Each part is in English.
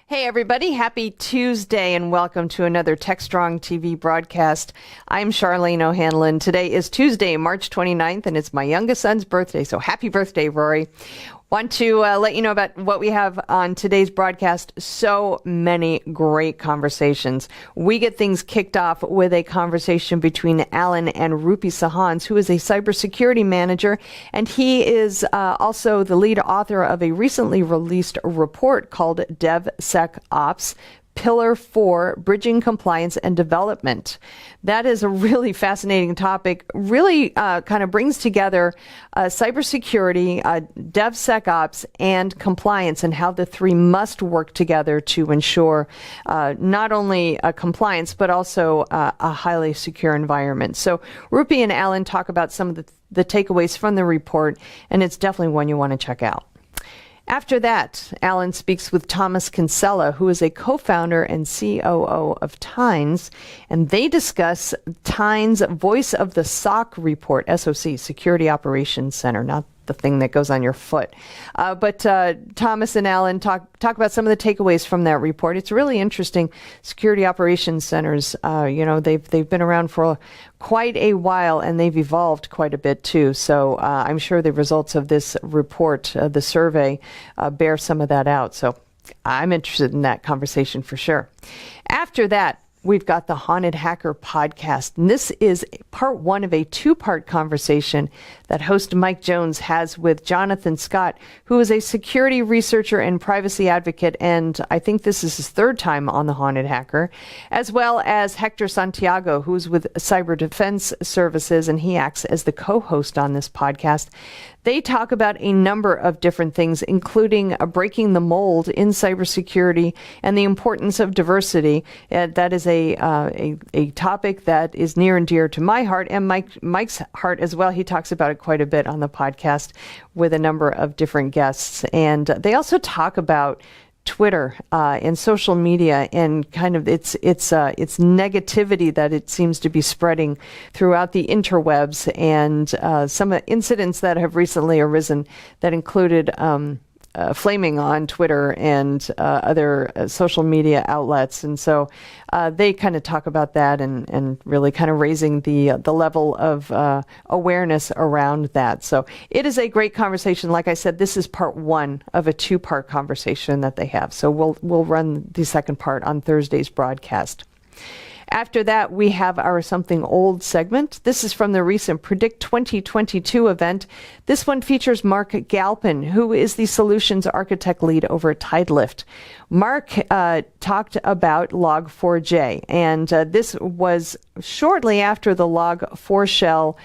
Hey everybody, happy Tuesday and welcome to another Techstrong TV broadcast. I'm Charlene O'Hanlon. Today is Tuesday, March 29th, and it's my youngest son's birthday, so happy birthday, Rory. Want to let you know about what we have on today's broadcast. So many great conversations. We get things kicked off with a conversation between Alan and Rupi Sahans, who is a cybersecurity manager, and he is also the lead author of a recently released report called DevSecOps, Pillar 4, Bridging Compliance and Development. That is a really fascinating topic, really kind of brings together cybersecurity, DevSecOps, and compliance, and how the three must work together to ensure not only compliance, but also a highly secure environment. So Rupi and Alan talk about some of the takeaways from the report, and it's definitely one you want to check out. After that, Alan speaks with Thomas Kinsella, who is a co-founder and COO of Tynes, and they discuss Tynes' Voice of the SOC report, SOC, Security Operations Center, not the thing that goes on your foot. But Thomas and Alan talk about some of the takeaways from that report. It's really interesting. Security Operations Centers, they've been around for quite a while, and they've evolved quite a bit too. So I'm sure the results of this report, the survey, bear some of that out. So I'm interested in that conversation for sure. After that, we've got the Haunted Hacker podcast, and this is part one of a two-part conversation that host Mike Jones has with Jonathan Scott, who is a security researcher and privacy advocate, and I think this is his third time on the Haunted Hacker, as well as Hector Santiago, who's with Cyber Defense Services, and he acts as the co-host on this podcast. They talk about a number of different things, including breaking the mold in cybersecurity and the importance of diversity. That is a topic that is near and dear to my heart and Mike's heart as well. He talks about it quite a bit on the podcast with a number of different guests. And they also talk about Twitter and social media and kind of its negativity that it seems to be spreading throughout the interwebs, and some incidents that have recently arisen that included flaming on Twitter and other social media outlets. And so they kind of talk about that and really kind of raising the level of awareness around that. So it is a great conversation. Like I said, this is part one of a two-part conversation that they have. So we'll run the second part on Thursday's broadcast. After that, we have our Something Old segment. This is from the recent Predict 2022 event. This one features Mark Galpin, who is the solutions architect lead over at Tidelift. Mark talked about Log4j, and this was shortly after the Log4Shell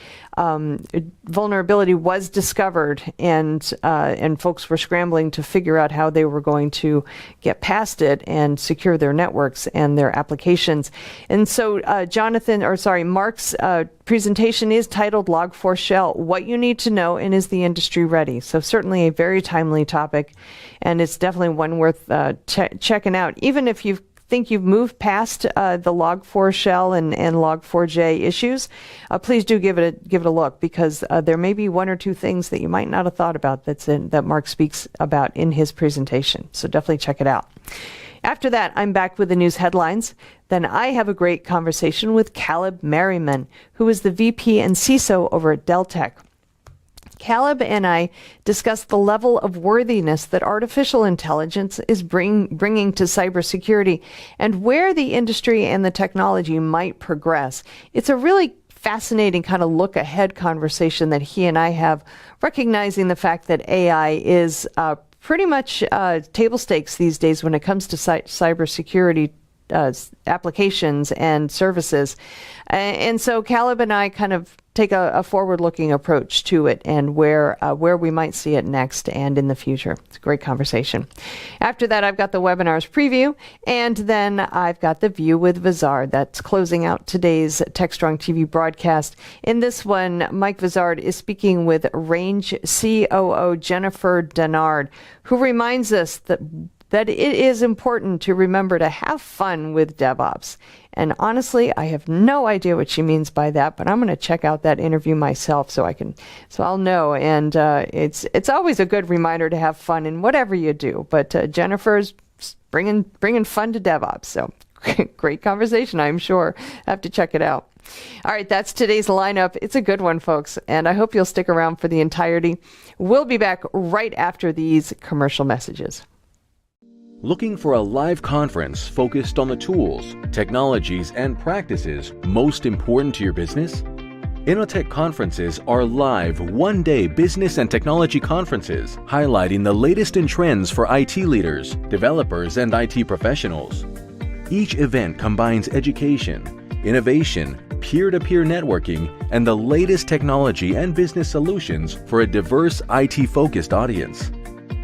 vulnerability was discovered, and folks were scrambling to figure out how they were going to get past it and secure their networks and their applications. And so Mark's presentation is titled Log4Shell, What You Need to Know and Is the Industry Ready? So certainly a very timely topic, and it's definitely one worth checking out, even if you think you've moved past the Log4Shell and Log4j issues. Please do give it a look, because there may be one or two things that you might not have thought about that Mark speaks about in his presentation. So definitely check it out. After that, I'm back with the news headlines. Then I have a great conversation with Caleb Merriman, who is the VP and CISO over at Deltek. Caleb and I discussed the level of worthiness that artificial intelligence is bringing to cybersecurity and where the industry and the technology might progress. It's a really fascinating kind of look ahead conversation that he and I have, recognizing the fact that AI is pretty much table stakes these days when it comes to cybersecurity applications and services. And so Caleb and I kind of take a forward-looking approach to it and where we might see it next and in the future. It's a great conversation. After that, I've got the webinars preview, and then I've got the View with Vizard that's closing out today's Techstrong TV broadcast. In this one, Mike Vizard is speaking with Range COO Jennifer Denard, who reminds us that it is important to remember to have fun with DevOps. And honestly, I have no idea what she means by that, but I'm going to check out that interview myself so I'll know. And it's always a good reminder to have fun in whatever you do. But Jennifer's bringing fun to DevOps. So great conversation, I'm sure. I have to check it out. All right, that's today's lineup. It's a good one, folks, and I hope you'll stick around for the entirety. We'll be back right after these commercial messages. Looking for a live conference focused on the tools, technologies, and practices most important to your business? Innotech conferences are live one-day business and technology conferences highlighting the latest in trends for IT leaders, developers, and IT professionals. Each event combines education, innovation, peer-to-peer networking, and the latest technology and business solutions for a diverse IT-focused audience.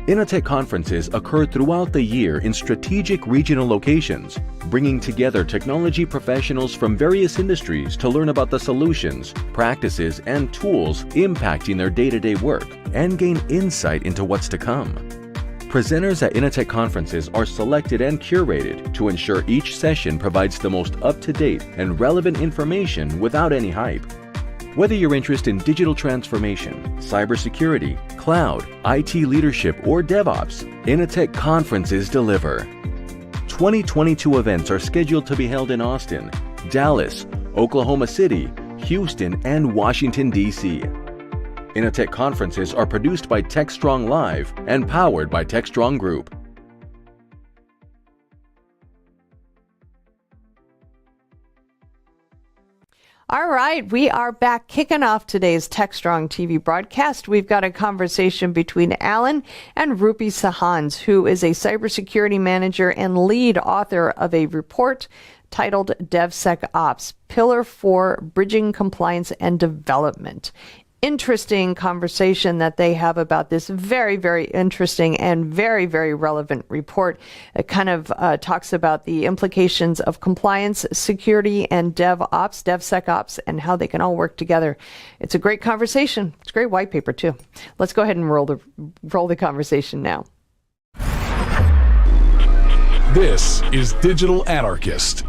Innotech conferences occur throughout the year in strategic regional locations, bringing together technology professionals from various industries to learn about the solutions, practices, and tools impacting their day-to-day work and gain insight into what's to come. Presenters at Innotech conferences are selected and curated to ensure each session provides the most up-to-date and relevant information without any hype. Whether you're interested in digital transformation, cybersecurity, cloud, IT leadership, or DevOps, Innotech conferences deliver. 2022 events are scheduled to be held in Austin, Dallas, Oklahoma City, Houston, and Washington, D.C. Innotech conferences are produced by Techstrong Live and powered by Techstrong Group. All right, we are back kicking off today's Techstrong TV broadcast. We've got a conversation between Alan and Rupi Sahans, who is a cybersecurity manager and lead author of a report titled DevSecOps, Pillar for Bridging Compliance and Development. Interesting conversation that they have about this very, very interesting and very, very relevant report. It kind of talks about the implications of compliance, security, and DevSecOps, and how they can all work together. It's a great conversation. It's a great white paper, too. Let's go ahead and roll the conversation now. This is Digital Anarchist.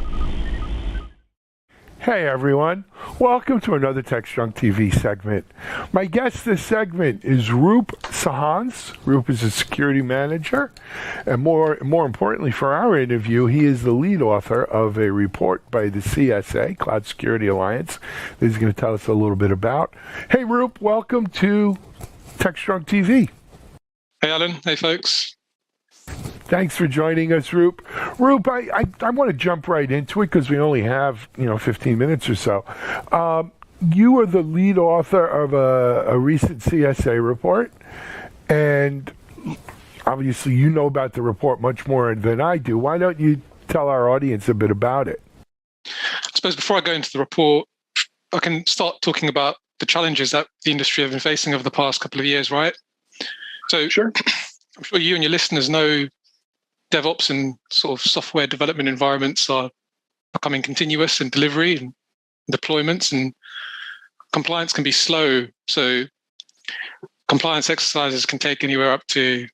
Hey everyone, welcome to another Techstrong TV segment. My guest this segment is Rup Sahans. Rup is a security manager, and more importantly for our interview, he is the lead author of a report by the CSA, Cloud Security Alliance, that he's going to tell us a little bit about. Hey Rup, welcome to Techstrong TV. Hey Alan, hey folks. Thanks for joining us, Rup. Rup, I want to jump right into it because we only have 15 minutes or so. You are the lead author of a recent CSA report, and obviously you know about the report much more than I do. Why don't you tell our audience a bit about it? I suppose before I go into the report, I can start talking about the challenges that the industry have been facing over the past couple of years, right? So Sure. I'm sure you and your listeners know DevOps and sort of software development environments are becoming continuous in delivery and deployments, and compliance can be slow. So compliance exercises can take anywhere up to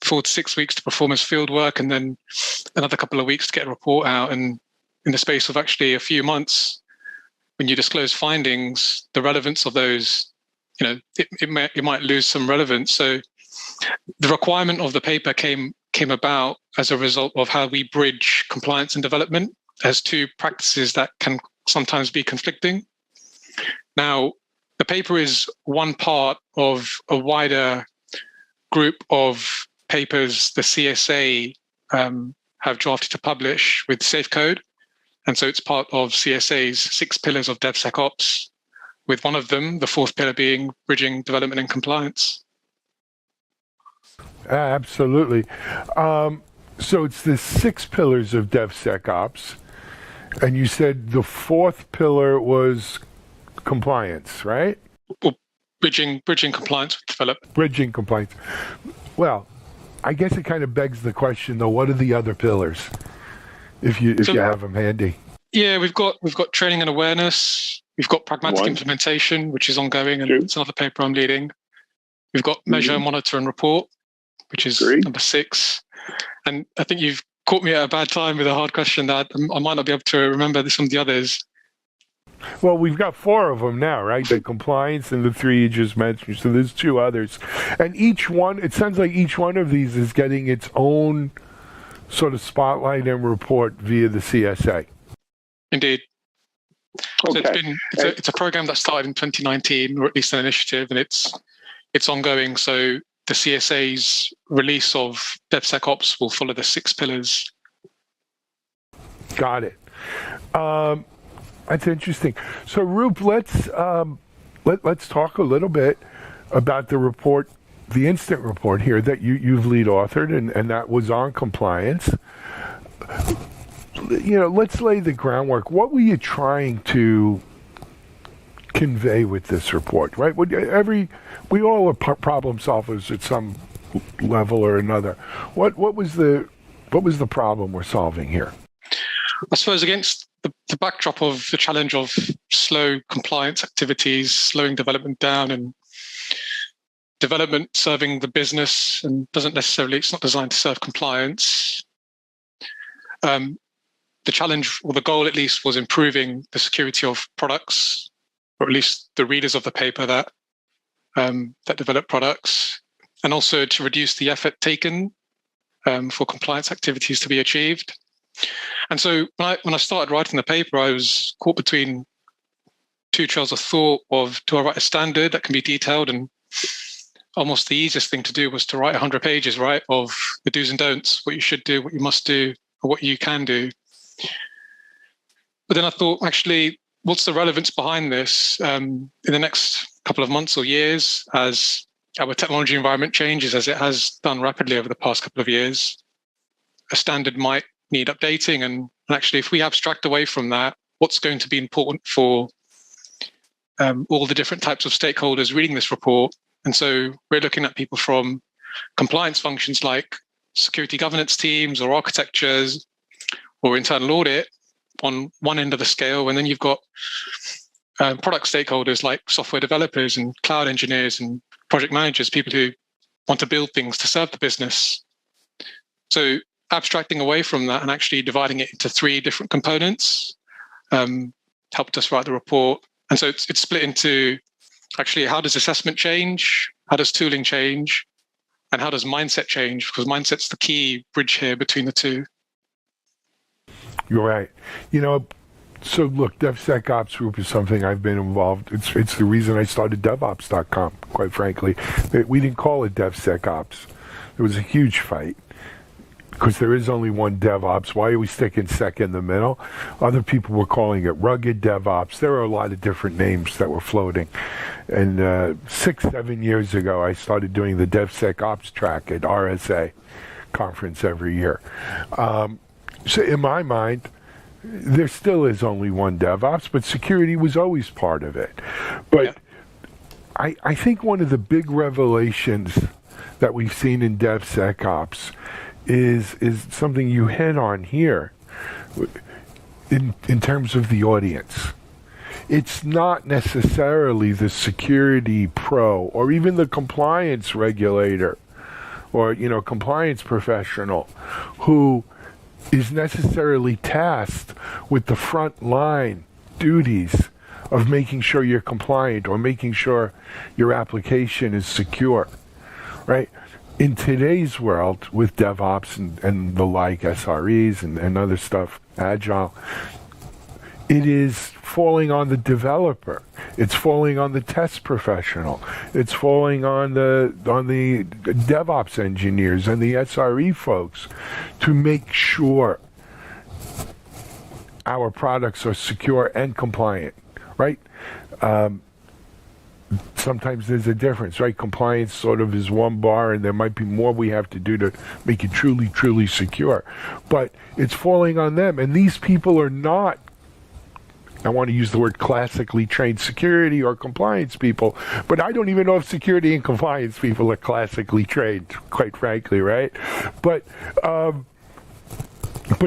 4 to 6 weeks to perform as field work, and then another couple of weeks to get a report out. And in the space of actually a few months, when you disclose findings, the relevance of those, it might lose some relevance. So the requirement of the paper came about as a result of how we bridge compliance and development as two practices that can sometimes be conflicting. Now, the paper is one part of a wider group of papers the CSA have drafted to publish with SafeCode. And so it's part of CSA's 6 pillars of DevSecOps, with one of them, the 4th pillar, being bridging development and compliance. Absolutely. So it's the 6 pillars of DevSecOps, and you said the 4th pillar was compliance, right? Well, bridging compliance with development. Bridging compliance. Well, I guess it kind of begs the question, though. What are the other pillars, if you have them handy? Yeah, we've got training and awareness. We've got pragmatic implementation, which is ongoing, and it's another paper I'm leading. We've got measure, monitor, and report, which is number 6. And I think you've caught me at a bad time with a hard question that I might not be able to remember some of the others. Well, we've got 4 of them now, right? The compliance and the 3 you just mentioned. So there's 2 others. And each one, it sounds like each one of these is getting its own sort of spotlight and report via the CSA. Indeed. So Okay. it's a program that started in 2019, or at least an initiative, and it's ongoing. So the CSA's release of DevSecOps will follow the 6 pillars. Got it. That's interesting. So, Roop, let's talk a little bit about the report, the instant report here that you've lead authored, and that was on compliance. Let's lay the groundwork. What were you trying to convey with this report? Right? We all are problem solvers at some level or another. What was the problem we're solving here? I suppose against the backdrop of the challenge of slow compliance activities, slowing development down, and development serving the business and it's not designed to serve compliance. The challenge, or the goal at least, was improving the security of products, or at least the readers of the paper that develop products, and also to reduce the effort taken for compliance activities to be achieved. And so when I started writing the paper, I was caught between 2 trails of thought of, do I write a standard that can be detailed? And almost the easiest thing to do was to write 100 pages, right, of the do's and don'ts, what you should do, what you must do, or what you can do. But then I thought, actually, what's the relevance behind this in the next couple of months or years as our technology environment changes, as it has done rapidly over the past couple of years? A standard might need updating. And actually, if we abstract away from that, what's going to be important for all the different types of stakeholders reading this report? And so we're looking at people from compliance functions like security governance teams or architectures or internal audit on one end of the scale. And then you've got product stakeholders like software developers and cloud engineers and project managers, people who want to build things to serve the business. So abstracting away from that and actually dividing it into 3 different components helped us write the report. And so it's split into actually, how does assessment change? How does tooling change? And how does mindset change? Because mindset's the key bridge here between the 2. You're right. So look, DevSecOps group is something I've been involved. It's the reason I started DevOps.com, quite frankly. We didn't call it DevSecOps. There was a huge fight because there is only one DevOps. Why are we sticking sec in the middle? Other people were calling it rugged DevOps. There are a lot of different names that were floating. And 6-7 years ago, I started doing the DevSecOps track at RSA conference every year. So in my mind, there still is only one DevOps, but security was always part of it. But yeah. I think one of the big revelations that we've seen in DevSecOps is something you hit on here in terms of the audience. It's not necessarily the security pro or even the compliance regulator or compliance professional who is necessarily tasked with the front line duties of making sure you're compliant or making sure your application is secure, right? In today's world with DevOps and the like, SREs and other stuff, Agile, it is falling on the developer. It's falling on the test professional. It's falling on the DevOps engineers and the SRE folks to make sure our products are secure and compliant, right? Sometimes there's a difference, right? Compliance sort of is one bar, and there might be more we have to do to make it truly, truly secure. But it's falling on them, and these people are not, I want to use the word classically trained security or compliance people, but I don't even know if security and compliance people are classically trained, quite frankly, right? But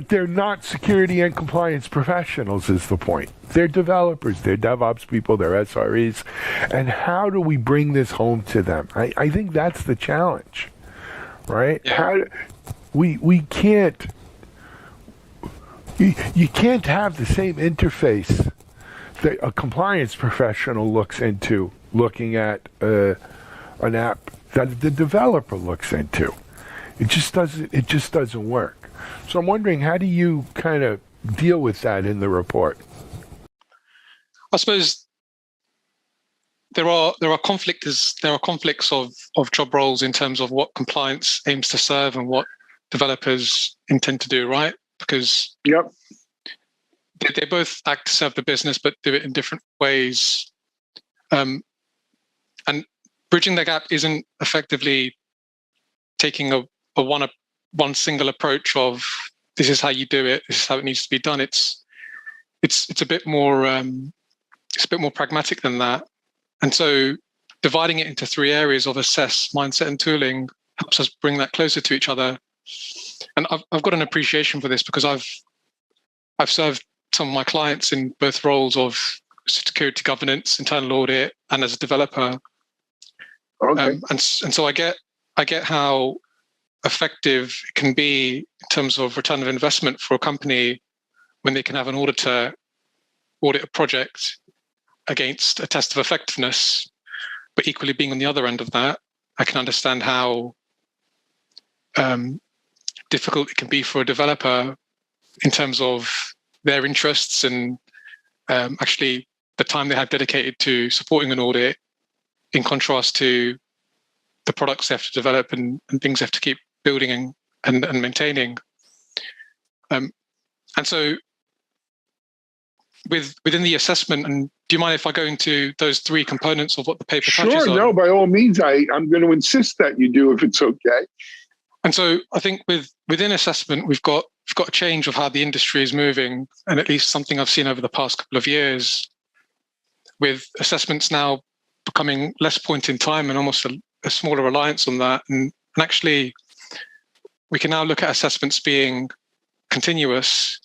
they're not security and compliance professionals is the point. They're developers, they're DevOps people, they're SREs. And how do we bring this home to them? I think that's the challenge, right? Yeah. We can't... You can't have the same interface that a compliance professional looks into looking at an app that the developer looks into. It just doesn't work. So I'm wondering, how do you kind of deal with that in the report? I suppose there are conflicts of job roles in terms of what compliance aims to serve and what developers intend to do, right? Because Yep. they both act to serve the business, but do it in different ways. And bridging the gap isn't effectively taking a one single approach of this is how you do it, this is how it needs to be done. It's a bit more pragmatic than that. And so dividing it into three areas of assess, mindset, and tooling helps us bring that closer to each other. And I've got an appreciation for this because I've served some of my clients in both roles of security governance, internal audit, and as a developer. Okay. And so I get how effective it can be in terms of return of investment for a company when they can have an auditor audit a project against a test of effectiveness. But equally, being on the other end of that, I can understand how difficult it can be for a developer in terms of their interests and actually the time they have dedicated to supporting an audit in contrast to the products they have to develop and things they have to keep building and maintaining. And so within the assessment, and do you mind if I go into those three components of what the paper touches on? Sure, no, by all means, I'm going to insist that you do if it's okay. And so I think within assessment, we've got a change of how the industry is moving, and at least something I've seen over the past couple of years, with assessments now becoming less point in time and almost a smaller reliance on that. And actually, we can now look at assessments being continuous.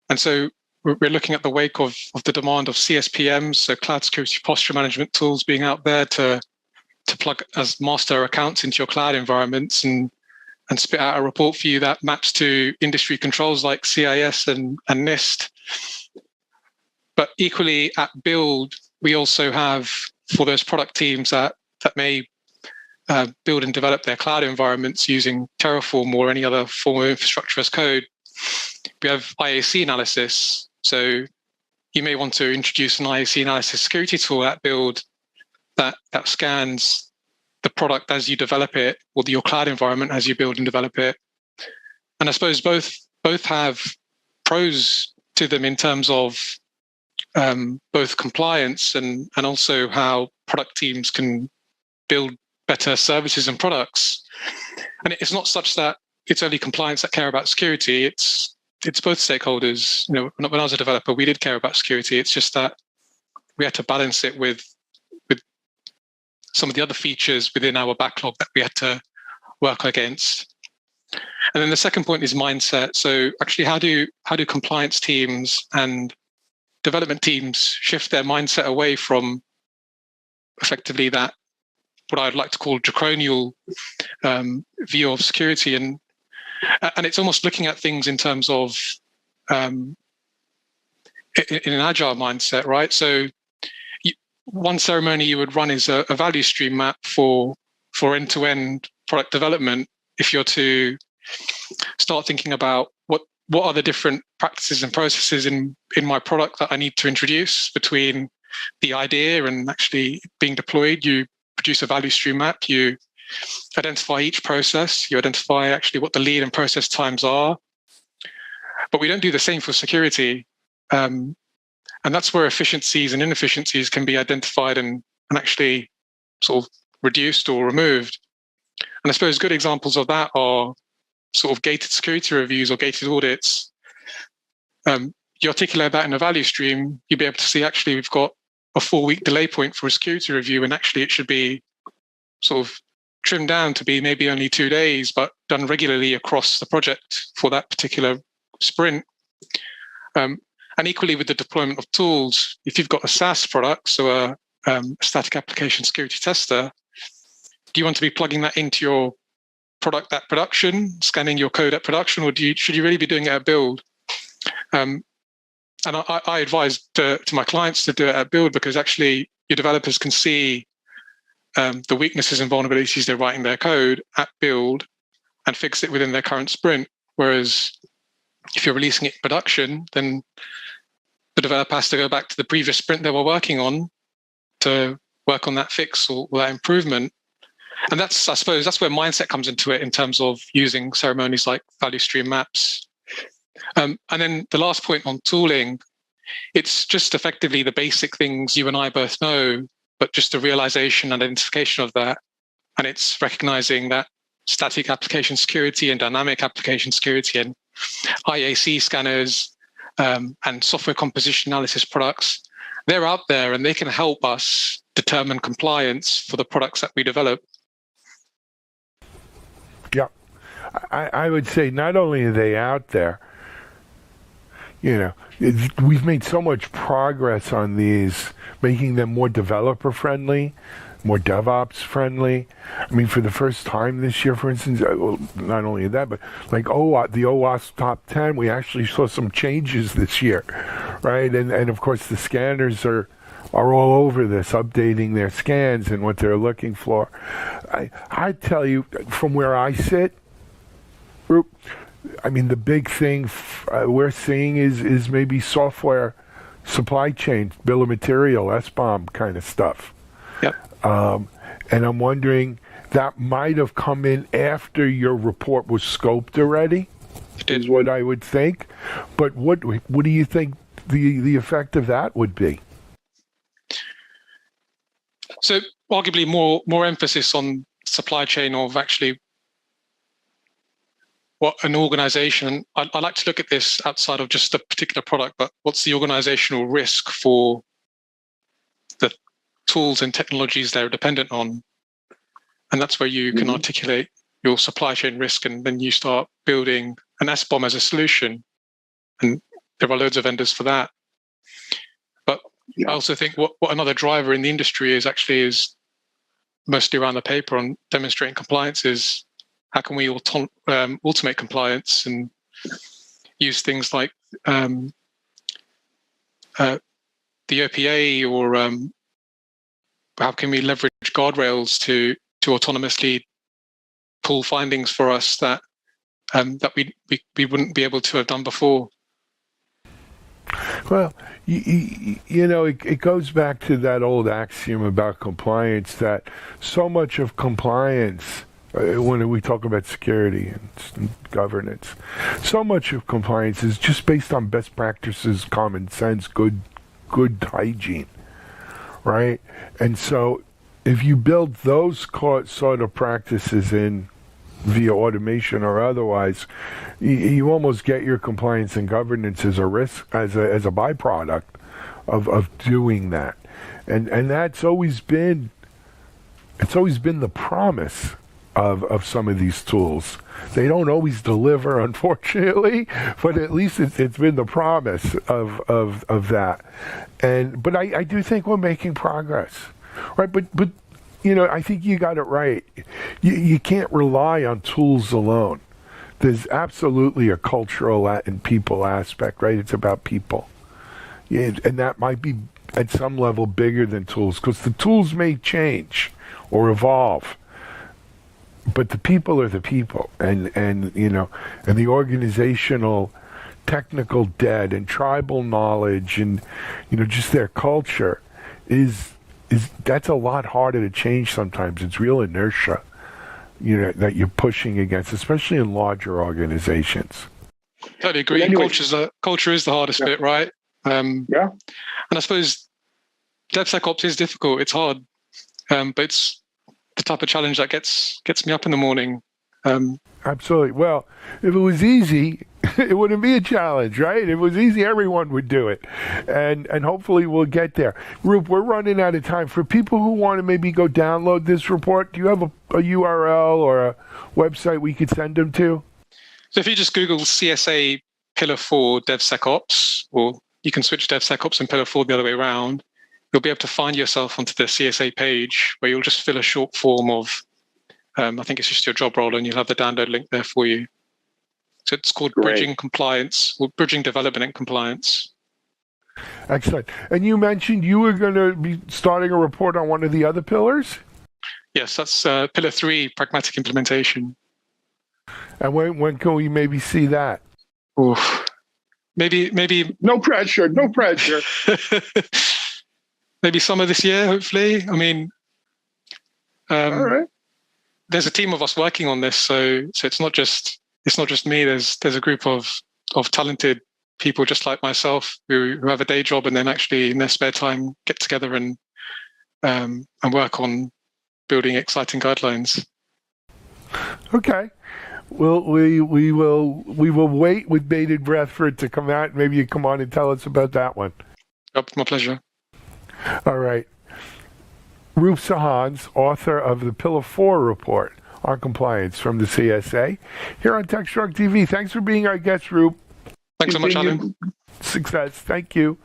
And so we're looking at the wake of the demand of CSPMs, so cloud security posture management tools being out there to plug as master accounts into your cloud environments and spit out a report for you that maps to industry controls like CIS and NIST. But equally at build, we also have, for those product teams that may build and develop their cloud environments using Terraform or any other form of infrastructure as code, we have IAC analysis. So you may want to introduce an IAC analysis security tool at build that scans the product as you develop it, or your cloud environment as you build and develop it. And I suppose both have pros to them in terms of both compliance and also how product teams can build better services and products. And it's not such that it's only compliance that care about security. It's both stakeholders. You know, when I was a developer, we did care about security. It's just that we had to balance it with some of the other features within our backlog that we had to work against. And then the second point is mindset. So actually, how do compliance teams and development teams shift their mindset away from effectively that, what I'd like to call draconian view of security, and it's almost looking at things in terms of in an agile mindset, right? So one ceremony you would run is a value stream map for end-to-end product development. If you're to start thinking about what are the different practices and processes in my product that I need to introduce between the idea and actually being deployed, you produce a value stream map, you identify each process, you identify actually what the lead and process times are. But we don't do the same for security. And that's where efficiencies and inefficiencies can be identified and actually sort of reduced or removed. And I suppose good examples of that are sort of gated security reviews or gated audits. You articulate that in a value stream, you'll be able to see actually we've got a 4-week delay point for a security review, and actually it should be sort of trimmed down to be maybe only 2 days, but done regularly across the project for that particular sprint. And equally with the deployment of tools, if you've got a SaaS product, so a static application security tester, do you want to be plugging that into your product at production, scanning your code at production, or should you really be doing it at build? And I advise to my clients to do it at build, because actually your developers can see the weaknesses and vulnerabilities they write in their code at build and fix it within their current sprint. Whereas if you're releasing it in production, then the developer has to go back to the previous sprint they were working on to work on that fix or that improvement. And I suppose that's where mindset comes into it in terms of using ceremonies like value stream maps. And then the last point on tooling, it's just effectively the basic things you and I both know, but just the realization and identification of that. And it's recognizing that static application security and dynamic application security and IAC scanners and software composition analysis products, they're out there and they can help us determine compliance for the products that we develop. Yeah. I would say not only are they out there, we've made so much progress on these, making them more developer friendly, more DevOps friendly. I mean, for the first time this year, for instance, not only that, but like the OWASP top 10, we actually saw some changes this year, right? And of course, the scanners are all over this, updating their scans and what they're looking for. I tell you, from where I sit, I mean, the big thing we're seeing is maybe software supply chain, bill of material, SBOM kind of stuff. Yep. And I'm wondering, that might have come in after your report was scoped already, is what I would think. But what do you think the effect of that would be? So arguably more emphasis on supply chain of actually what an organization, I like to look at this outside of just a particular product, but what's the organizational risk for the tools and technologies they're dependent on? And that's where you can articulate your supply chain risk, and then you start building an SBOM as a solution. And there are loads of vendors for that. But I also think what another driver in the industry is mostly around the paper on demonstrating compliance is how can we automate compliance and use things like the OPA, or how can we leverage guardrails to autonomously pull findings for us that we wouldn't be able to have done before. Well, it goes back to that old axiom about compliance, that so much of compliance, when we talk about security and governance, so much of compliance is just based on best practices, common sense, good hygiene, right? And so if you build those sort of practices in via automation or otherwise, you almost get your compliance and governance as a risk, as a byproduct of doing that. And that's always been the promise of some of these tools. They don't always deliver, unfortunately, but at least it's been the promise of that. But I do think we're making progress, right? But I think you got it right. You can't rely on tools alone. There's absolutely a cultural and people aspect, right? It's about people. And that might be at some level bigger than tools, because the tools may change or evolve, but the people are the people, and the organizational technical debt and tribal knowledge and just their culture is that's a lot harder to change sometimes. It's real inertia that you're pushing against, especially in larger organizations. Totally agree. Anyway, culture is the hardest bit, right? And I suppose DevSecOps is difficult. It's hard, but it's the type of challenge that gets me up in the morning. Absolutely. Well, if it was easy, it wouldn't be a challenge, right? If it was easy, everyone would do it. And hopefully we'll get there. Roop, we're running out of time. For people who want to maybe go download this report, do you have a URL or a website we could send them to? So if you just Google CSA Pillar 4 DevSecOps, or you can switch DevSecOps and Pillar 4 the other way around, you'll be able to find yourself onto the CSA page where you'll just fill a short form of, I think it's just your job role, and you'll have the download link there for you. So it's called Bridging Compliance, or Bridging Development and Compliance. Excellent. And you mentioned you were going to be starting a report on one of the other pillars? Yes, that's Pillar 3, Pragmatic Implementation. And when can we maybe see that? Oof. Maybe No pressure. No pressure. maybe summer this year, hopefully. I mean, All right. there's a team of us working on this, so it's not just me. There's a group of talented people just like myself who have a day job and then actually in their spare time get together and work on building exciting guidelines. Okay. Well, we will wait with bated breath for it to come out. Maybe you come on and tell us about that one. Yep, my pleasure. All right. Roop Sahans, author of the Pillar 4 report on compliance from the CSA, here on Techstrong TV. Thanks for being our guest, Roop. Thanks so much, Alan. Success. Thank you.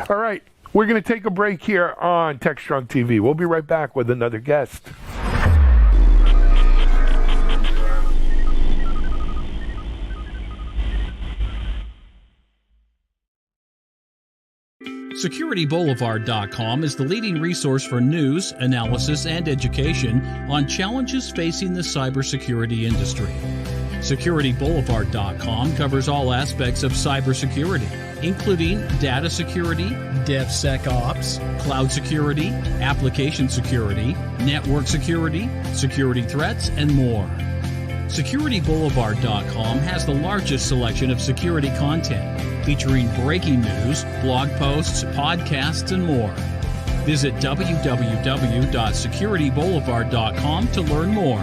All right. We're going to take a break here on Techstrong TV. We'll be right back with another guest. SecurityBoulevard.com is the leading resource for news, analysis, and education on challenges facing the cybersecurity industry. SecurityBoulevard.com covers all aspects of cybersecurity, including data security, DevSecOps, cloud security, application security, network security, security threats, and more. SecurityBoulevard.com has the largest selection of security content, featuring breaking news, blog posts, podcasts, and more. Visit www.securityboulevard.com to learn more.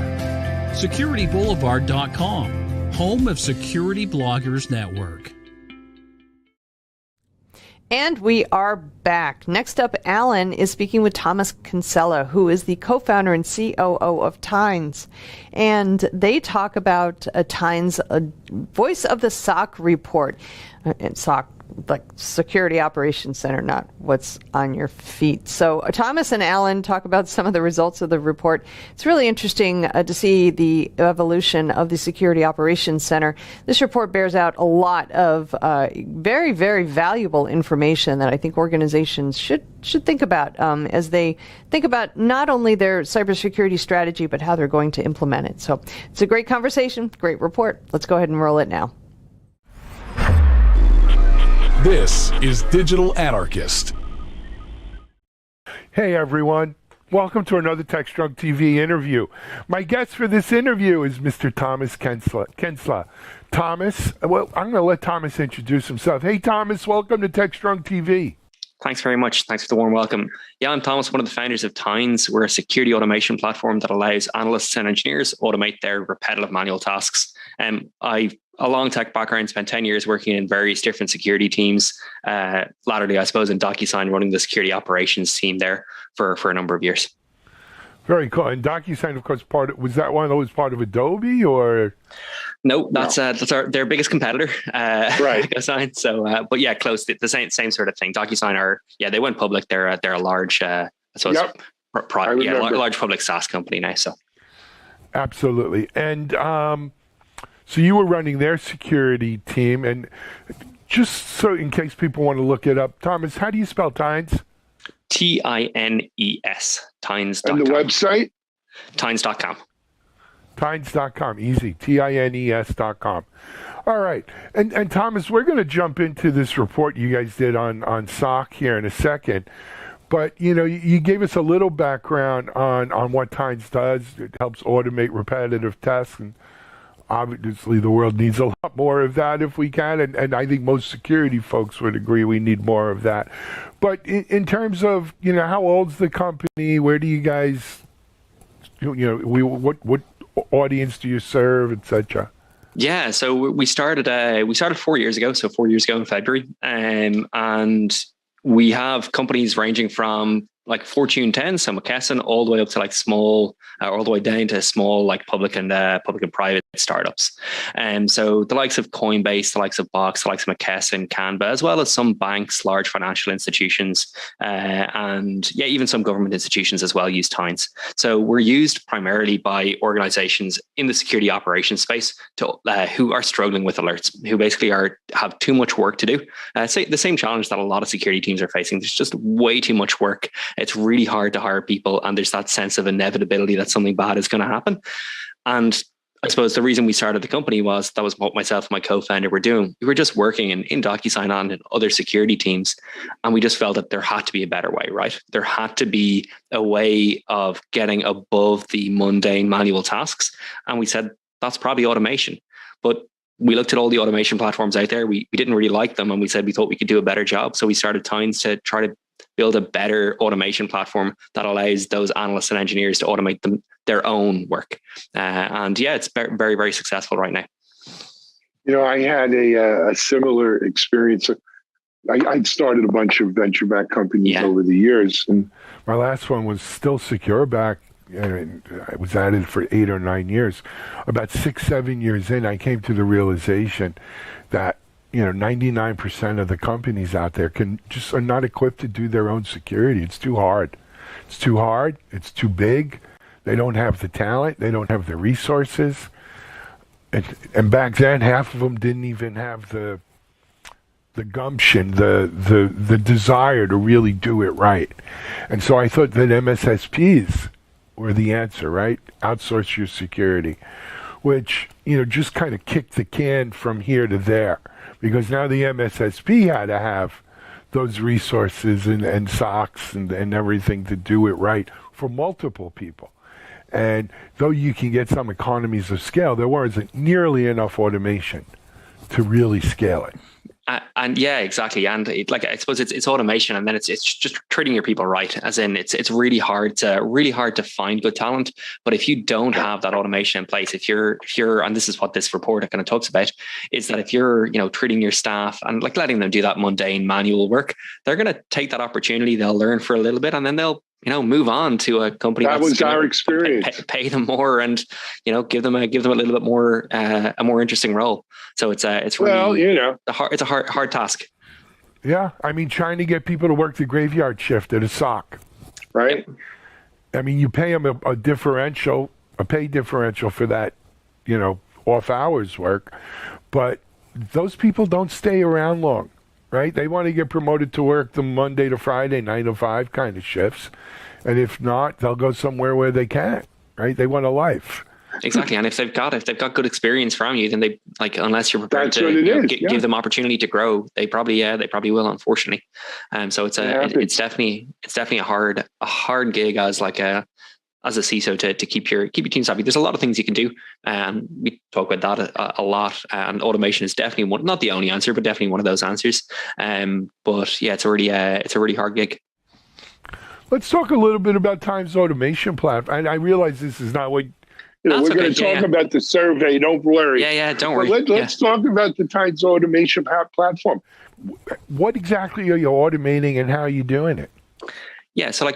SecurityBoulevard.com, home of Security Bloggers Network. And we are back. Next up, Alan is speaking with Thomas Kinsella, who is the co-founder and COO of Tynes. And they talk about Tynes' Voice of the SOC report. And SOC, like Security Operations Center, not what's on your feet. So Thomas and Alan talk about some of the results of the report. It's really interesting to see the evolution of the Security Operations Center. This report bears out a lot of very, very valuable information that I think organizations should think about as they think about not only their cybersecurity strategy, but how they're going to implement it. So it's a great conversation, great report. Let's go ahead and roll it now. This is Digital Anarchist. Hey, everyone. Welcome to another Techstrong TV interview. My guest for this interview is Mr. Thomas Kinsella. Thomas, well, I'm going to let Thomas introduce himself. Hey, Thomas, welcome to Techstrong TV. Thanks very much. Thanks for the warm welcome. Yeah, I'm Thomas, one of the founders of Tynes. We're a security automation platform that allows analysts and engineers automate their repetitive manual tasks. I've a long tech background, spent 10 years working in various different security teams. Latterly, I suppose, in DocuSign, running the security operations team there for a number of years. Very cool. And DocuSign, of course, was that one that was part of Adobe, or? No, that's their biggest competitor, Right. DocuSign. So, but yeah, close. The same sort of thing. DocuSign they went public. They're a large, I suppose, large public SaaS company now. So, absolutely. And so you were running their security team, and just so in case people want to look it up, Thomas, how do you spell Tynes? Tynes, Tynes.com. And the website? Tynes.com. Tynes.com, easy, Tynes.com. All right. And Thomas, we're going to jump into this report you guys did on SOC here in a second. But, you gave us a little background on what Tynes does. It helps automate repetitive tasks, and obviously the world needs a lot more of that if we can. And I think most security folks would agree we need more of that. But in terms of, how old's the company? Where do you guys, what audience do you serve, etc.? Yeah, so we started 4 years ago. So 4 years ago in February, and we have companies ranging from like Fortune 10, so McKesson, all the way up to like small, all the way down to small like public and private startups. So the likes of Coinbase, the likes of Box, the likes of McKesson, Canva, as well as some banks, large financial institutions, and even some government institutions as well use Tynes. So we're used primarily by organizations in the security operations space who are struggling with alerts, who basically have too much work to do. Say the same challenge that a lot of security teams are facing. There's just way too much work. It's really hard to hire people, and there's that sense of inevitability that something bad is going to happen. And I suppose the reason we started the company was that was what myself and my co-founder were doing. We were just working in DocuSign and in other security teams. And we just felt that there had to be a better way, right? There had to be a way of getting above the mundane manual tasks. And we said, that's probably automation. But we looked at all the automation platforms out there. We didn't really like them. And we said we thought we could do a better job. So we started Tines to try to build a better automation platform that allows those analysts and engineers to automate their own work. And yeah, it's very, very successful right now. I had a similar experience. I'd started a bunch of venture-backed companies over the years. And my last one was still secure back. And I was at it for 8 or 9 years. About 6-7 years in, I came to the realization that 99% of the companies out there are not equipped to do their own security. It's too hard. It's too hard. It's too big. They don't have the talent. They don't have the resources. And back then, half of them didn't even have the gumption, the desire to really do it right. And so I thought that MSSPs were the answer, right? Outsource your security, which, just kind of kicked the can from here to there. Because now the MSSP had to have those resources and SOCs and everything to do it right for multiple people. And though you can get some economies of scale, there wasn't nearly enough automation to really scale it. And yeah, exactly. And I suppose it's automation, and then it's just treating your people right. As in, it's really hard to find good talent. But if you don't have that automation in place, if you're, and this is what this report kind of talks about, is that if you're treating your staff and letting them do that mundane manual work, they're going to take that opportunity. They'll learn for a little bit, and then they'll move on to a company that was our experience. Pay them more, and give them a little bit more a more interesting role. So it's really it's a hard task. Yeah, I mean, trying to get people to work the graveyard shift at a SOC, right? I mean, you pay them a pay differential for that, off hours work, but those people don't stay around long. Right? They want to get promoted to work the Monday to Friday, 9 to 5 kind of shifts. And if not, they'll go somewhere where they can, right? They want a life. Exactly. And if they've got good experience from you, then they unless you're prepared to give them opportunity to grow, they probably will, unfortunately. So it's definitely a hard gig as a CISO to keep your teams happy. There's a lot of things you can do. We talk about that a lot. And automation is definitely not the only answer, but definitely one of those answers. But yeah, it's a really hard gig. Let's talk a little bit about Tines automation platform. And I realize this is not what we're going to talk about the survey. Don't worry. Yeah, don't worry. Let's talk about the Tines automation platform. What exactly are you automating, and how are you doing it? Yeah, so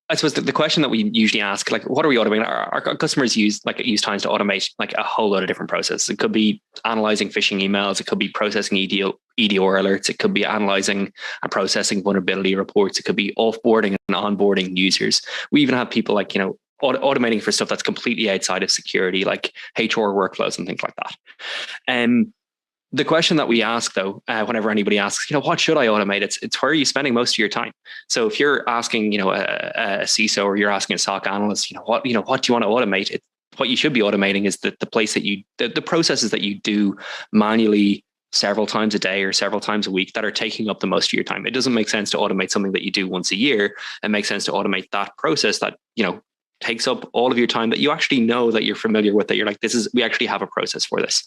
I suppose the question that we usually ask, what are we automating? Our customers use Tines to automate a whole lot of different processes. It could be analyzing phishing emails. It could be processing EDR alerts. It could be analyzing and processing vulnerability reports. It could be offboarding and onboarding users. We even have people automating for stuff that's completely outside of security, like HR workflows and things like that. The question that we ask, though, whenever anybody asks, what should I automate? It's where are you spending most of your time? So if you're asking, a CISO, or you're asking a SOC analyst, what do you want to automate? What you should be automating is the place that the processes that you do manually several times a day or several times a week that are taking up the most of your time. It doesn't make sense to automate something that you do once a year. It makes sense to automate that process that, takes up all of your time, that you actually know, that you're familiar with, that you're like, we actually have a process for this.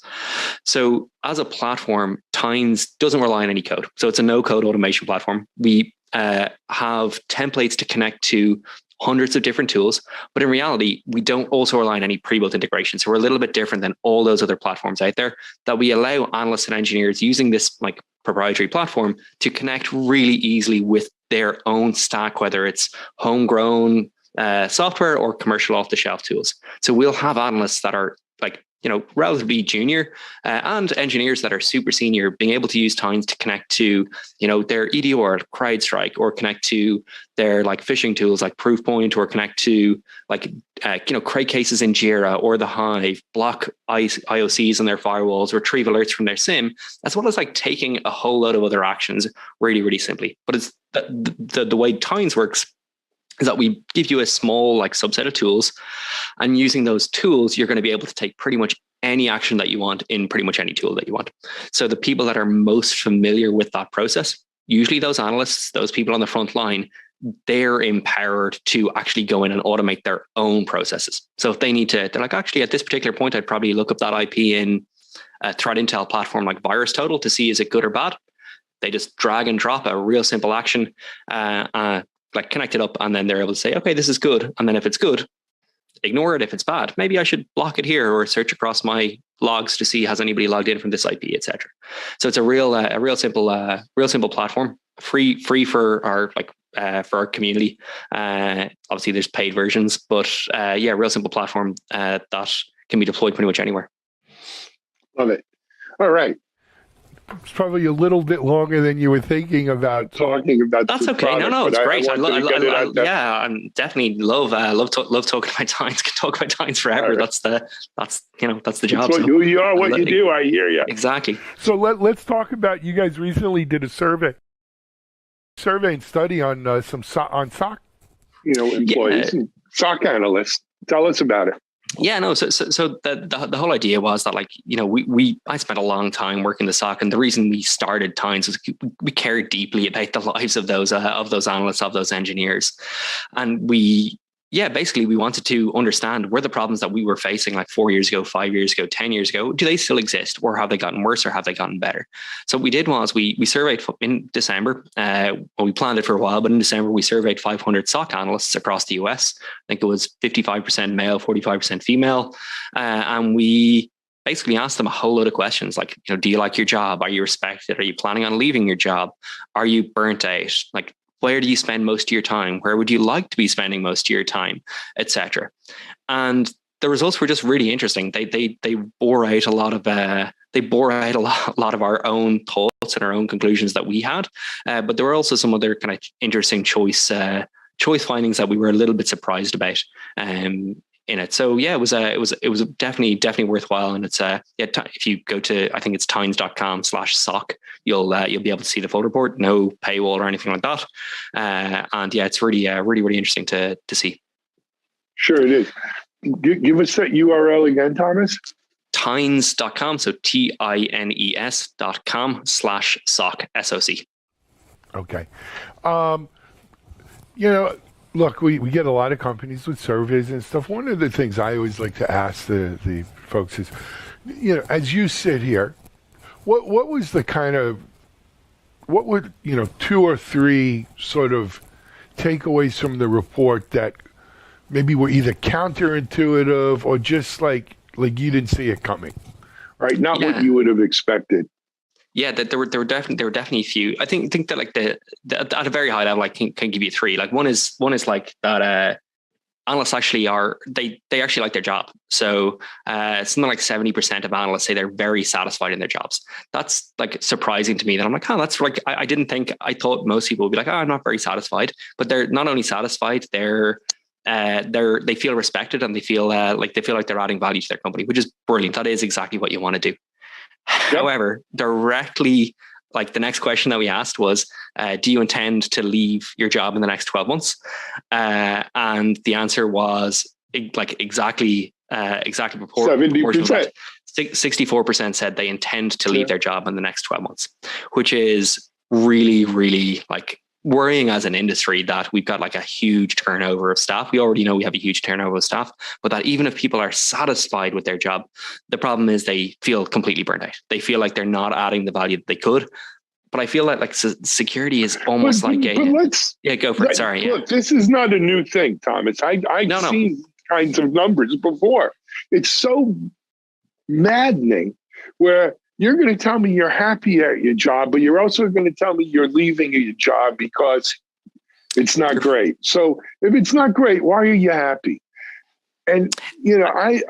So as a platform, Tines doesn't rely on any code. So it's a no-code automation platform. We have templates to connect to hundreds of different tools, but in reality, we don't also rely on any pre-built integration. So we're a little bit different than all those other platforms out there, that we allow analysts and engineers using this proprietary platform to connect really easily with their own stack, whether it's homegrown software or commercial off-the-shelf tools. So we'll have analysts that are relatively junior and engineers that are super senior being able to use Tines to connect to, their EDR, CrowdStrike, or connect to their phishing tools like Proofpoint, or connect to create cases in Jira or the Hive, block IOCs on their firewalls, retrieve alerts from their SIM, as well as taking a whole load of other actions really, really simply. But it's the way Tines works is that we give you a small like subset of tools, and using those tools, you're going to be able to take pretty much any action that you want in pretty much any tool that you want. So the people that are most familiar with that process, usually those analysts, those people on the front line, they're empowered to actually go in and automate their own processes. So if they need to, they're like, actually at this particular point, I'd probably look up that IP in a threat intel platform like VirusTotal to see is it good or bad. They just drag and drop a real simple action, like connect it up, and then they're able to say, okay, this is good. And then if it's good, ignore it. If it's bad, maybe I should block it here or search across my logs to see has anybody logged in from this IP, etc. So it's a real simple platform, free for our community. Obviously, there's paid versions, but real simple platform that can be deployed pretty much anywhere. Love it. All right. It's probably a little bit longer than you were thinking about talking about. That's okay. Product, no, it's great. I definitely love talking about Tines. Can talk about Tines forever. Right. That's the job. That's who you are, what you do. I hear you. Exactly. So let's talk about. You guys recently did a survey and study on on SOC. Employees and SOC analysts. Tell us about it. Yeah, no. So the whole idea was that I spent a long time working the SOC, and the reason we started Tines was we cared deeply about the lives of those analysts, of those engineers, and we wanted to understand were the problems that we were facing like 4 years ago, 5 years ago, 10 years ago, do they still exist, or have they gotten worse, or have they gotten better? So what we did was we surveyed in December. We planned it for a while, but in December we surveyed 500 SOC analysts across the US. I think it was 55% male, 45% female, and we basically asked them a whole load of questions like, do you like your job? Are you respected? Are you planning on leaving your job? Are you burnt out? Like, where do you spend most of your time? Where would you like to be spending most of your time, etc.? And the results were just really interesting. They bore out a lot of our own thoughts and our own conclusions that we had, but there were also some other kind of interesting choice findings that we were a little bit surprised about in it. So yeah, it was definitely worthwhile. And it's if you go to, I think it's tines.com/SOC, you'll be able to see the full report, no paywall or anything like that. And yeah, it's really interesting to see. Sure it is. Give us that URL again, Thomas. Tines.com, so TINES.com/SOC, SOC. Okay. Look, we get a lot of companies with surveys and stuff. One of the things I always like to ask the folks is, as you sit here, what was the kind of, what would, 2 or 3 sort of takeaways from the report that maybe were either counterintuitive or just like you didn't see it coming? Right, not what you would have expected. Yeah, that there were definitely a few. I think that like the at a very high level, I can give you 3. Like one is like that. Analysts actually they actually like their job. So something like 70% of analysts say they're very satisfied in their jobs. That's like surprising to me. That I'm like, that's like I didn't think. I thought most people would be like, I'm not very satisfied. But they're not only satisfied, they feel respected, and they feel like they're adding value to their company, which is brilliant. That is exactly what you want to do. Yep. However, directly, like the next question that we asked was, do you intend to leave your job in the next 12 months? And the answer was exactly 70%. 64% said they intend to leave their job in the next 12 months, which is really, really worrying as an industry, that we've got like a huge turnover of staff. We already know we have a huge turnover of staff, but that even if people are satisfied with their job, the problem is they feel completely burnt out. They feel like they're not adding the value that they could. But I feel like security is almost go for it. Sorry. Look, this is not a new thing, Thomas. I've seen kinds of numbers before. It's so maddening where you're going to tell me you're happy at your job, but you're also going to tell me you're leaving your job because it's not great. So if it's not great, why are you happy? And, I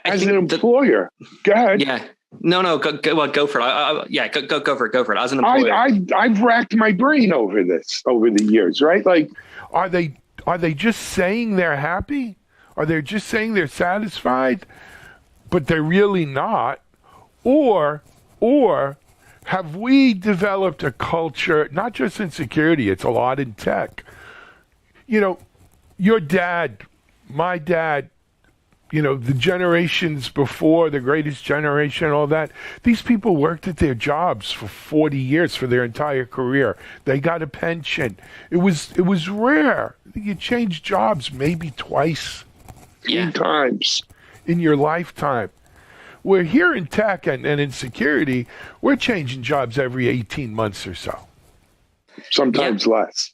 as an employer, go ahead. Yeah. No, go for it. Go for it. As an employer, I've racked my brain over this over the years, right? Like, are they just saying they're happy? Are they just saying they're satisfied, but they're really not? Or have we developed a culture, not just in security, it's a lot in tech. Your dad, my dad, the generations before, the greatest generation, all that, these people worked at their jobs for 40 years, for their entire career. They got a pension. It was rare. You change jobs maybe twice. Yeah. 3 times. In your lifetime. We're here in tech and in security, we're changing jobs every 18 months or so. Sometimes less.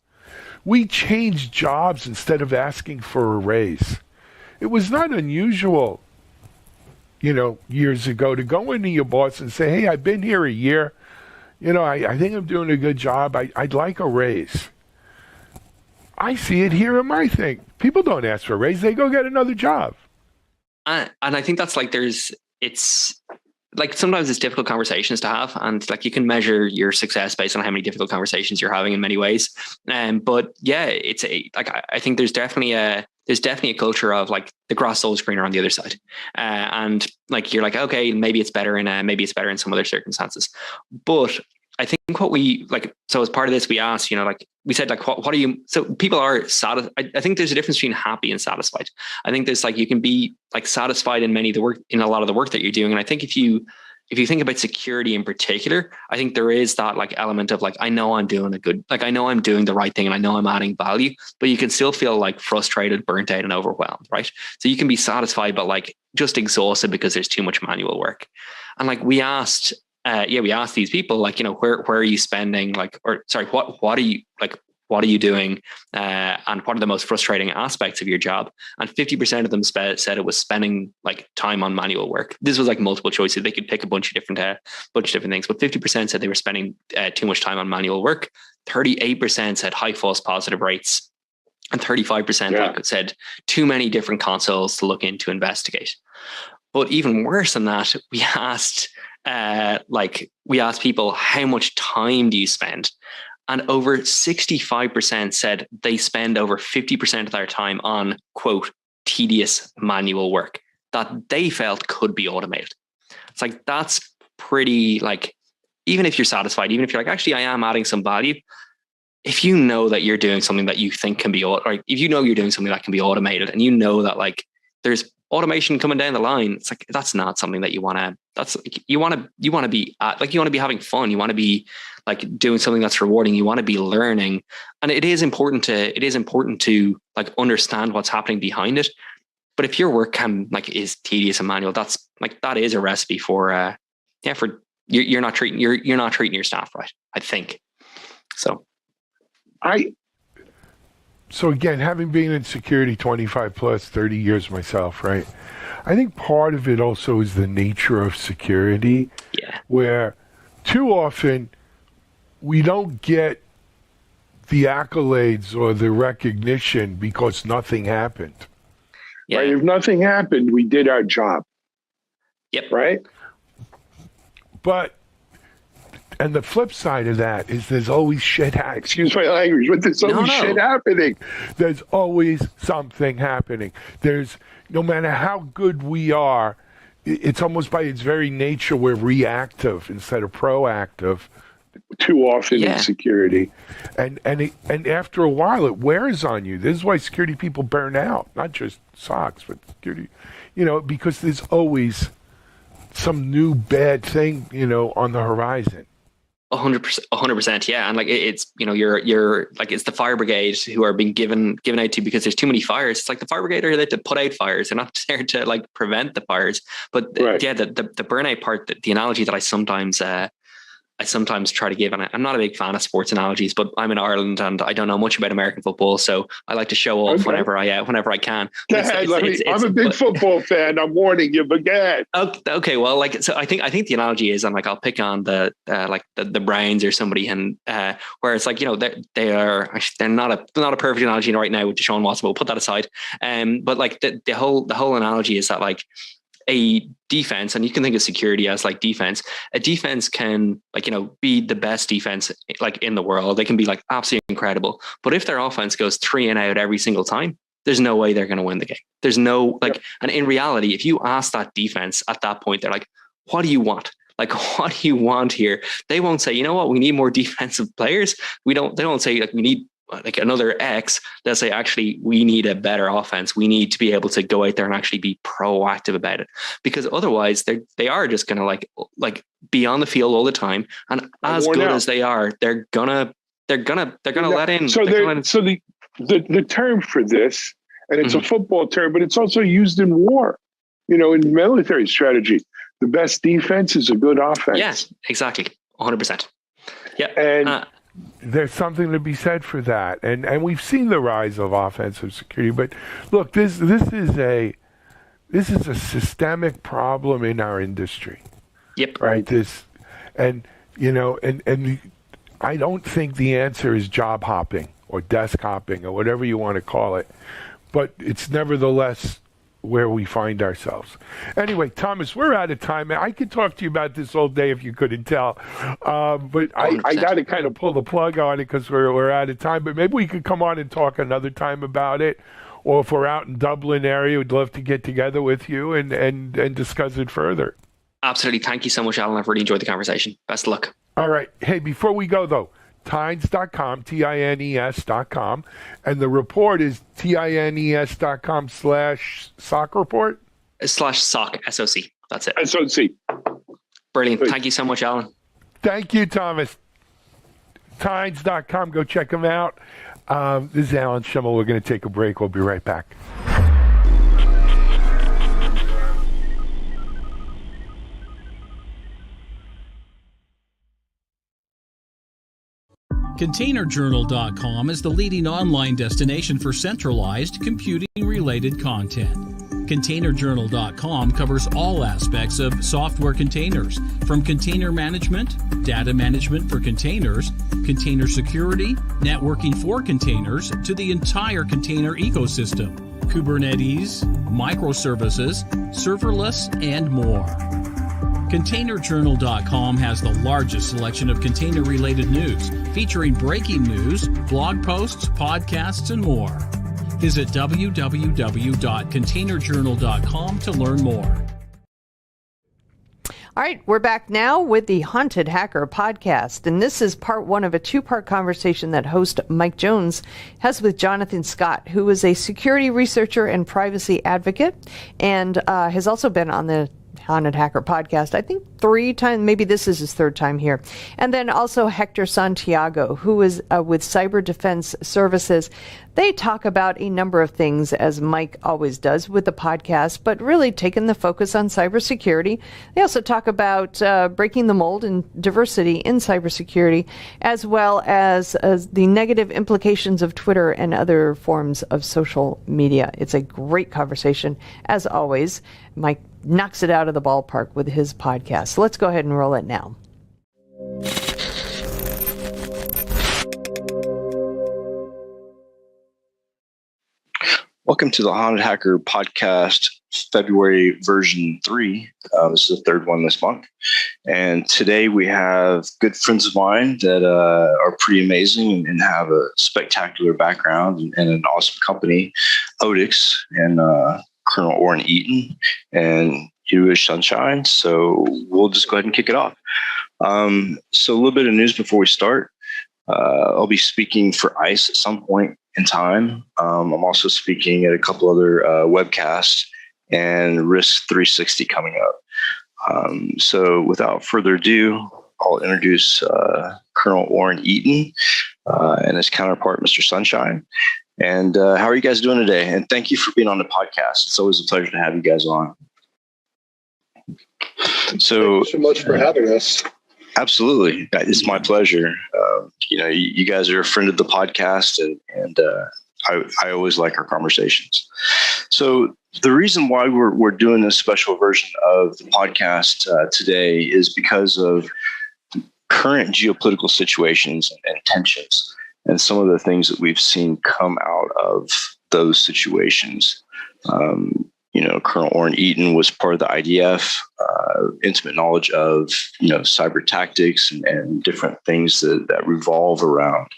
We change jobs instead of asking for a raise. It was not unusual, years ago to go into your boss and say, hey, I've been here a year. I think I'm doing a good job. I'd like a raise. I see it here in my thing. People don't ask for a raise. They go get another job. And I think that's like, it's like sometimes it's difficult conversations to have, and like you can measure your success based on how many difficult conversations you're having in many ways. But yeah, I think there's definitely a culture of like the grass is always greener on the other side. And like, you're like, okay, maybe it's better in some other circumstances. But I think what we like, so as part of this, we asked, like we said, like, what are you, so people are satisfied. I think there's a difference between happy and satisfied. I think there's like, you can be like satisfied in a lot of the work that you're doing. And I think if you think about security in particular, I think there is that like element of like, I know I'm doing I know I'm doing the right thing and I know I'm adding value, but you can still feel like frustrated, burnt out and overwhelmed, right? So you can be satisfied, but like just exhausted because there's too much manual work. And like we asked these people, like, where are you spending, like, or sorry, what are you doing? And what are the most frustrating aspects of your job? And 50% of them said it was spending like time on manual work. This was like multiple choices. They could pick a bunch of different things, but 50% said they were spending too much time on manual work. 38% said high false positive rates. And 35% said too many different consoles to look into investigate. But even worse than that, we asked people, how much time do you spend? And over 65% said they spend over 50% of their time on, quote, tedious manual work that they felt could be automated. It's like, that's pretty, like, even if you're satisfied, even if you're like, actually, I am adding some value, if you know that you're doing something that you think can be, or if you know you're doing something that can be automated and you know that like there's automation coming down the line, it's like, that's not something that you want to, you want to be having fun. You want to be like doing something that's rewarding. You want to be learning. And it is important to like understand what's happening behind it. But if your work is tedious and manual, that is a recipe for you're not treating your staff right, I think. So again, having been in security 25 plus 30 years myself, right? I think part of it also is the nature of security, where too often we don't get the accolades or the recognition because nothing happened. Yeah. Right? If nothing happened, we did our job. Yep. Right? And the flip side of that is there's always shit happening. Excuse my language, but there's always shit happening. There's always something happening. No matter how good we are, it's almost by its very nature we're reactive instead of proactive. Too often in security. And after a while it wears on you. This is why security people burn out, not just SOCs, but security, because there's always some new bad thing, on the horizon. 100%. Yeah. And like, it's, you're like, it's the fire brigade who are being given out to because there's too many fires. It's like the fire brigade are there to put out fires. They're not there to like prevent the fires. But the burnout part, the analogy that I sometimes try to give, and I'm not a big fan of sports analogies, but I'm in Ireland and I don't know much about American football, so I like to show off whenever I can. I'm a big football fan. I'm warning you, but go ahead. Okay, well, like, so I think the analogy is, and like, I'll pick on the Browns or somebody, and where it's like, they're not a perfect analogy right now with Deshaun Watson, but we'll put that aside. But like the whole analogy is that like, a defense, and you can think of security as like defense. A defense can be the best defense like in the world. They can be like absolutely incredible. But if their offense goes 3 and out every single time, there's no way they're going to win the game. There's no and in reality, if you ask that defense at that point, they're like, what do you want? Like, what do you want here? They won't say, you know what, we need more defensive players. They don't say like, we need like another X, they'll say, actually, we need a better offense. We need to be able to go out there and actually be proactive about it, because otherwise they are just going to like be on the field all the time. And as good as they are, they're gonna let in. So the term for this, and it's a football term, but it's also used in war. In military strategy, the best defense is a good offense. Yes, exactly, 100%. Yeah, and there's something to be said for that, and we've seen the rise of offensive security. But look, this is a systemic problem in our industry. Yep. Right. And I don't think the answer is job hopping or desk hopping or whatever you want to call it, but it's nevertheless where we find ourselves. Anyway, Thomas, we're out of time. I could talk to you about this all day if you couldn't tell, but I got to kind of pull the plug on it because we're out of time. But maybe we could come on and talk another time about it, or if we're out in Dublin area, we'd love to get together with you and discuss it further. Absolutely. Thank you so much, Alan. I've really enjoyed the conversation. Best of luck. All right. Hey, before we go, though, Tines.com, TINES.com, and the report is TINES.com/SOC report? /SOC, SOC. That's it. SOC. Brilliant. Great. Thank you so much, Alan. Thank you, Thomas. Tines.com, go check them out. This is Alan Schimmel. We're going to take a break. We'll be right back. ContainerJournal.com is the leading online destination for centralized computing-related content. ContainerJournal.com covers all aspects of software containers, from container management, data management for containers, container security, networking for containers, to the entire container ecosystem, Kubernetes, microservices, serverless, and more. ContainerJournal.com has the largest selection of container-related news, featuring breaking news, blog posts, podcasts, and more. Visit www.containerjournal.com to learn more. All right, we're back now with the Haunted Hacker podcast, and this is part one of a two-part conversation that host Mike Jones has with Jonathan Scott, who is a security researcher and privacy advocate, and has also been on the Haunted Hacker podcast, I think 3 times, maybe this is his 3rd time here. And then also Hector Santiago, who is with Cyber Defense Services. They talk about a number of things, as Mike always does with the podcast, but really taking the focus on cybersecurity. They also talk about breaking the mold and diversity in cybersecurity, as well as the negative implications of Twitter and other forms of social media. It's a great conversation, as always. Mike knocks it out of the ballpark with his podcast. So let's go ahead and roll it now. Welcome to the Haunted Hacker podcast, February version 3. This is the 3rd one this month. And today we have good friends of mine that are pretty amazing and have a spectacular background and an awesome company, Odix, and Colonel Orrin Eaton and Jewish Sunshine. So we'll just go ahead and kick it off. So a little bit of news before we start. I'll be speaking for ICE at some point in time. I'm also speaking at a couple other webcasts and Risk 360 coming up. So without further ado, I'll introduce Colonel Orrin Eaton and his counterpart, Mr. Sunshine. And how are you guys doing today? And thank you for being on the podcast. It's always a pleasure to have you guys on. So, thank you so much for having us. Absolutely. It's my pleasure. You guys are a friend of the podcast, and I always like our conversations. So the reason why we're doing this special version of the podcast today is because of current geopolitical situations and tensions, and some of the things that we've seen come out of those situations. Colonel Orrin Eaton was part of the IDF, intimate knowledge of, cyber tactics and different things that revolve around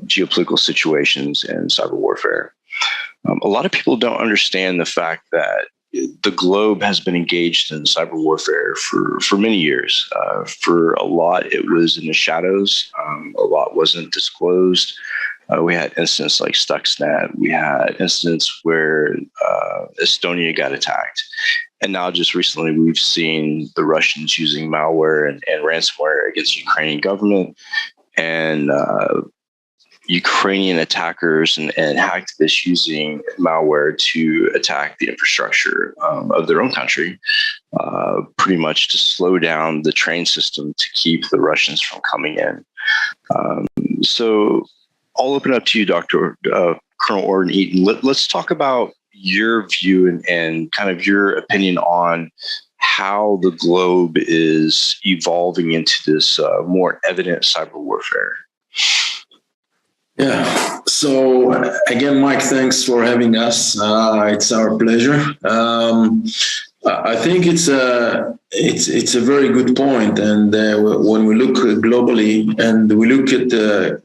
geopolitical situations and cyber warfare. A lot of people don't understand the fact that the globe has been engaged in cyber warfare for many years. For a lot, it was in the shadows. A lot wasn't disclosed. We had incidents like Stuxnet. We had incidents where Estonia got attacked. And now just recently, we've seen the Russians using malware and ransomware against the Ukrainian government, and Ukrainian attackers and hacktivists using malware to attack the infrastructure of their own country, pretty much to slow down the train system to keep the Russians from coming in. So I'll open up to you, Dr. Colonel Orton Eaton. Let's talk about your view and kind of your opinion on how the globe is evolving into this more evident cyber warfare. Yeah. So again, Mike, thanks for having us. It's our pleasure. I think it's a very good point. And when we look globally and we look at the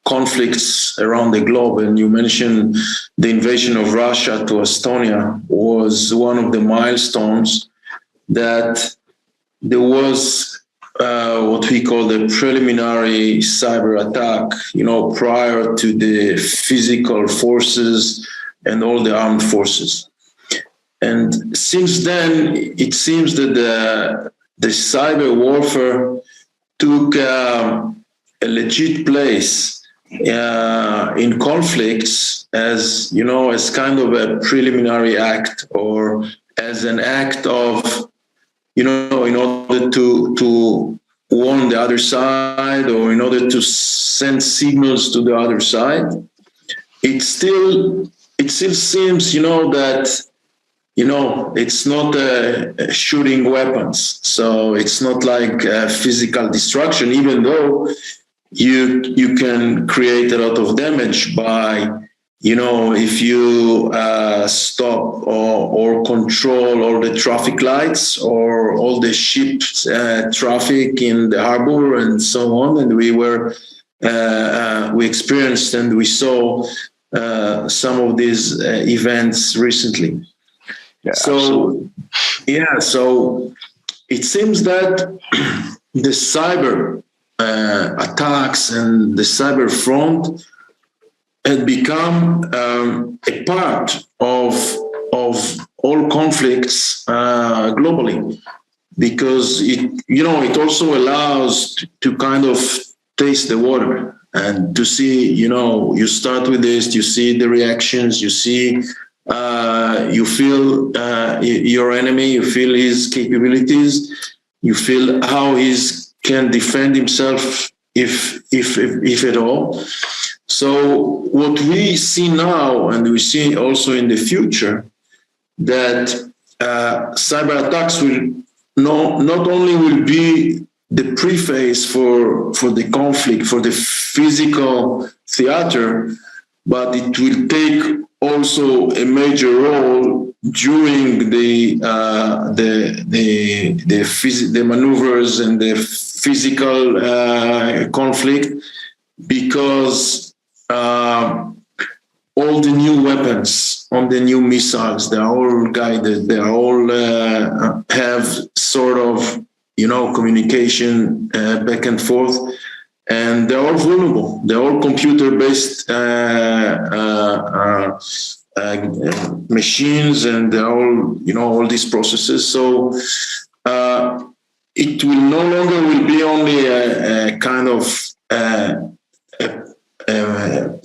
conflicts around the globe, and you mentioned the invasion of Russia to Estonia was one of the milestones that there was what we call the preliminary cyber attack, prior to the physical forces and all the armed forces. And since then, it seems that the cyber warfare took a legit place in conflicts as, as kind of a preliminary act, or as an act of, in order to warn the other side, or in order to send signals to the other side. It still seems, that, it's not shooting weapons. So it's not like physical destruction, even though you can create a lot of damage by, if you stop or control all the traffic lights or all the ship traffic in the harbor and so on. And we experienced and we saw some of these events recently. Yeah, so it seems that the cyber attacks and the cyber front had become a part of all conflicts globally, because it also allows to kind of taste the water and to see, you start with this, you see the reactions, you see, you feel your enemy, you feel his capabilities, you feel how he can defend himself if at all. So what we see now, and we see also in the future, that cyber attacks will not only will be the preface for the conflict, for the physical theater, but it will take also a major role during the maneuvers and the physical conflict, because all the new weapons, all the new missiles, they're all guided, they all have sort of, communication back and forth, and they're all vulnerable. They're all computer-based machines, and they're all, all these processes. So it will no longer will be only a kind of a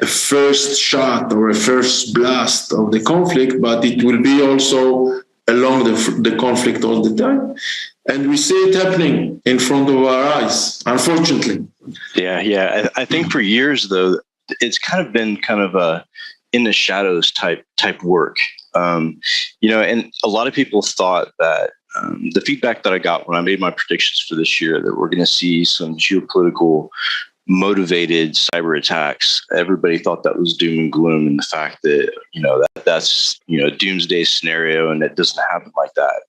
first shot or a first blast of the conflict, but it will be also along the conflict all the time. And we see it happening in front of our eyes, unfortunately. Yeah. I think for years, though, it's kind of been a in the shadows type work. And a lot of people thought that the feedback that I got when I made my predictions for this year, that we're going to see some geopolitical motivated cyber attacks. Everybody thought that was doom and gloom, and the fact that that's a doomsday scenario, and it doesn't happen like that.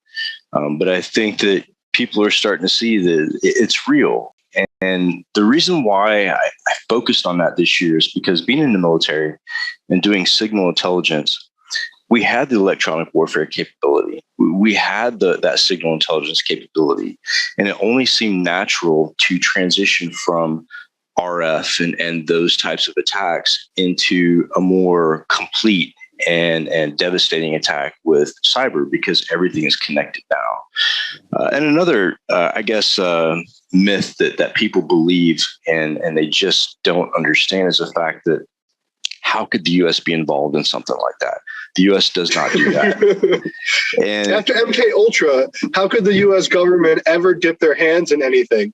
But I think that people are starting to see that it's real. And the reason why I focused on that this year is because being in the military and doing signal intelligence, we had the electronic warfare capability. We had that signal intelligence capability, and it only seemed natural to transition from RF and those types of attacks into a more complete and devastating attack with cyber, because everything is connected now. And another, myth that people believe and they just don't understand is the fact that how could the U.S. be involved in something like that? The U.S. does not do that. And after MK Ultra, how could the U.S. government ever dip their hands in anything?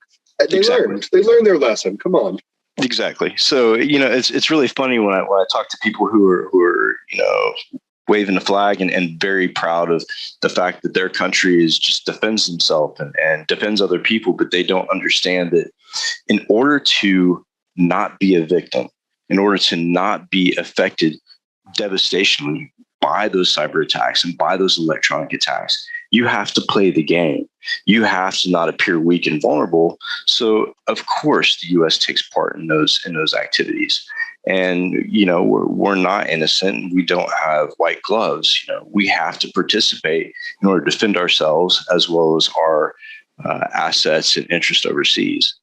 They learned their lesson. Come on. Exactly. So, it's really funny when I talk to people who are waving the flag and very proud of the fact that their country just defends themselves and defends other people, but they don't understand that in order to not be a victim, in order to not be affected devastatingly by those cyber attacks and by those electronic attacks, you have to play the game. You have to not appear weak and vulnerable. So, of course, the U.S. takes part in those activities. And, we're not innocent. We don't have white gloves. We have to participate in order to defend ourselves as well as our assets and interest overseas,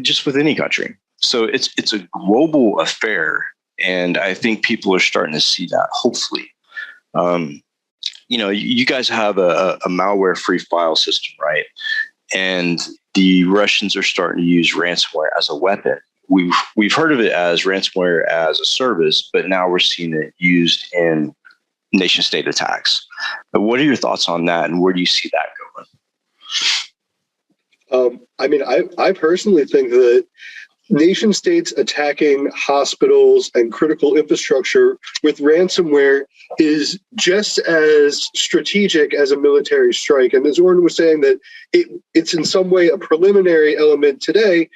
just with any country. So it's a global affair. And I think people are starting to see that, hopefully. You guys have a malware-free file system, right? And the Russians are starting to use ransomware as a weapon. We've heard of it as ransomware as a service, but now we're seeing it used in nation-state attacks. But what are your thoughts on that, and where do you see that going? I personally think that nation states attacking hospitals and critical infrastructure with ransomware is just as strategic as a military strike. And as Oren was saying, that it's in some way a preliminary element today.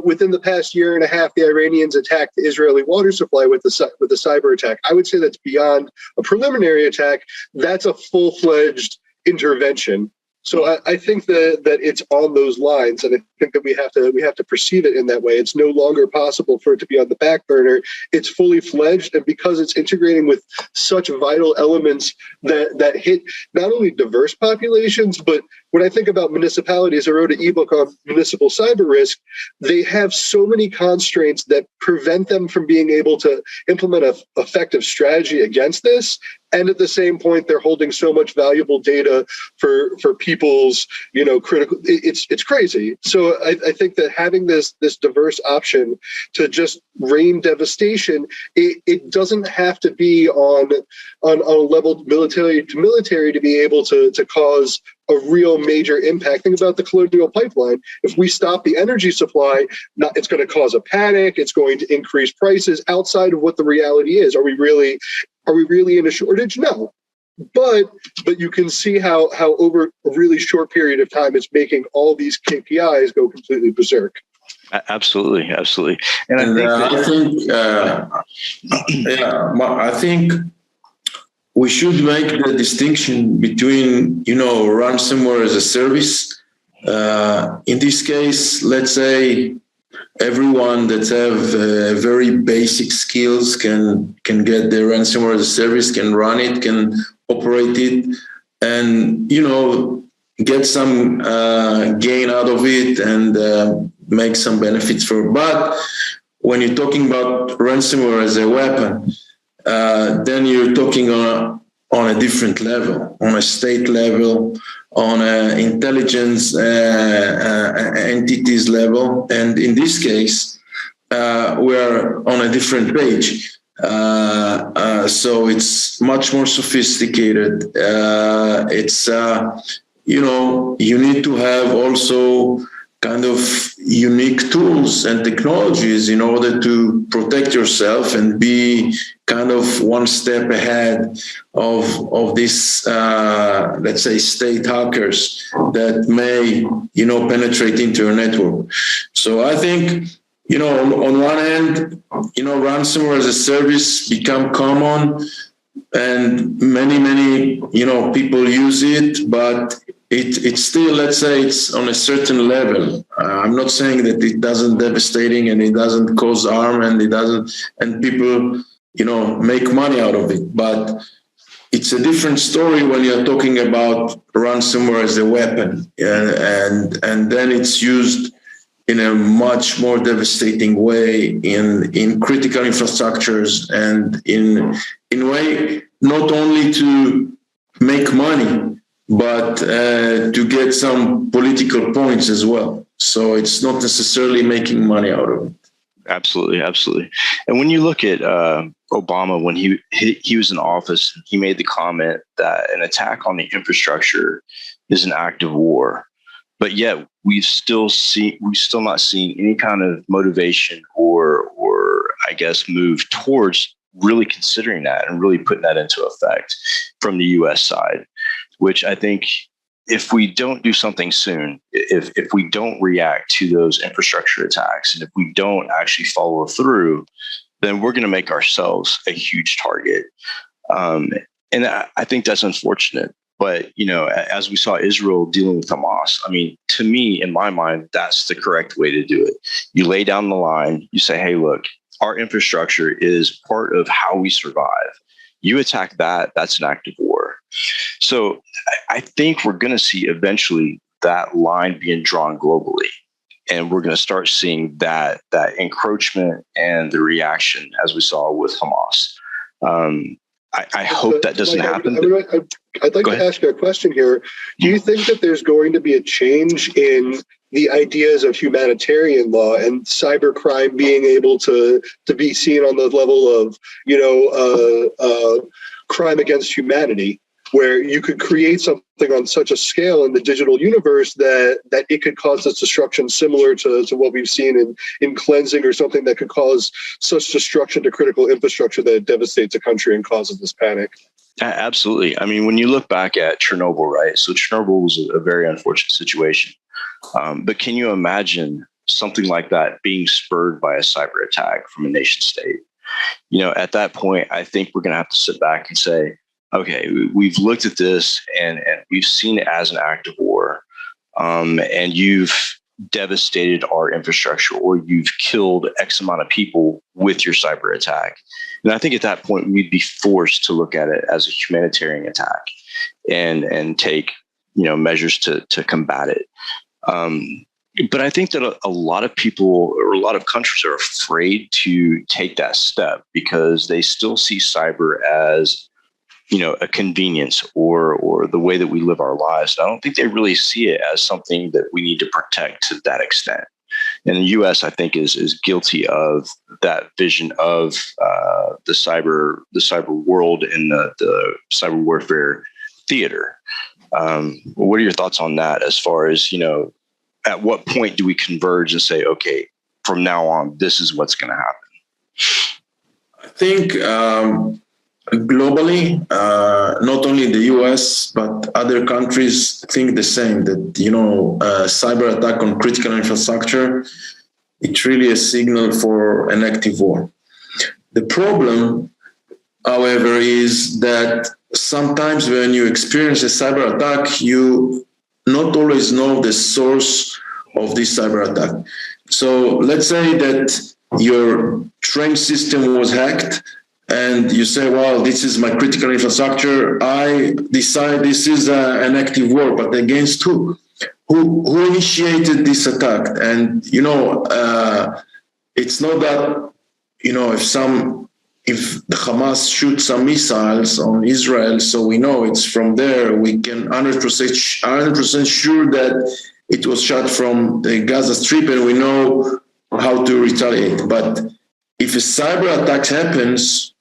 Within the past year and a half, the Iranians attacked the Israeli water supply with the cyber attack. I would say that's beyond a preliminary attack. That's a full-fledged intervention. So I think that it's on those lines, and I think that we have to perceive it in that way. It's no longer possible for it to be on the back burner. It's fully fledged, and because it's integrating with such vital elements that hit not only diverse populations, but when I think about municipalities, I wrote an ebook on municipal cyber risk. They have so many constraints that prevent them from being able to implement an effective strategy against this. And at the same point, they're holding so much valuable data for people's, critical. It's crazy. So I think that having this diverse option to just rain devastation, it doesn't have to be on a level military to military to be able to cause a real major impact. Think about the Colonial Pipeline. If we stop the energy supply, it's going to cause a panic. It's going to increase prices outside of what the reality is. Are we really in a shortage? No. But you can see how over a really short period of time, it's making all these KPIs go completely berserk. Absolutely. And I think we should make the distinction between, ransomware as a service. In this case, let's say everyone that have very basic skills can get the ransomware as a service, can run it, can operate it, and get some gain out of it and make some benefits for it. But when you're talking about ransomware as a weapon, then you're talking on a different level, on a state level, on an intelligence entities level. And in this case, we're on a different page. So it's much more sophisticated. You need to have also kind of unique tools and technologies in order to protect yourself and be kind of one step ahead of this, let's say, state hackers that may, penetrate into your network. So I think, on one hand, ransomware as a service become common and many, people use it, but it's still, let's say, it's on a certain level. I'm not saying that it doesn't devastating and it doesn't cause harm and people, make money out of it. But it's a different story when you're talking about ransomware as a weapon, and then it's used in a much more devastating way in critical infrastructures and in way not only to make money, but to get some political points as well. So it's not necessarily making money out of it. Absolutely, absolutely. And when you look at Obama, when he was in office, he made the comment that an attack on the infrastructure is an act of war. But yet we've still not seen any kind of motivation or I guess move towards really considering that and really putting that into effect from the U.S. side, which I think if we don't do something soon, if we don't react to those infrastructure attacks, and if we don't actually follow through, then we're going to make ourselves a huge target. And I think that's unfortunate. But, as we saw Israel dealing with Hamas, I mean, to me, in my mind, that's the correct way to do it. You lay down the line, you say, hey, look, our infrastructure is part of how we survive. You attack that, that's an act of war. So I think we're going to see eventually that line being drawn globally. And we're going to start seeing that encroachment and the reaction as we saw with Hamas. I hope that doesn't happen. I'd like to ask you a question here. Do you think that there's going to be a change in the ideas of humanitarian law and cybercrime being able to be seen on the level of, crime against humanity, where you could create something on such a scale in the digital universe that it could cause this destruction similar to what we've seen in cleansing, or something that could cause such destruction to critical infrastructure that it devastates a country and causes this panic? Absolutely. I mean, when you look back at Chernobyl, right? So Chernobyl was a very unfortunate situation. But can you imagine something like that being spurred by a cyber attack from a nation state? At that point, I think we're going to have to sit back and say, okay, we've looked at this and we've seen it as an act of war, and you've devastated our infrastructure, or you've killed X amount of people with your cyber attack. And I think at that point, we'd be forced to look at it as a humanitarian attack and take measures to combat it. But I think that a lot of people or a lot of countries are afraid to take that step because they still see cyber as a convenience or the way that we live our lives. I don't think they really see it as something that we need to protect to that extent. And the U.S., I think, is guilty of that vision of the cyber world and the cyber warfare theater. What are your thoughts on that? As far as at what point do we converge and say, okay, from now on, this is what's going to happen? I think. Globally, not only the US, but other countries think the same, that, cyber attack on critical infrastructure, it's really a signal for an active war. The problem, however, is that sometimes when you experience a cyber attack, you not always know the source of this cyber attack. So let's say that your train system was hacked, and you say, well, this is my critical infrastructure. I decide this is an active war, but against who? Who initiated this attack? And, it's not that, if the Hamas shoots some missiles on Israel, so we know it's from there, we can 100% sure that it was shot from the Gaza Strip, and we know how to retaliate. But if a cyber attack happens,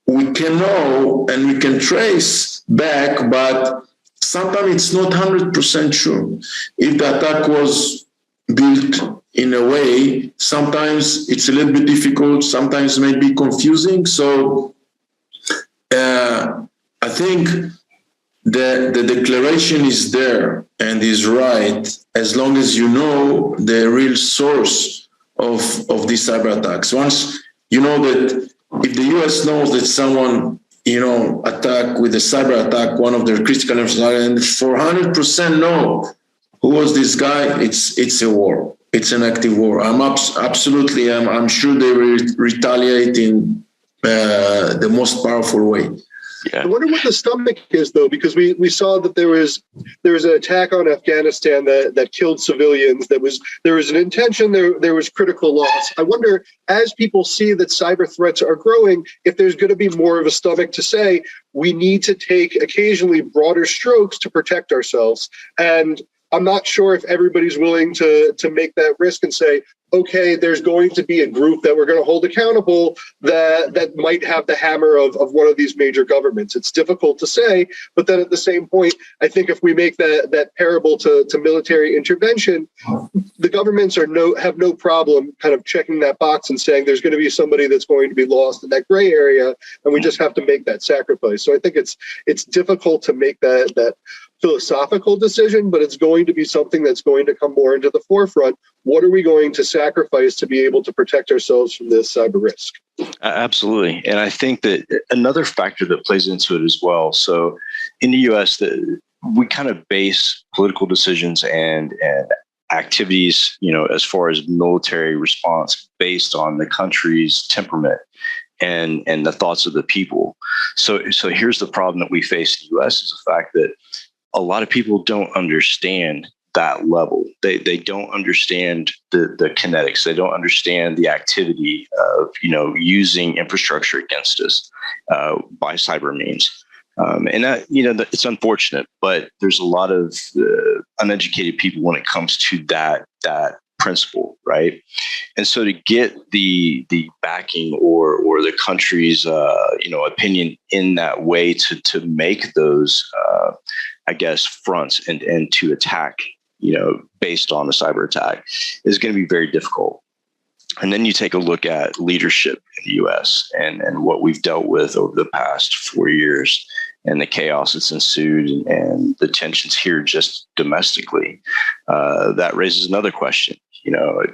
we can know and we can trace back, but sometimes it's not 100% sure. If the attack was built in a way, sometimes it's a little bit difficult, sometimes may be confusing. So I think the declaration is there and is right, as long as you know the real source of these cyber attacks. Once you know that, if the US knows that someone, attack with a cyber attack, one of their critical infrastructure, and for 100% know who was this guy, it's a war. It's an active war. I'm sure they will retaliate in the most powerful way. Yeah. I wonder what the stomach is, though, because we saw that there was an attack on Afghanistan that killed civilians. There was an intention. There was critical loss. I wonder, as people see that cyber threats are growing, if there's going to be more of a stomach to say we need to take occasionally broader strokes to protect ourselves. And I'm not sure if everybody's willing to make that risk and say, okay, there's going to be a group that we're going to hold accountable that might have the hammer of one of these major governments. It's difficult to say, but then at the same point, I think if we make that parable to military intervention, the governments have no problem kind of checking that box and saying there's going to be somebody that's going to be lost in that gray area, and we just have to make that sacrifice. So I think it's difficult to make that philosophical decision, but it's going to be something that's going to come more into the forefront. What are we going to sacrifice to be able to protect ourselves from this cyber risk? Absolutely. And I think that another factor that plays into it as well. So in the US, we kind of base political decisions and activities, as far as military response based on the country's temperament and the thoughts of the people. So here's the problem that we face in the US is the fact that a lot of people don't understand that level. They don't understand the kinetics. They don't understand the activity of using infrastructure against us by cyber means. And that it's unfortunate, but there's a lot of uneducated people when it comes to that principle, right? And so to get the backing or the country's opinion in that way to make those fronts and to attack based on the cyber attack is going to be very difficult. And then you take a look at leadership in the US and what we've dealt with over the past 4 years and the chaos that's ensued and the tensions here just domestically. That raises another question.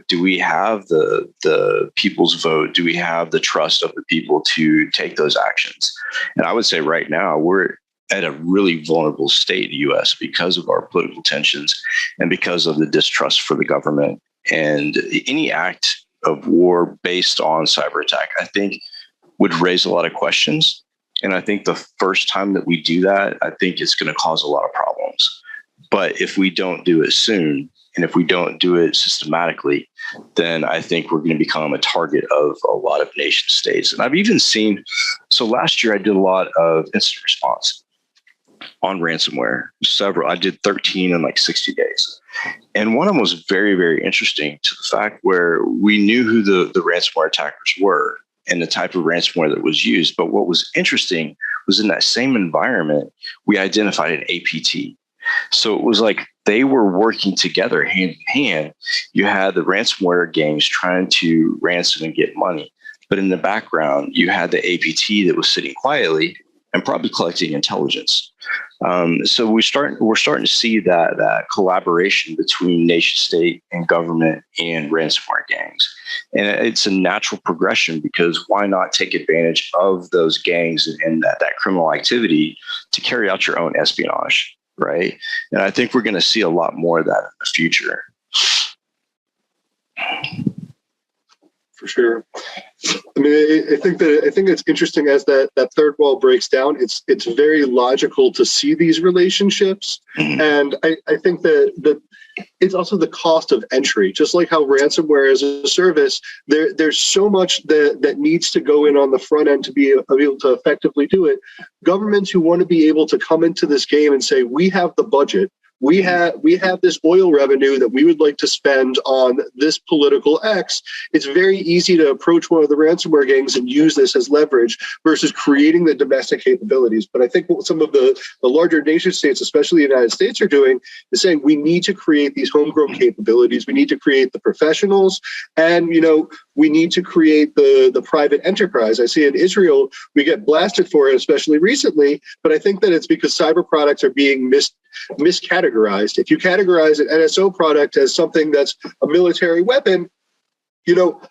Do we have the people's vote? Do we have the trust of the people to take those actions? And I would say right now we're at a really vulnerable state in the US because of our political tensions and because of the distrust for the government. And any act of war based on cyber attack, I think, would raise a lot of questions. And I think the first time that we do that, I think it's going to cause a lot of problems. But if we don't do it soon, and if we don't do it systematically, then I think we're going to become a target of a lot of nation states. And I've even seen, so last year I did a lot of incident response on ransomware. I did 13 in like 60 days. And one of them was very, very interesting to the fact where we knew who the ransomware attackers were and the type of ransomware that was used. But what was interesting was in that same environment, we identified an APT. So it was like they were working together hand in hand. You had the ransomware gangs trying to ransom and get money. But in the background, you had the APT that was sitting quietly and probably collecting intelligence. So we're starting to see that collaboration between nation state and government and ransomware gangs. And it's a natural progression because why not take advantage of those gangs and that criminal activity to carry out your own espionage, right? And I think we're going to see a lot more of that in the future. For sure. I mean, I think it's interesting as that third wall breaks down. It's very logical to see these relationships, and I think that it's also the cost of entry. Just like how ransomware as a service, there's so much that needs to go in on the front end to be able to effectively do it. Governments who want to be able to come into this game and say, we have the budget. We have this oil revenue that we would like to spend on this political X. It's very easy to approach one of the ransomware gangs and use this as leverage versus creating the domestic capabilities. But I think what some of the larger nation states, especially the United States, are doing is saying we need to create these homegrown capabilities. We need to create the professionals, and we need to create the private enterprise. I see in Israel we get blasted for it, especially recently. But I think that it's because cyber products are being miscategorized. If you categorize an NSO product as something that's a military weapon,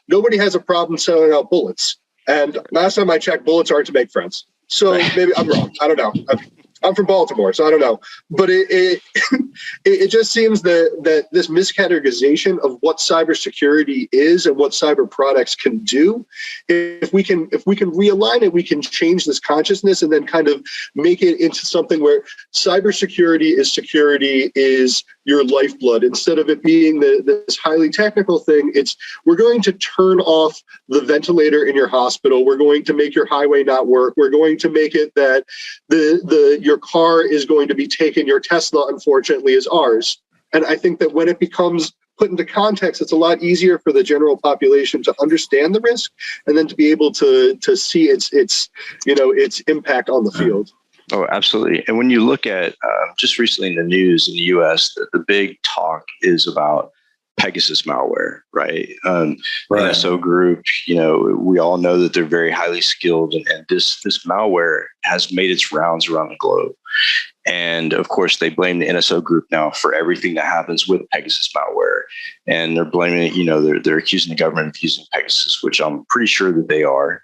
nobody has a problem selling out bullets. And last time I checked, bullets aren't to make friends. So maybe I'm wrong. I don't know. I'm from Baltimore, so I don't know. But it just seems that this miscategorization of what cybersecurity is and what cyber products can do, if we can realign it, we can change this consciousness and then kind of make it into something where cybersecurity is your lifeblood. Instead of it being this highly technical thing, we're going to turn off the ventilator in your hospital. We're going to make your highway not work. We're going to make it that your car is going to be taken. Your Tesla, unfortunately, is ours. And I think that when it becomes put into context, it's a lot easier for the general population to understand the risk and then to be able to see its impact on the field. Oh, absolutely. And when you look at just recently in the news in the U.S., the big talk is about Pegasus malware, right? NSO Group, we all know that they're very highly skilled, and this malware has made its rounds around the globe. And of course, they blame the NSO Group now for everything that happens with Pegasus malware. And they're blaming it, they're accusing the government of using Pegasus, which I'm pretty sure that they are.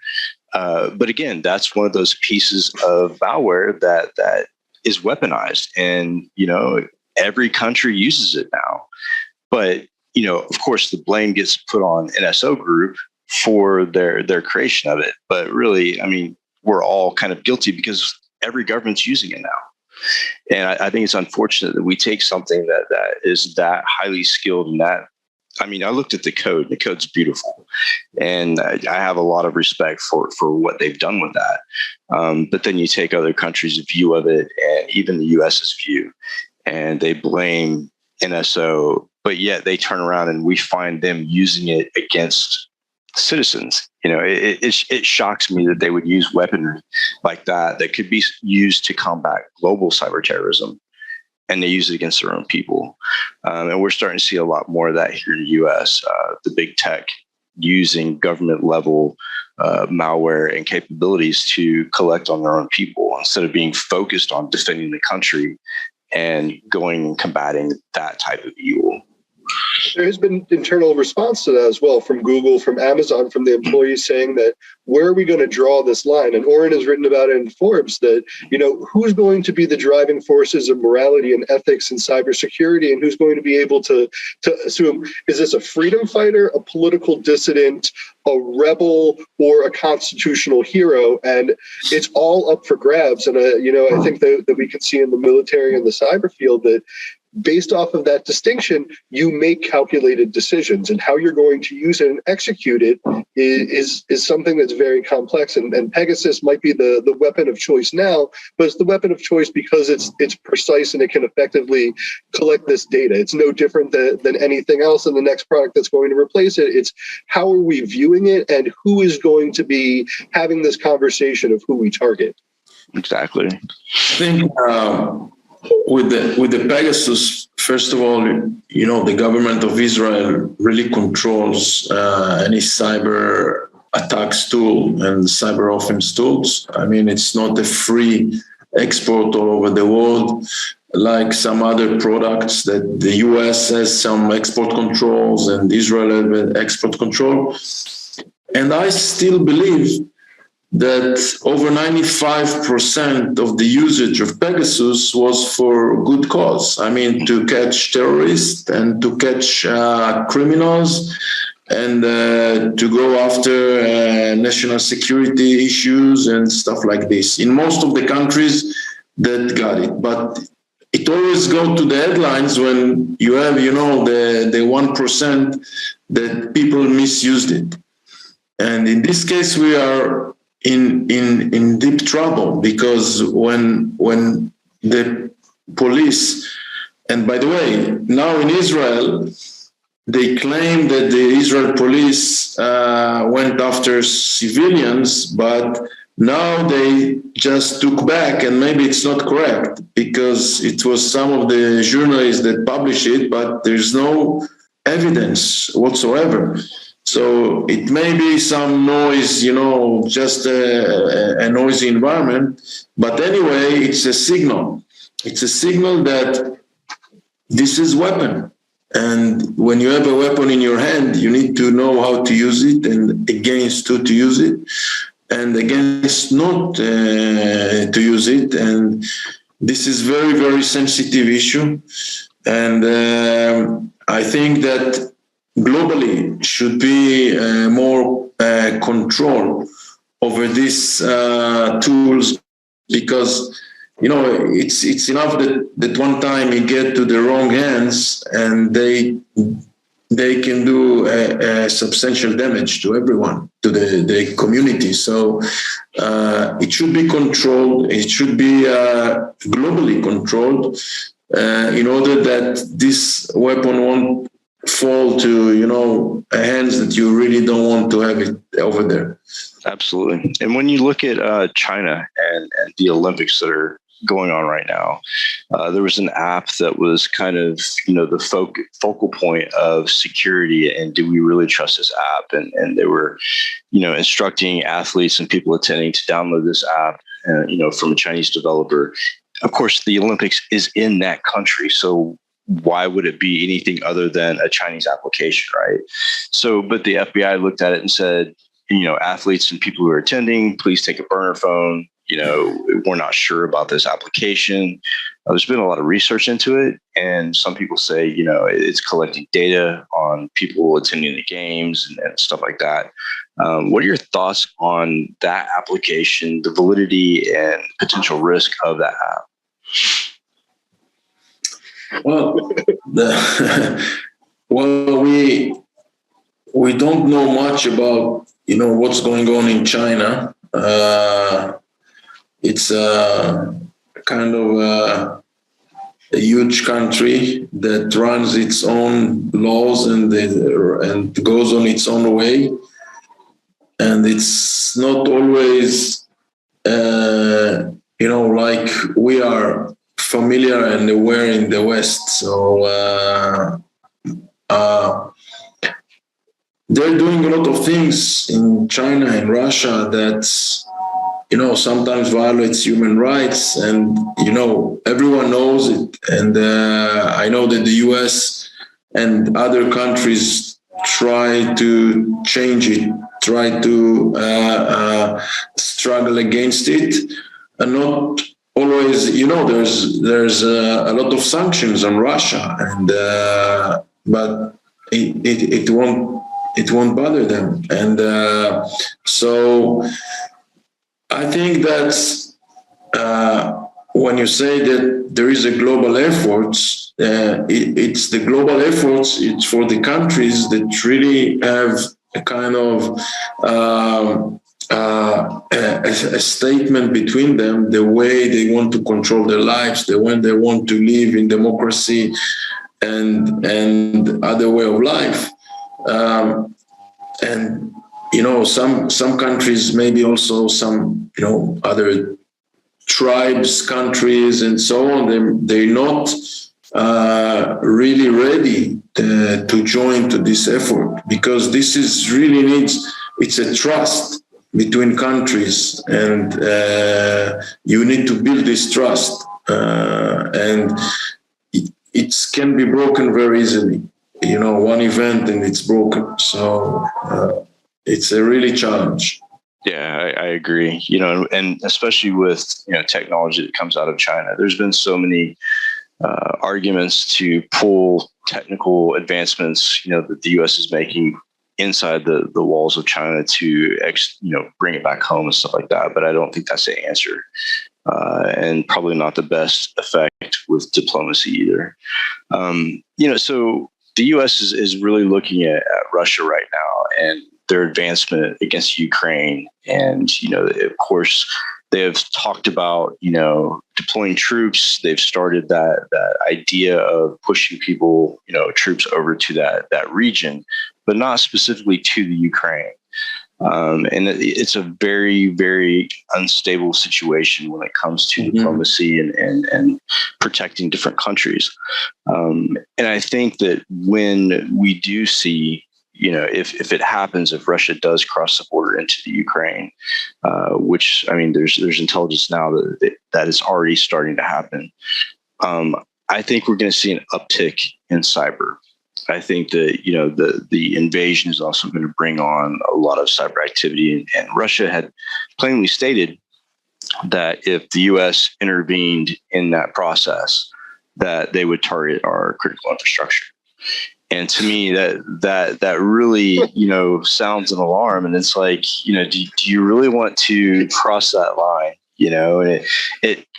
But again, that's one of those pieces of malware that is weaponized, and every country uses it now. But of course, the blame gets put on NSO Group for their creation of it. But really, I mean, we're all kind of guilty because every government's using it now. And I think it's unfortunate that we take something that is that highly skilled and that. I mean, I looked at the code. The code's beautiful, and I have a lot of respect for what they've done with that. But then you take other countries' view of it, and even the U.S.'s view, and they blame NSO, but yet they turn around and we find them using it against citizens. It shocks me that they would use weaponry like that could be used to combat global cyber terrorism, and they use it against their own people. And we're starting to see a lot more of that here in the U.S. The big tech using government level malware and capabilities to collect on their own people instead of being focused on defending the country and going and combating that type of evil. There has been internal response to that as well from Google, from Amazon, from the employees saying that, where are we going to draw this line? And Oren has written about it in Forbes that, who's going to be the driving forces of morality and ethics in cybersecurity, and who's going to be able to assume, is this a freedom fighter, a political dissident, a rebel, or a constitutional hero? And it's all up for grabs. And, I think that we can see in the military and the cyber field that based off of that distinction, you make calculated decisions, and how you're going to use it and execute it is something that's very complex. And Pegasus might be the weapon of choice now, but it's the weapon of choice because it's precise and it can effectively collect this data. It's no different than anything else in the next product that's going to replace it. It's how are we viewing it, and who is going to be having this conversation of who we target. Exactly. I think with the Pegasus, first of all, the government of Israel really controls any cyber attacks tool and cyber offense tools. I mean, it's not a free export all over the world like some other products that the US has some export controls and Israel has export control. And I still believe that over 95% of the usage of Pegasus was for good cause. I mean, to catch terrorists and to catch criminals and to go after national security issues and stuff like this. In most of the countries that got it. But it always goes to the headlines when you have, the 1% that people misused it. And in this case, we are in deep trouble, because when the police, and by the way, now in Israel, they claim that the Israel police went after civilians, but now they just took back, and maybe it's not correct because it was some of the journalists that published it, but there's no evidence whatsoever. So it may be some noise, just a noisy environment. But anyway, it's a signal. It's a signal that this is weapon. And when you have a weapon in your hand, you need to know how to use it and against who to use it and against not to use it. And this is very, very sensitive issue. And I think that globally should be more control over these tools, because it's enough that one time you get to the wrong hands and they can do a substantial damage to everyone, to the community. So it should be controlled. It should be globally controlled in order that this weapon won't fall to hands that you really don't want to have it over there. Absolutely. And when you look at China and the Olympics that are going on right now, there was an app that was kind of the focal point of security, and do we really trust this app? And they were instructing athletes and people attending to download this app from a Chinese developer. Of course, the Olympics is in that country, so why would it be anything other than a Chinese application, right? So, but the FBI looked at it and said, athletes and people who are attending, please take a burner phone. We're not sure about this application. There's been a lot of research into it, and some people say, it's collecting data on people attending the games and stuff like that. What are your thoughts on that application, the validity and potential risk of that app? Well, we don't know much about what's going on in China. It's kind of a huge country that runs its own laws and goes on its own way, and it's not always like we are familiar and aware in the West. So they're doing a lot of things in China and Russia that sometimes violates human rights, and everyone knows it. And I know that the US and other countries try to change it, try to struggle against it, and not always. There's a lot of sanctions on Russia, and but it won't bother them, and so I think that when you say that there is a global effort, it's the global efforts. It's for the countries that really have a kind of a statement between them, the way they want to control their lives, the way they want to live in democracy and other way of life. And some countries, maybe also some other tribes, countries, and so on, they're not really ready to join to this effort, because this is really it's a trust between countries, and you need to build this trust, and it can be broken very easily. One event and it's broken. So it's a really challenge. Yeah, I agree. And especially with technology that comes out of China, there's been so many arguments to pull technical advancements, that the U.S. is making inside the walls of China to bring it back home and stuff like that. But I don't think that's the answer, and probably not the best effect with diplomacy either. So the U.S. is really looking at Russia right now and their advancement against Ukraine. And, of course, they have talked about, deploying troops. They've started that idea of pushing people, troops over to that region, but not specifically to the Ukraine. And it's a very, very unstable situation when it comes to diplomacy and protecting different countries. And I think that when we do see, if it happens, if Russia does cross the border into the Ukraine, which, there's intelligence now that is already starting to happen. I think we're going to see an uptick in cyber. I think that, the invasion is also going to bring on a lot of cyber activity, and Russia had plainly stated that if the U.S. intervened in that process, that they would target our critical infrastructure. And to me, that really, sounds an alarm. And it's like, do you really want to cross that line? And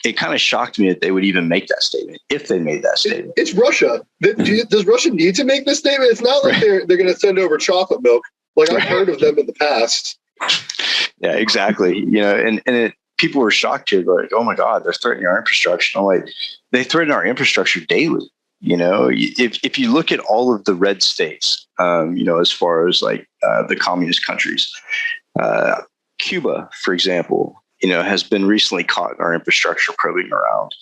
it kind of shocked me that they would even make that statement, if they made that statement. It's Russia. Does Russia need to make this statement? It's not like they're going to send over chocolate milk. Like I've heard of them in the past. Yeah, exactly. And people were shocked here, like, oh my God, they're threatening our infrastructure. I'm like, they threaten our infrastructure daily. If you look at all of the red states, as far as like the communist countries, Cuba, for example, has been recently caught in our infrastructure probing around.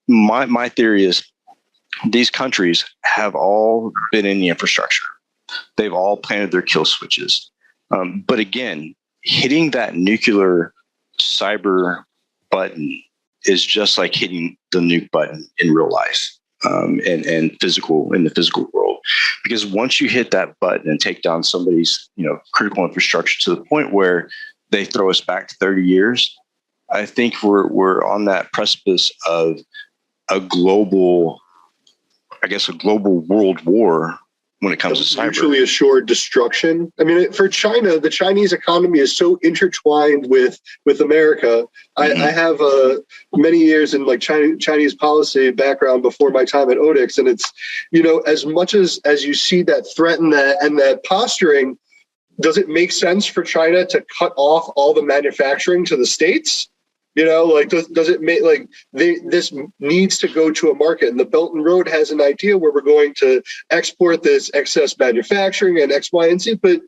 My theory is these countries have all been in the infrastructure. They've all planted their kill switches. But again, hitting that nuclear cyber button is just like hitting the nuke button in real life and in the physical world. Because once you hit that button and take down somebody's critical infrastructure to the point where they throw us back to 30 years, I think we're on that precipice of a global world war when it comes to cyber. Mutually assured destruction. I mean, for China, the Chinese economy is so intertwined with America. Mm-hmm. I have many years in like Chinese policy background before my time at Odix, and it's as much as you see that threat and that posturing. Does it make sense for China to cut off all the manufacturing to the States? Does it make this needs to go to a market, and the Belt and Road has an idea where we're going to export this excess manufacturing and X, Y, and Z, but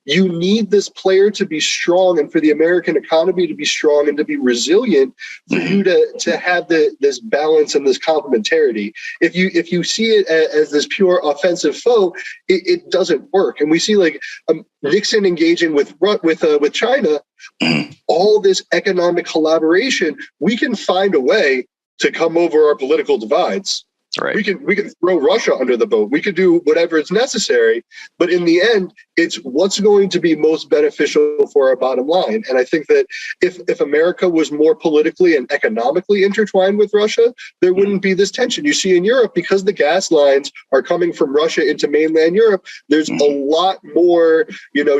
you need this player to be strong and for the American economy to be strong and to be resilient for you to have this balance and this complementarity. If you see it as this pure offensive foe, it doesn't work. And we see Nixon engaging with China, all this economic collaboration, we can find a way to come over our political divides. Right. We can throw Russia under the boat. We could do whatever is necessary, but in the end, it's what's going to be most beneficial for our bottom line. And I think that if America was more politically and economically intertwined with Russia, there wouldn't be this tension. You see in Europe, because the gas lines are coming from Russia into mainland Europe, there's a lot more,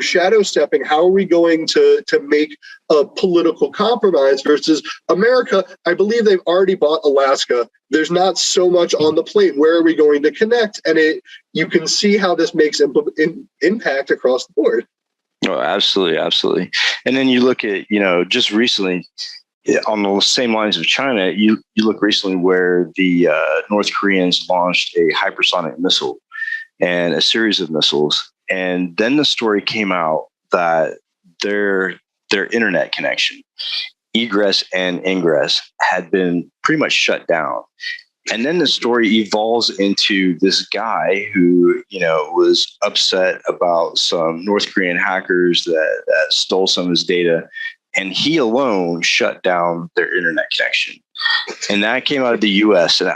shadow stepping. How are we going to make a political compromise versus America? I believe they've already bought Alaska. There's not so much on the plate. Where are we going to connect? And you can see how this makes impact across the board. Oh, absolutely. Absolutely. And then you look at, just recently on the same lines of China, you look recently where the North Koreans launched a hypersonic missile and a series of missiles. And then the story came out that their internet connection, egress and ingress, had been pretty much shut down. And then the story evolves into this guy who, was upset about some North Korean hackers that stole some of his data, and he alone shut down their internet connection. And that came out of the U.S. And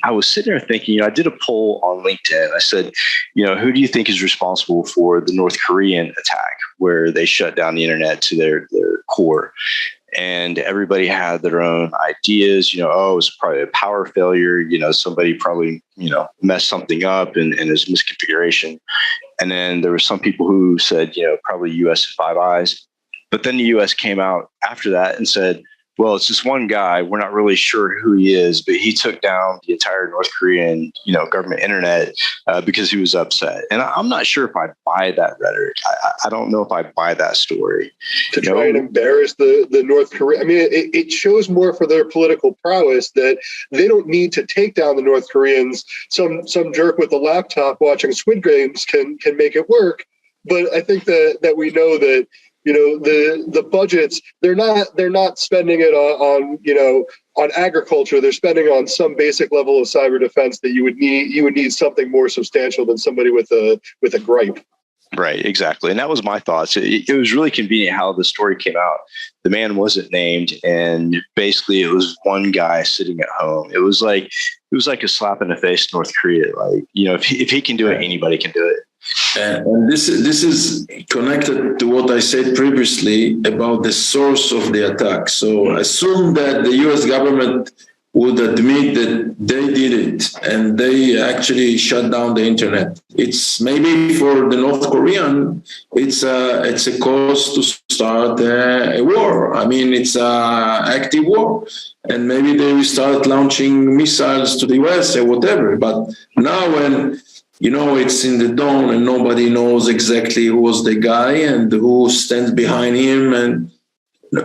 I was sitting there thinking, I did a poll on LinkedIn. I said, who do you think is responsible for the North Korean attack where they shut down the internet to their core? And everybody had their own ideas, it was probably a power failure. Somebody probably, messed something up and is misconfiguration. And then there were some people who said, probably US Five Eyes. But then the US came out after that and said, well, it's just one guy. We're not really sure who he is, but he took down the entire North Korean, government internet because he was upset. And I'm not sure if I buy that rhetoric. I don't know if I buy that story. To try and embarrass the North Korea. I mean, it shows more for their political prowess that they don't need to take down the North Koreans. Some jerk with a laptop watching Squid Games can make it work. But I think that we know that, the budgets, they're not spending it on agriculture. They're spending on some basic level of cyber defense that you would need something more substantial than somebody with a gripe. Right, exactly. And that was my thoughts. It was really convenient how the story came out. The man wasn't named, and basically it was one guy sitting at home. It was like a slap in the face to North Korea. Like, if he can do it, anybody can do it. And this is connected to what I said previously about the source of the attack. So assume that the US government would admit that they did it and they actually shut down the internet. It's maybe for the North Korean, it's a cause to start a war. I mean, it's an active war. And maybe they will start launching missiles to the US or whatever. But now when it's in the dawn and nobody knows exactly who was the guy and who stands behind him, and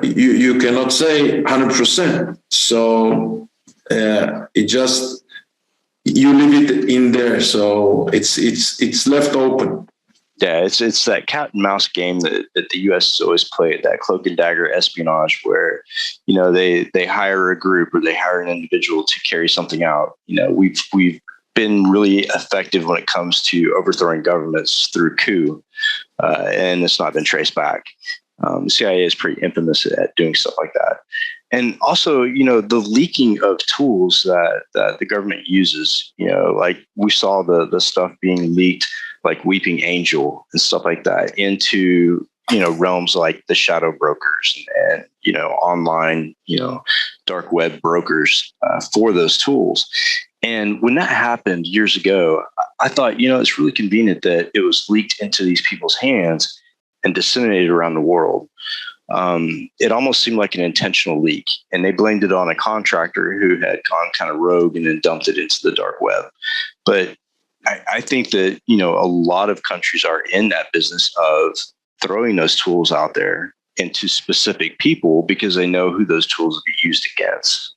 you cannot say 100%. So it just, you leave it in there. So it's left open. Yeah, it's that cat and mouse game that the U.S. has always played, that cloak and dagger espionage, where they hire a group or they hire an individual to carry something out. We've been really effective when it comes to overthrowing governments through coup, and it's not been traced back. The CIA is pretty infamous at doing stuff like that. And also, the leaking of tools that the government uses, like we saw the stuff being leaked, like Weeping Angel and stuff like that, into, realms like the shadow brokers and online, dark web brokers for those tools. And when that happened years ago, I thought, it's really convenient that it was leaked into these people's hands and disseminated around the world. It almost seemed like an intentional leak, and they blamed it on a contractor who had gone kind of rogue and then dumped it into the dark web. But I think that, a lot of countries are in that business of throwing those tools out there into specific people because they know who those tools will be used against.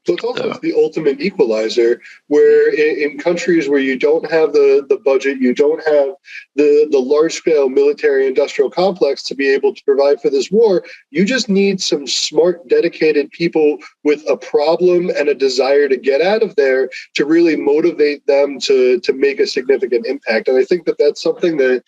So it's also the ultimate equalizer, where in countries where you don't have the budget, you don't have the large-scale military-industrial complex to be able to provide for this war, you just need some smart, dedicated people with a problem and a desire to get out of there to really motivate them to make a significant impact. And I think that that's something that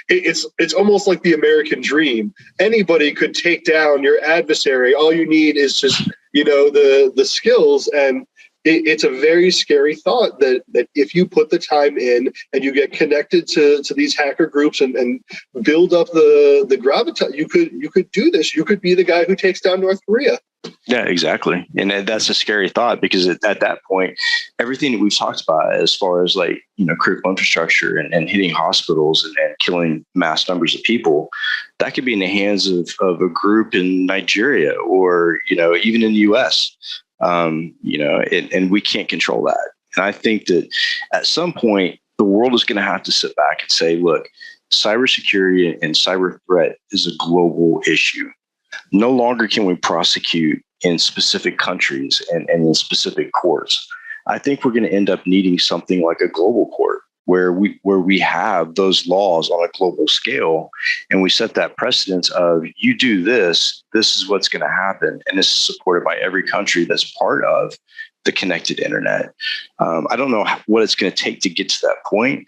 it's almost like the American dream. Anybody could take down your adversary. All you need is just the skills, and it's a very scary thought that if you put the time in and you get connected to these hacker groups and build up the gravitas, you could do this. You could be the guy who takes down North Korea. Yeah, exactly. And that's a scary thought, because at that point, everything that we've talked about as far as critical infrastructure and hitting hospitals and killing mass numbers of people, that could be in the hands of a group in Nigeria or, even in the US, and we can't control that. And I think that at some point, the world is going to have to sit back and say, look, cybersecurity and cyber threat is a global issue. No longer can we prosecute in specific countries and in specific courts. I think we're going to end up needing something like a global court where we have those laws on a global scale, and we set that precedence of, you do this is what's going to happen. And this is supported by every country that's part of the connected internet. I don't know what it's going to take to get to that point,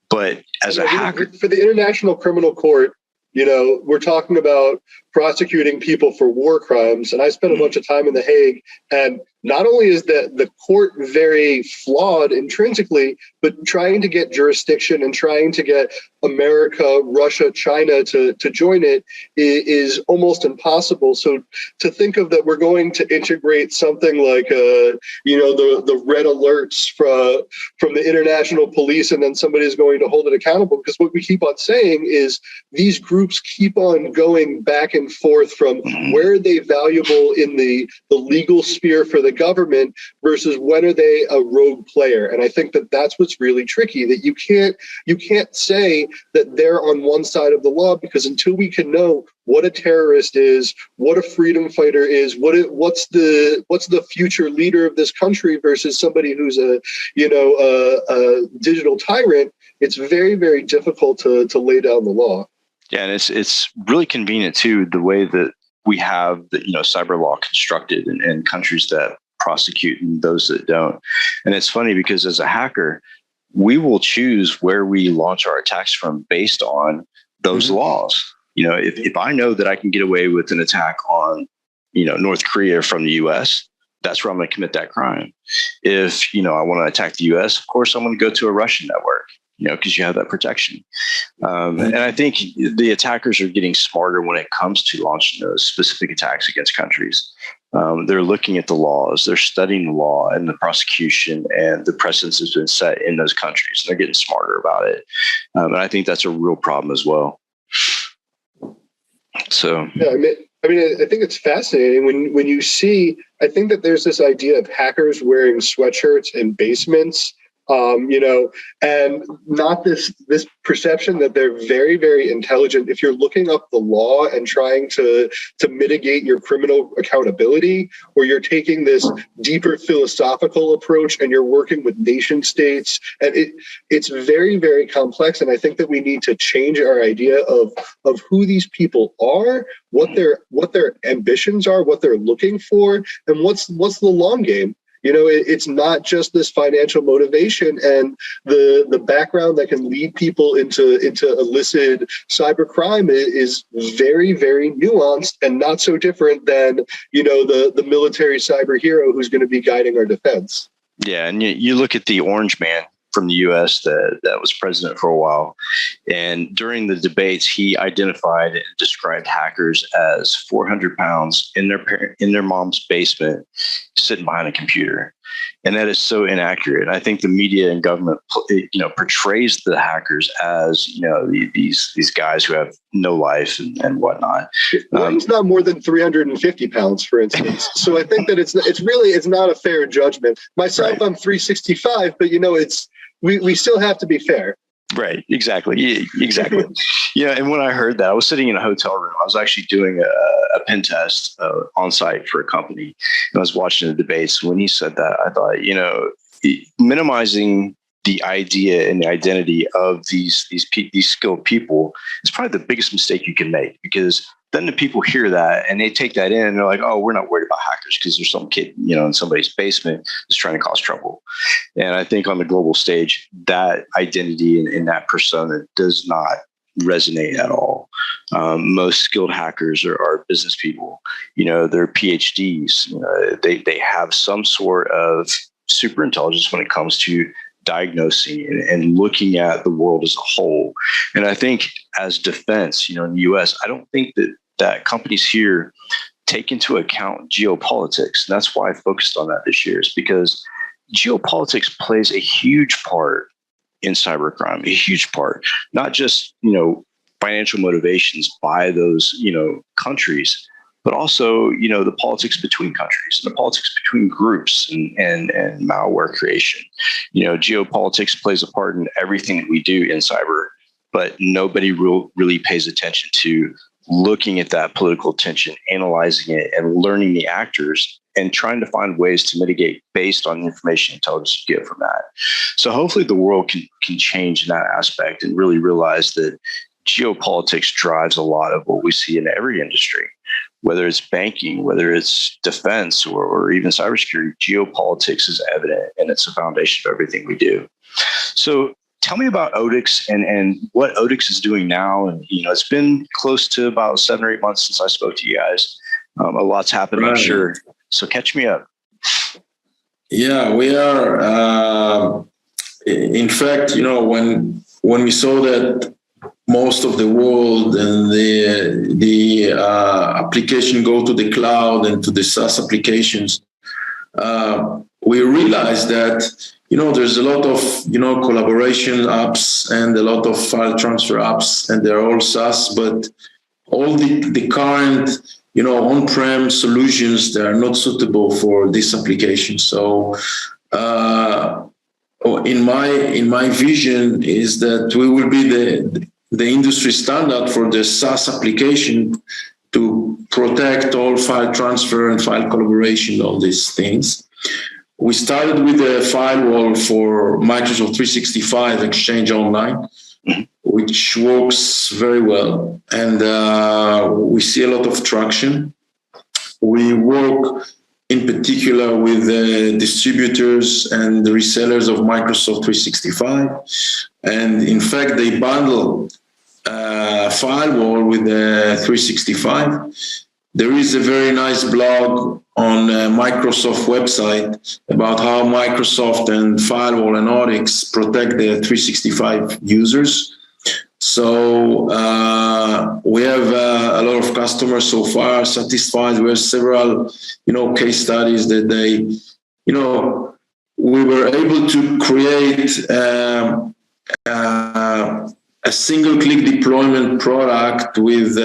but as a hacker, for the International Criminal Court, we're talking about prosecuting people for war crimes. And I spent a bunch of time in The Hague, and not only is the court very flawed intrinsically, but trying to get jurisdiction and trying to get America, Russia, China to join it is almost impossible. So to think of that, we're going to integrate something like, the red alerts from the international police, and then somebody's going to hold it accountable. Because what we keep on saying is these groups keep on going back and forth from where are they valuable in the legal sphere for the government versus when are they a rogue player. And I think that that's what's really tricky, that you can't say that they're on one side of the law, because until we can know what a terrorist is, what a freedom fighter is, what's the future leader of this country versus somebody who's a digital tyrant, it's very, very difficult to lay down the law. Yeah, and it's really convenient too, the way that we have the cyber law constructed in countries that prosecute and those that don't. And it's funny because as a hacker, we will choose where we launch our attacks from based on those laws. If I know that I can get away with an attack on North Korea from the US, that's where I'm going to commit that crime. If, I want to attack the US, of course, I'm going to go to a Russian network, because you have that protection. And I think the attackers are getting smarter when it comes to launching those specific attacks against countries. They're looking at the laws, they're studying the law and the prosecution and the precedents has been set in those countries. They're getting smarter about it. And I think that's a real problem as well. So, yeah, I think it's fascinating when you see, I think that there's this idea of hackers wearing sweatshirts in basements, and not this perception that they're very, very intelligent. If you're looking up the law and trying to mitigate your criminal accountability, or you're taking this deeper philosophical approach and you're working with nation states, and it's very, very complex. And I think that we need to change our idea of who these people are, what their ambitions are, what they're looking for, and what's the long game. It's not just this financial motivation and the background that can lead people into illicit cybercrime is very, very nuanced and not so different than, the military cyber hero who's going to be guiding our defense. Yeah, and you look at the Orange Man from the U.S. that was president for a while, and during the debates, he identified and described hackers as 400 pounds in their mom's basement, sitting behind a computer, and that is so inaccurate. I think the media and government, portrays the hackers as these guys who have no life and whatnot. One's not more than 350 pounds, for instance. So I think that it's not a fair judgment. Myself, right. I'm 365, but we still have to be fair. Right. Exactly. Exactly. And when I heard that, I was sitting in a hotel room. I was actually doing a pen test on site for a company, and I was watching the debates. When he said that, I thought, minimizing the idea and the identity of these skilled people is probably the biggest mistake you can make, because then the people hear that and they take that in and they're like, oh, we're not worried about hackers because there's some kid, in somebody's basement that's trying to cause trouble. And I think on the global stage, that identity and that persona does not resonate at all. Most skilled hackers are business people. They're PhDs. They have some sort of super intelligence when it comes to diagnosing and looking at the world as a whole. And I think as defense, in the US, I don't think that companies here take into account geopolitics. And that's why I focused on that this year, is because geopolitics plays a huge part in cybercrime, a huge part, not just, financial motivations by those, countries, but also, the politics between countries, the politics between groups and malware creation. Geopolitics plays a part in everything that we do in cyber, but nobody really pays attention to looking at that political tension, analyzing it, and learning the actors and trying to find ways to mitigate based on the information intelligence you get from that. So hopefully the world can change in that aspect and really realize that geopolitics drives a lot of what we see in every industry, whether it's banking, whether it's defense, or even cybersecurity. Geopolitics is evident, and it's the foundation of everything we do. So tell me about Odix and what Odix is doing now. And, it's been close to about 7 or 8 months since I spoke to you guys. A lot's happened, right. I'm sure. So catch me up. Yeah, we are. In fact, when we saw that most of the world and the application go to the cloud and to the SaaS applications, we realized that, there's a lot of, collaboration apps and a lot of file transfer apps, and they're all SaaS, but all the current, on-prem solutions, they are not suitable for this application. So in my vision is that we will be the industry standard for the SaaS application to protect all file transfer and file collaboration, all these things. We started with a firewall for Microsoft 365 Exchange Online, which works very well. And we see a lot of traction. We work in particular with the distributors and the resellers of Microsoft 365. And in fact, they bundle firewall with the 365. there is a very nice blog on Microsoft website about how Microsoft and Firewall and Audix protect their 365 users. So we have a lot of customers so far satisfied. We have several, case studies that they, we were able to create a single-click deployment product with,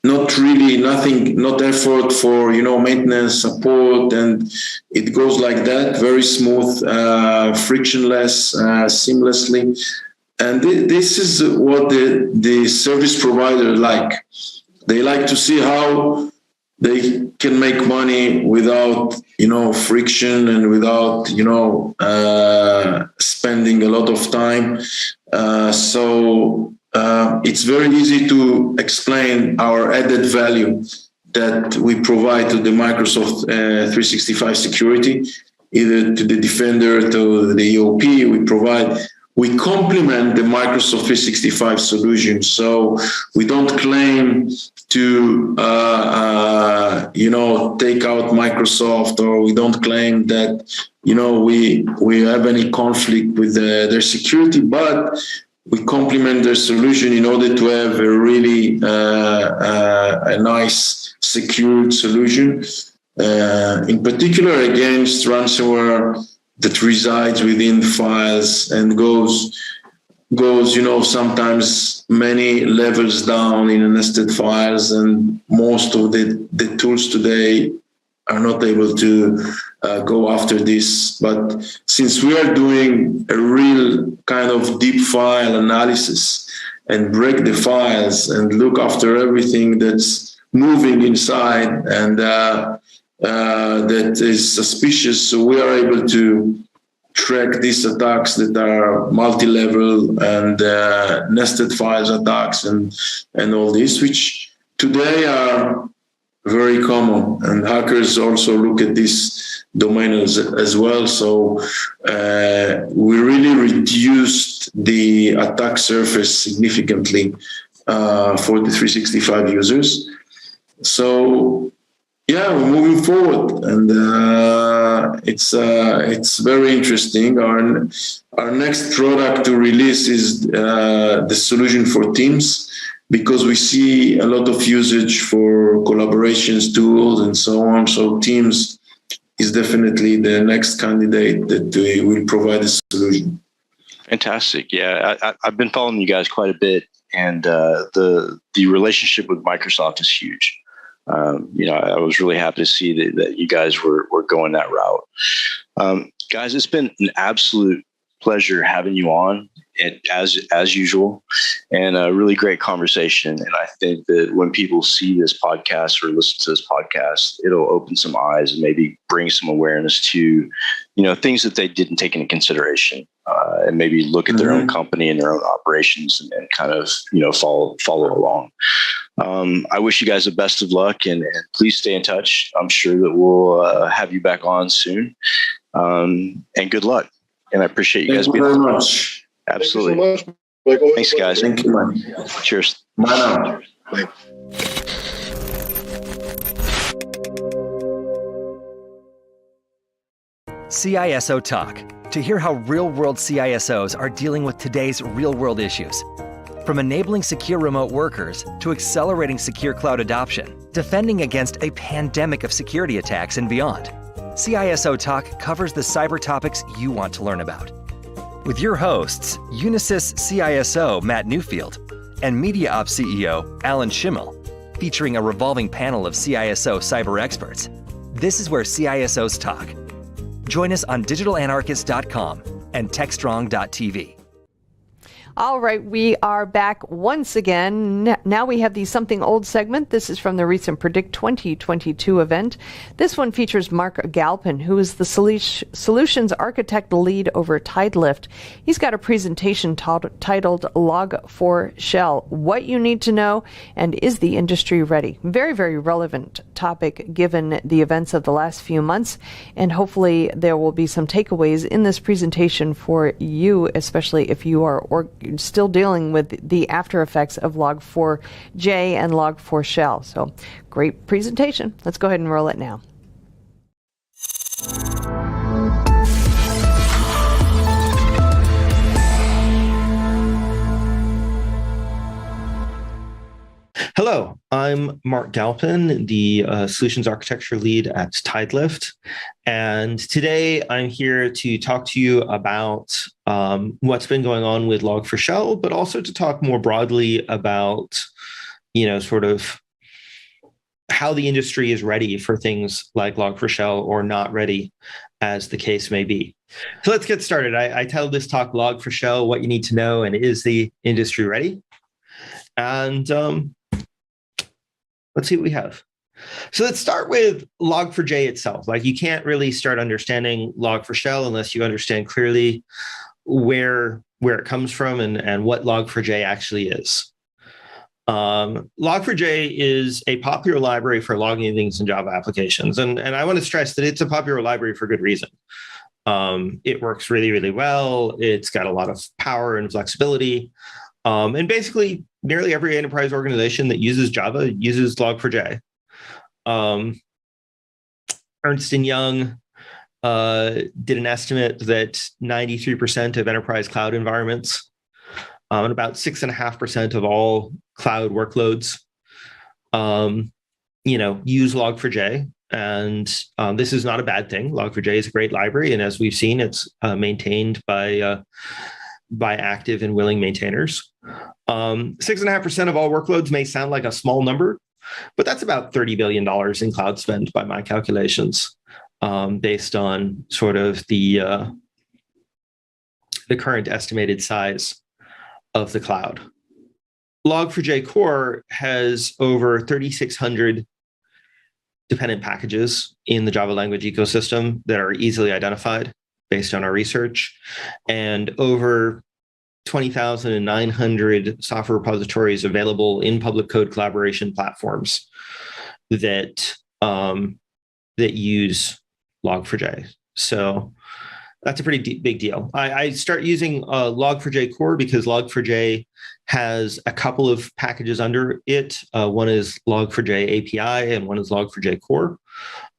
not really nothing, not effort for, maintenance, support, and it goes like that, very smooth, frictionless, seamlessly. And this is what the service provider like. They like to see how they can make money without, friction and without, spending a lot of time. So it's very easy to explain our added value that we provide to the Microsoft 365 security, either to the Defender, to the EOP. We complement the Microsoft 365 solution. So we don't claim to, take out Microsoft, or we don't claim that, we have any conflict with their security, but we complement their solution in order to have a really a nice secured solution, in particular against ransomware that resides within files and goes, sometimes many levels down in nested files, and most of the tools today are not able to go after this. But since we are doing a real kind of deep file analysis and break the files and look after everything that's moving inside and that is suspicious, so we are able to track these attacks that are multi-level and nested files attacks and all this, which today are very common, and hackers also look at this domain as well. So we really reduced the attack surface significantly for the 365 users. So yeah, we're moving forward, and it's very interesting. Our next product to release is the solution for Teams, because we see a lot of usage for collaborations tools and so on. So Teams is definitely the next candidate that will provide a solution. Fantastic. Yeah, I've been following you guys quite a bit, and the relationship with Microsoft is huge. I was really happy to see that you guys were going that route. Guys, it's been an absolute pleasure having you on, as usual, and a really great conversation. And I think that when people see this podcast or listen to this podcast, it'll open some eyes and maybe bring some awareness to, things that they didn't take into consideration, and maybe look at their own company and their own operations and kind of, follow along. I wish you guys the best of luck, and please stay in touch. I'm sure that we'll have you back on soon. And good luck. And I appreciate you guys being on. Thank you very much. Absolutely. Thank you so much. Like, thanks, guys. Thank you, man. Cheers. Bye now. Bye. CISO Talk, to hear how real-world CISOs are dealing with today's real-world issues. From enabling secure remote workers to accelerating secure cloud adoption, defending against a pandemic of security attacks and beyond, CISO Talk covers the cyber topics you want to learn about. With your hosts, Unisys CISO Matt Newfield and MediaOps CEO Alan Schimmel, featuring a revolving panel of CISO cyber experts. This is where CISOs talk. Join us on digitalanarchist.com and techstrong.tv. All right, we are back once again. Now we have the Something Old segment. This is from the recent Predict 2022 event. This one features Mark Galpin, who is the solutions architect lead over Tidelift. He's got a presentation titled Log4Shell, What You Need to Know, and Is the Industry Ready? Very, very relevant topic given the events of the last few months, and hopefully there will be some takeaways in this presentation for you, especially if you are still dealing with the after effects of Log4j and Log4Shell. So great presentation. Let's go ahead and roll it now. Hello, I'm Mark Galpin, the Solutions Architecture Lead at Tidelift. And today I'm here to talk to you about what's been going on with Log4Shell, but also to talk more broadly about, sort of how the industry is ready for things like Log4Shell or not ready, as the case may be. So let's get started. I titled this talk Log4Shell, What You Need to Know, and Is the Industry Ready? And let's see what we have. So let's start with Log4j itself. Like, you can't really start understanding Log4Shell unless you understand clearly where it comes from and what Log4j actually is. Log4j is a popular library for logging things in Java applications. And I want to stress that it's a popular library for good reason. It works really, really well. It's got a lot of power and flexibility. And basically, nearly every enterprise organization that uses Java uses Log4j. Ernst & Young did an estimate that 93% of enterprise cloud environments and about 6.5% of all cloud workloads, use Log4j. And this is not a bad thing. Log4j is a great library. And as we've seen, it's maintained by active and willing maintainers. 6.5% of all workloads may sound like a small number, but that's about $30 billion in cloud spend by my calculations, based on sort of the current estimated size of the cloud. Log4j core has over 3,600 dependent packages in the Java language ecosystem that are easily identified based on our research, and over 20,900 software repositories available in public code collaboration platforms that use Log4j. So that's a pretty big deal. I start using Log4j core because Log4j has a couple of packages under it. One is Log4j API and one is Log4j core.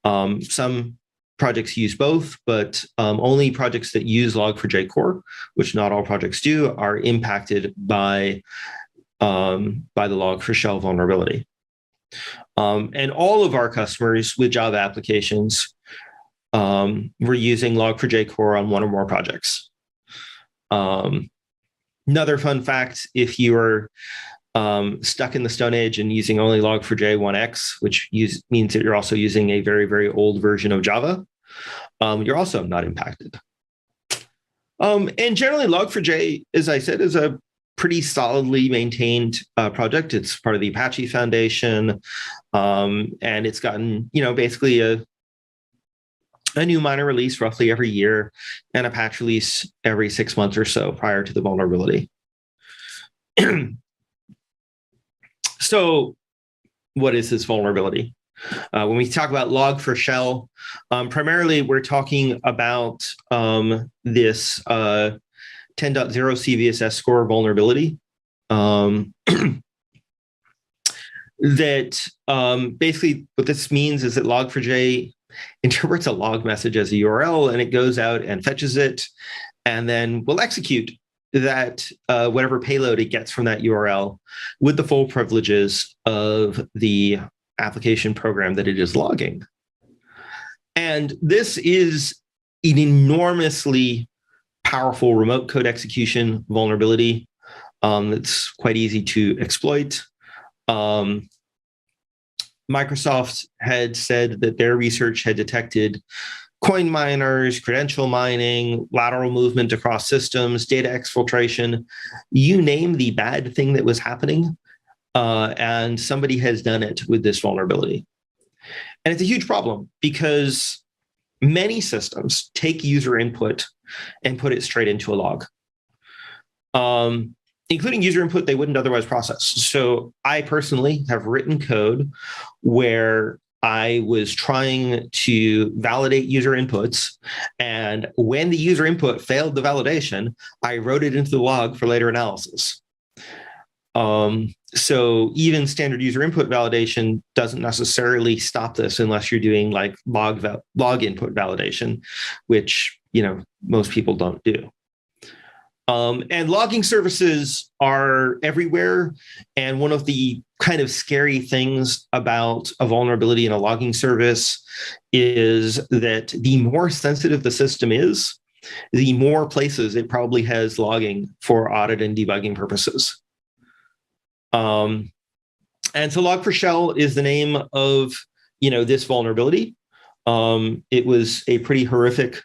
Some projects use both, but only projects that use Log4j core, which not all projects do, are impacted by the Log4Shell vulnerability. And all of our customers with Java applications were using Log4j core on one or more projects. Another fun fact, if you are stuck in the Stone Age and using only Log4j 1x, which means that you're also using a very, very old version of Java, you're also not impacted. And generally, Log4j, as I said, is a pretty solidly maintained project. It's part of the Apache Foundation, and it's gotten, basically a new minor release roughly every year and a patch release every 6 months or so prior to the vulnerability. So what is this vulnerability? When we talk about Log4Shell, primarily we're talking about this 10.0 CVSS score vulnerability that basically what this means is that Log4j interprets a log message as a URL, and it goes out and fetches it, and then will execute that whatever payload it gets from that URL with the full privileges of the application program that it is logging. And this is an enormously powerful remote code execution vulnerability that's quite easy to exploit. Microsoft had said that their research had detected coin miners, credential mining, lateral movement across systems, data exfiltration, you name the bad thing that was happening, and somebody has done it with this vulnerability. And it's a huge problem because many systems take user input and put it straight into a log, including user input they wouldn't otherwise process. So I personally have written code where I was trying to validate user inputs. And when the user input failed the validation, I wrote it into the log for later analysis. So even standard user input validation doesn't necessarily stop this unless you're doing like log input validation, which, most people don't do. And logging services are everywhere. And one of the kind of scary things about a vulnerability in a logging service is that the more sensitive the system is, the more places it probably has logging for audit and debugging purposes. And so Log4Shell is the name of, this vulnerability. It was a pretty horrific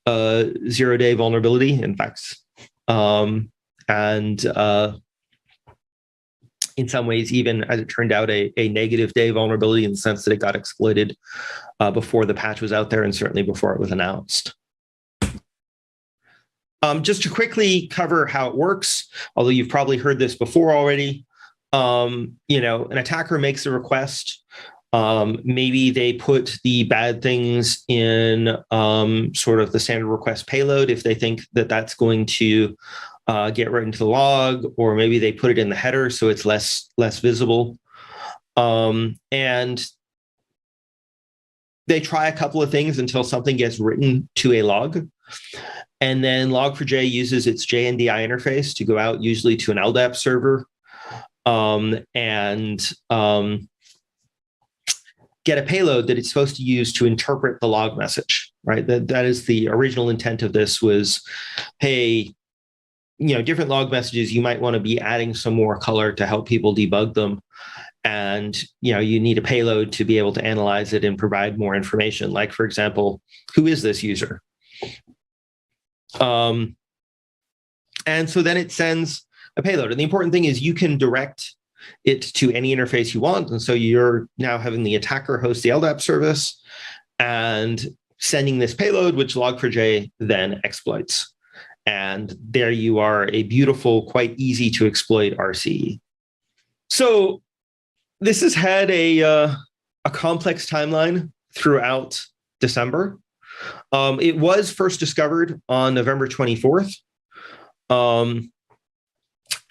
zero-day vulnerability, in fact. And in some ways, even as it turned out, a negative day vulnerability in the sense that it got exploited before the patch was out there and certainly before it was announced. Just to quickly cover how it works, although you've probably heard this before already, an attacker makes a request. Maybe they put the bad things in sort of the standard request payload if they think that that's going to get right into the log, or maybe they put it in the header so it's less visible. And they try a couple of things until something gets written to a log. And then Log4j uses its JNDI interface to go out usually to an LDAP server and get a payload that it's supposed to use to interpret the log message, right? That is the original intent of this was, hey, different log messages, you might want to be adding some more color to help people debug them. And, you need a payload to be able to analyze it and provide more information. Like, for example, who is this user? And so then it sends a payload. And the important thing is you can direct it to any interface you want. And so you're now having the attacker host the LDAP service and sending this payload, which Log4j then exploits. And there you are, a beautiful, quite easy to exploit RCE. So this has had a complex timeline throughout December. It was first discovered on November 24th.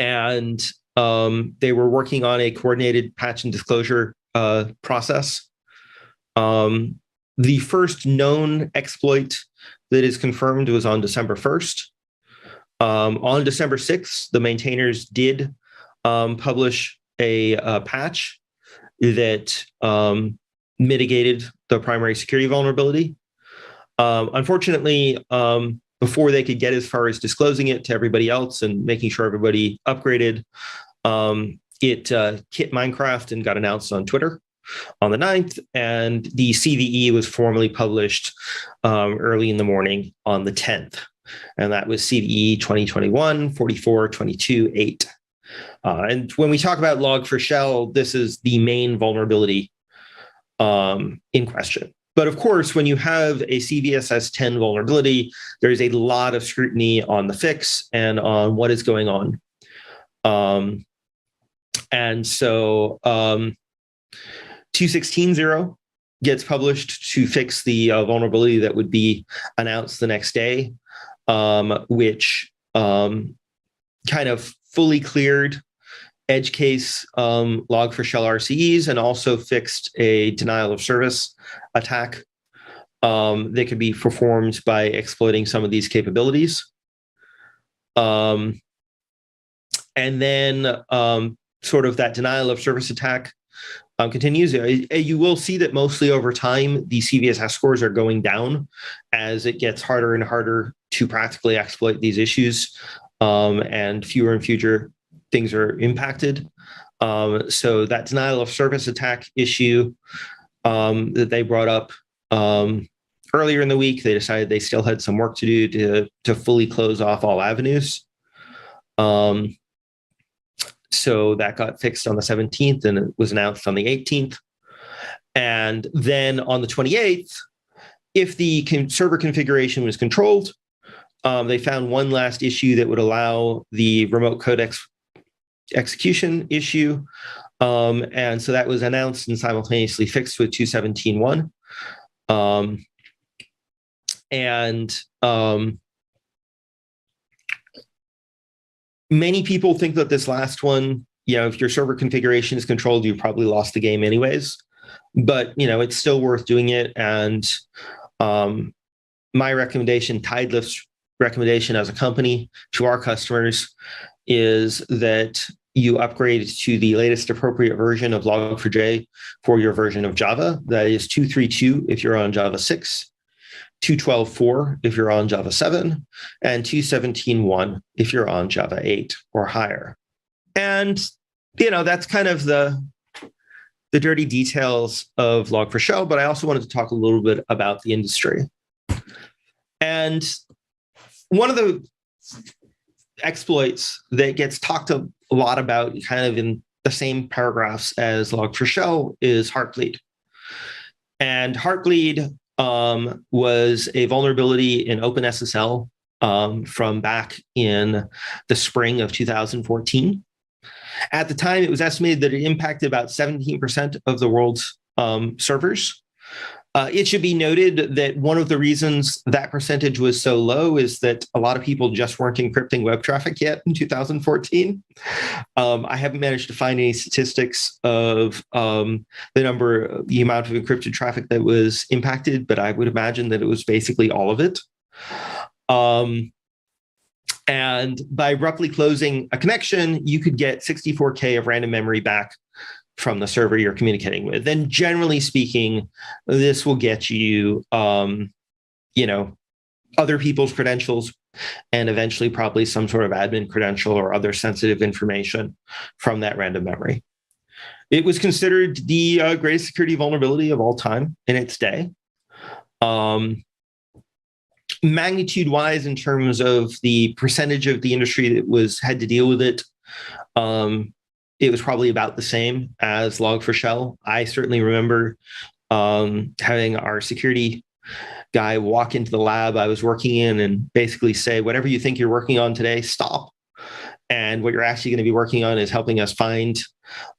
And they were working on a coordinated patch and disclosure process. The first known exploit that is confirmed was on December 1st. On December 6th, the maintainers did publish a patch that mitigated the primary security vulnerability. Unfortunately, before they could get as far as disclosing it to everybody else and making sure everybody upgraded, it hit Minecraft and got announced on Twitter on the 9th, and the CVE was formally published early in the morning on the 10th. And that was CVE 2021-44-22-8. And when we talk about Log4Shell, this is the main vulnerability in question. But of course, when you have a CVSS 10 vulnerability, there's a lot of scrutiny on the fix and on what is going on. And so 2.16.0 gets published to fix the vulnerability that would be announced the next day, which kind of fully cleared edge case Log4Shell RCEs and also fixed a denial of service attack that could be performed by exploiting some of these capabilities. And then sort of that denial of service attack continues. You will see that mostly over time, the CVSS scores are going down as it gets harder and harder to practically exploit these issues, and fewer things are impacted. So that denial of service attack issue that they brought up earlier in the week, they decided they still had some work to do to fully close off all avenues. So that got fixed on the 17th and it was announced on the 18th. And then on the 28th, if the server configuration was controlled, they found one last issue that would allow the remote code execution issue And so that was announced and simultaneously fixed with 2.17.1. Many people think that this last one, if your server configuration is controlled, you've probably lost the game anyways. But, it's still worth doing it. And my recommendation, Tidelift's recommendation as a company to our customers, is that you upgrade to the latest appropriate version of Log4j for your version of Java. That is 2.3.2 if you're on Java 6, 2.12.4 if you're on Java 7, and 2.17.1 if you're on Java 8 or higher. And, that's kind of the dirty details of Log4Shell, but I also wanted to talk a little bit about the industry. And one of the exploits that gets talked a lot about kind of in the same paragraphs as Log4Shell is Heartbleed. And Heartbleed was a vulnerability in OpenSSL from back in the spring of 2014. At the time, it was estimated that it impacted about 17% of the world's servers. It should be noted that one of the reasons that percentage was so low is that a lot of people just weren't encrypting web traffic yet in 2014. I haven't managed to find any statistics of the amount of encrypted traffic that was impacted, but I would imagine that it was basically all of it. And by abruptly closing a connection, you could get 64K of random memory back from the server you're communicating with. And generally speaking, this will get you, other people's credentials and eventually probably some sort of admin credential or other sensitive information from that random memory. It was considered the greatest security vulnerability of all time in its day. Magnitude-wise, in terms of the percentage of the industry that had to deal with it, it was probably about the same as Log4Shell. I certainly remember having our security guy walk into the lab I was working in and basically say, whatever you think you're working on today, stop. And what you're actually going to be working on is helping us find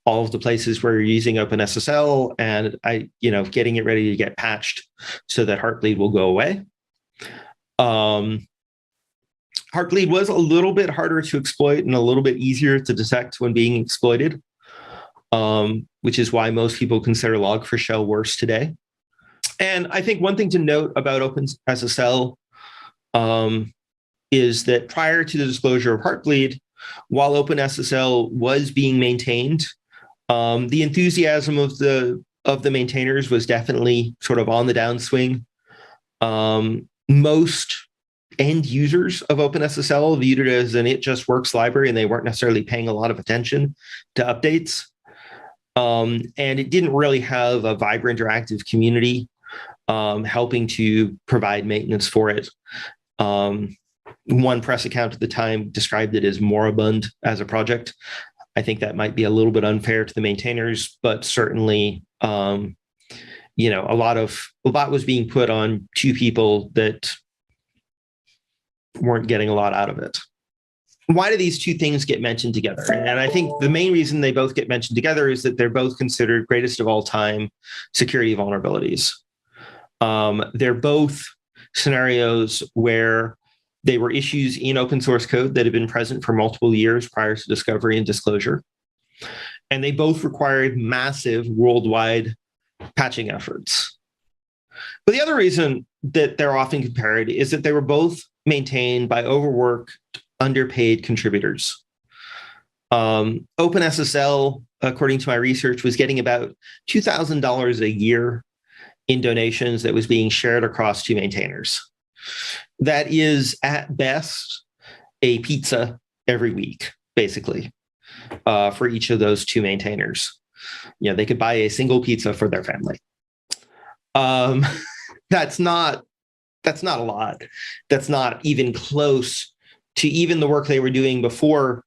all of the places where you're using OpenSSL and getting it ready to get patched so that Heartbleed will go away. Heartbleed was a little bit harder to exploit and a little bit easier to detect when being exploited, which is why most people consider Log4Shell worse today. And I think one thing to note about OpenSSL is that prior to the disclosure of Heartbleed, while OpenSSL was being maintained, the enthusiasm of the maintainers was definitely sort of on the downswing. Most end users of OpenSSL viewed it as an it just works library, and they weren't necessarily paying a lot of attention to updates. And it didn't really have a vibrant or active community helping to provide maintenance for it. One press account at the time described it as moribund as a project. I think that might be a little bit unfair to the maintainers, but certainly, a lot was being put on two people that weren't getting a lot out of it. Why do these two things get mentioned together? And I think the main reason they both get mentioned together is that they're both considered greatest of all time security vulnerabilities. They're both scenarios where they were issues in open source code that had been present for multiple years prior to discovery and disclosure. And they both required massive worldwide patching efforts. But the other reason that they're often compared is that they were both maintained by overworked, underpaid contributors. OpenSSL, according to my research, was getting about $2,000 a year in donations that was being shared across two maintainers. That is, at best, a pizza every week, basically, for each of those two maintainers. They could buy a single pizza for their family. That's not a lot. That's not even close to even the work they were doing before,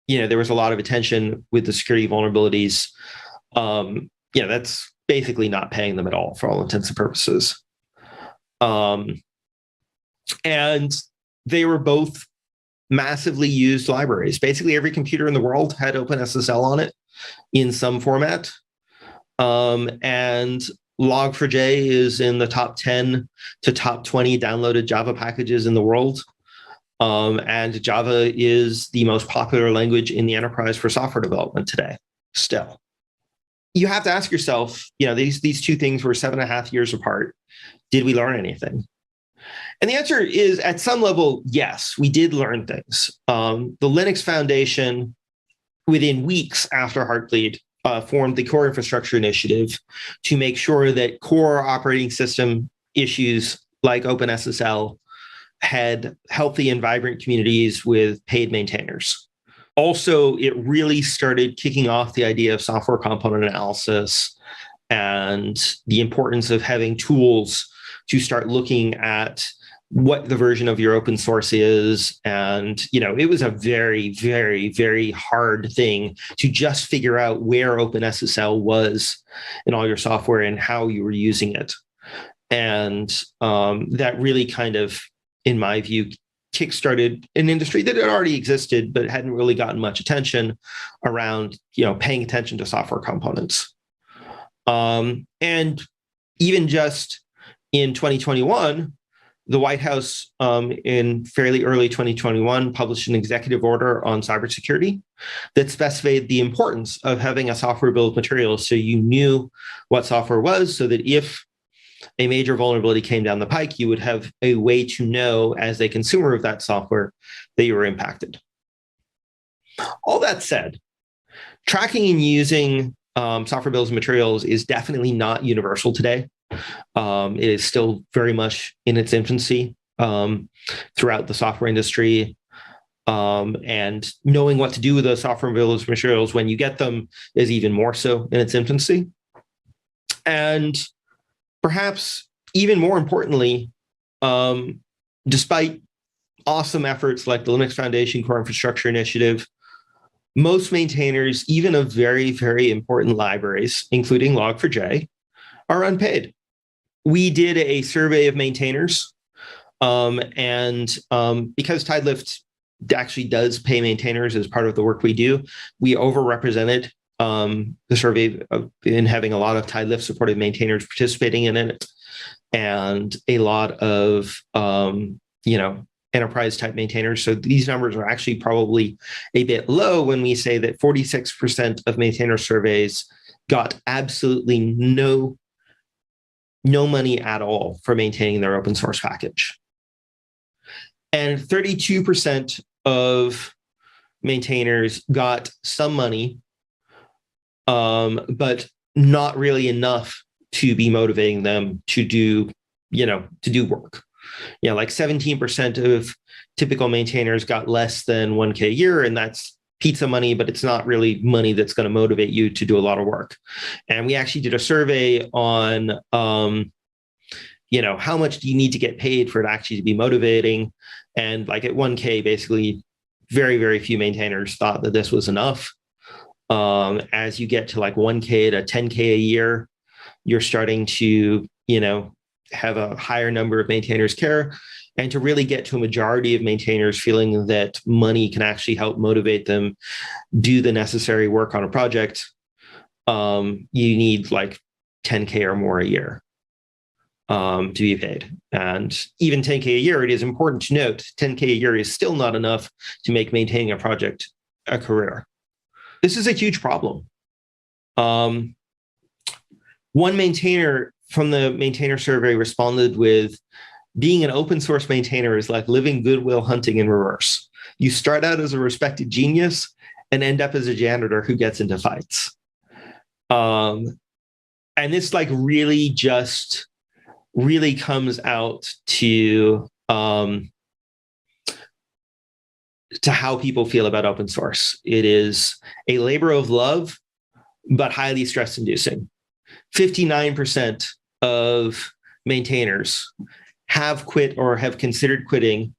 there was a lot of attention with the security vulnerabilities. That's basically not paying them at all for all intents and purposes. And they were both massively used libraries. Basically, every computer in the world had OpenSSL on it in some format. And Log4j is in the top 10 to top 20 downloaded Java packages in the world. And Java is the most popular language in the enterprise for software development today, still. You have to ask yourself, these two things were 7.5 years apart. Did we learn anything? And the answer is, at some level, yes, we did learn things. The Linux Foundation, within weeks after Heartbleed, formed the Core Infrastructure Initiative to make sure that core operating system issues like OpenSSL had healthy and vibrant communities with paid maintainers. Also, it really started kicking off the idea of software component analysis and the importance of having tools to start looking at what the version of your open source is. And, it was a very, very, very hard thing to just figure out where OpenSSL was in all your software and how you were using it. And that really kind of, in my view, kickstarted an industry that had already existed, but hadn't really gotten much attention around, paying attention to software components. And even just in 2021, the White House, in fairly early 2021, published an executive order on cybersecurity that specified the importance of having a software bill of materials so you knew what software was, so that if a major vulnerability came down the pike, you would have a way to know as a consumer of that software that you were impacted. All that said, tracking and using software bills of materials is definitely not universal today. It is still very much in its infancy throughout the software industry. And knowing what to do with those software bills of materials when you get them is even more so in its infancy. And perhaps even more importantly, despite awesome efforts like the Linux Foundation Core Infrastructure Initiative, most maintainers, even of very, very important libraries, including Log4j, are unpaid. We did a survey of maintainers, and because Tidelift actually does pay maintainers as part of the work we do, we overrepresented the survey in having a lot of Tidelift supported maintainers participating in it, and a lot of enterprise type maintainers. So these numbers are actually probably a bit low when we say that 46% of maintainer surveys got absolutely no money at all for maintaining their open source package. And 32% of maintainers got some money, but not really enough to be motivating them to do work. Like 17% of typical maintainers got less than 1K a year, and that's pizza money, but it's not really money that's going to motivate you to do a lot of work. And we actually did a survey on, how much do you need to get paid for it actually to be motivating? And like at 1K, basically, very, very few maintainers thought that this was enough. As you get to like 1K to 10K a year, you're starting to, have a higher number of maintainers care. And to really get to a majority of maintainers feeling that money can actually help motivate them do the necessary work on a project, you need like 10K or more a year to be paid. And even 10K a year, it is important to note, 10K a year is still not enough to make maintaining a project a career. This is a huge problem. One maintainer from the maintainer survey responded with, being an open source maintainer is like living Goodwill Hunting in reverse. You start out as a respected genius and end up as a janitor who gets into fights. And this like really comes out to how people feel about open source. It is a labor of love, but highly stress inducing. 59% of maintainers have quit or have considered quitting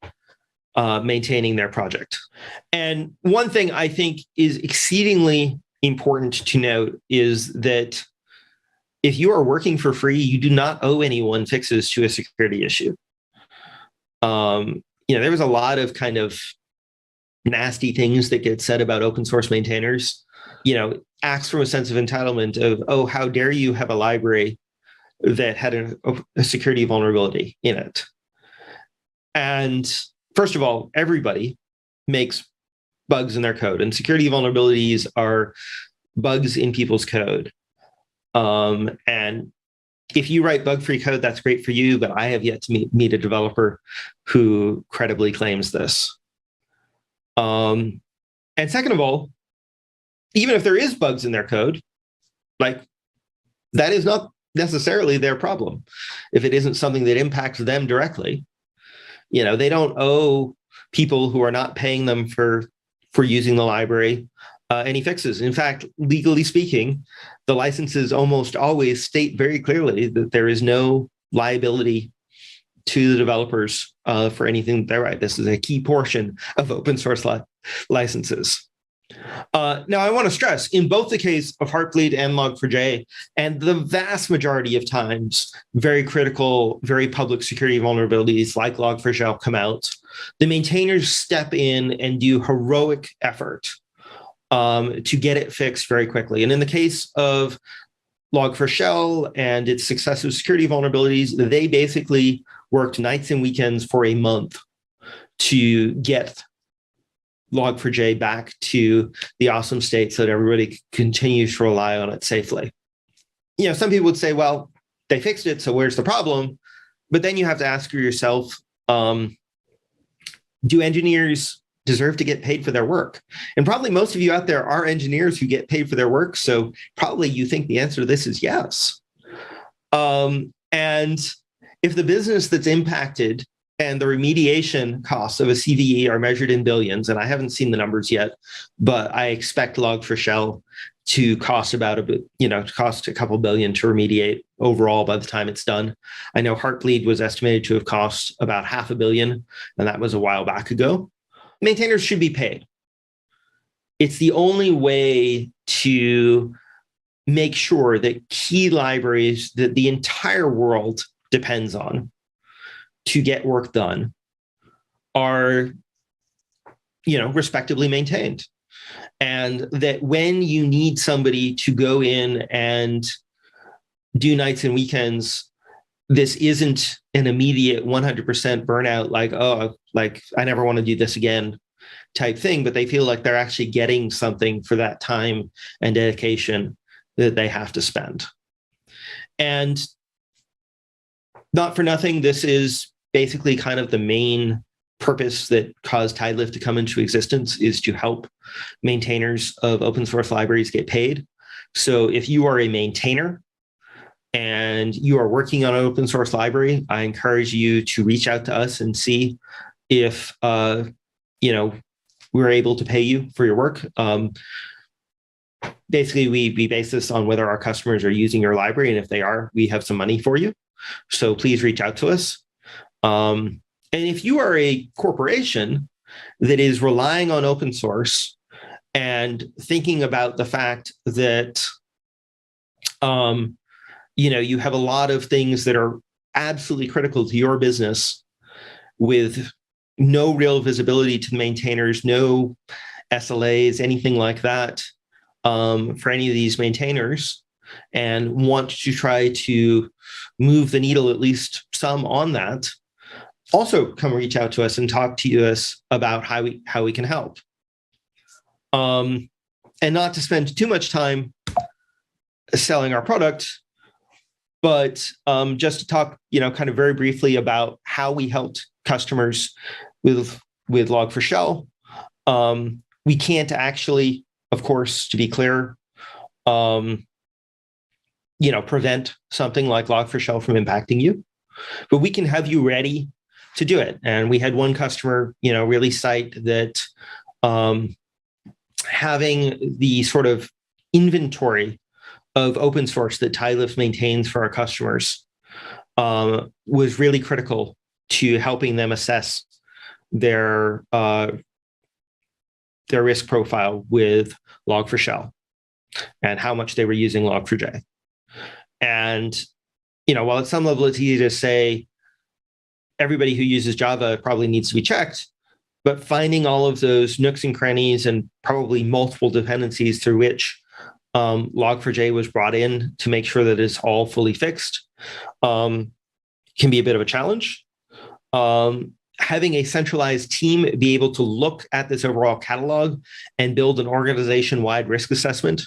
maintaining their project. And one thing I think is exceedingly important to note is that if you are working for free, you do not owe anyone fixes to a security issue. There was a lot of kind of nasty things that get said about open source maintainers. acts from a sense of entitlement of, oh, how dare you have a library that had a security vulnerability in it. And first of all, everybody makes bugs in their code, and security vulnerabilities are bugs in people's code. And if you write bug-free code, that's great for you, but I have yet to meet a developer who credibly claims this. And second of all, even if there is bugs in their code, like, that is not necessarily their problem. If it isn't something that impacts them directly, they don't owe people who are not paying them for using the library any fixes. In fact, legally speaking, the licenses almost always state very clearly that there is no liability to the developers for anything they write. This is a key portion of open source licenses. Now, I want to stress, in both the case of Heartbleed and Log4j, and the vast majority of times, very critical, very public security vulnerabilities like Log4Shell come out, the maintainers step in and do heroic effort to get it fixed very quickly. And in the case of Log4Shell and its successive security vulnerabilities, they basically worked nights and weekends for a month to get Log4j back to the awesome state so that everybody continues to rely on it safely. Some people would say, well, they fixed it, so where's the problem? But then you have to ask yourself, do engineers deserve to get paid for their work? And probably most of you out there are engineers who get paid for their work, so probably you think the answer to this is yes. And if the business that's impacted and the remediation costs of a CVE are measured in billions, and I haven't seen the numbers yet, but I expect Log4Shell to cost cost a couple billion to remediate overall by the time it's done. I know Heartbleed was estimated to have cost about $500 million, and that was a while back ago. Maintainers should be paid. It's the only way to make sure that key libraries that the entire world depends on to get work done are, respectively maintained. And that when you need somebody to go in and do nights and weekends, this isn't an immediate 100% burnout, like I never want to do this again type thing, but they feel like they're actually getting something for that time and dedication that they have to spend. And not for nothing, this is basically kind of the main purpose that caused TideLift to come into existence, is to help maintainers of open source libraries get paid. So if you are a maintainer and you are working on an open source library, I encourage you to reach out to us and see if we're able to pay you for your work. Basically, we base this on whether our customers are using your library, and if they are, we have some money for you. So please reach out to us. And if you are a corporation that is relying on open source and thinking about the fact that you have a lot of things that are absolutely critical to your business with no real visibility to the maintainers, no SLAs, anything like that for any of these maintainers, and want to try to move the needle at least some on that, also come reach out to us and talk to us about how we can help. And not to spend too much time selling our product, but just to talk, kind of very briefly about how we helped customers with Log4Shell. We can't actually, of course, to be clear, prevent something like Log4Shell from impacting you, but we can have you ready to do it. And we had one customer, really cite that having the sort of inventory of open source that TideLift maintains for our customers was really critical to helping them assess their risk profile with Log4Shell and how much they were using Log4j. And, while at some level it's easy to say everybody who uses Java probably needs to be checked, but finding all of those nooks and crannies and probably multiple dependencies through which Log4j was brought in to make sure that it's all fully fixed can be a bit of a challenge. Having a centralized team be able to look at this overall catalog and build an organization-wide risk assessment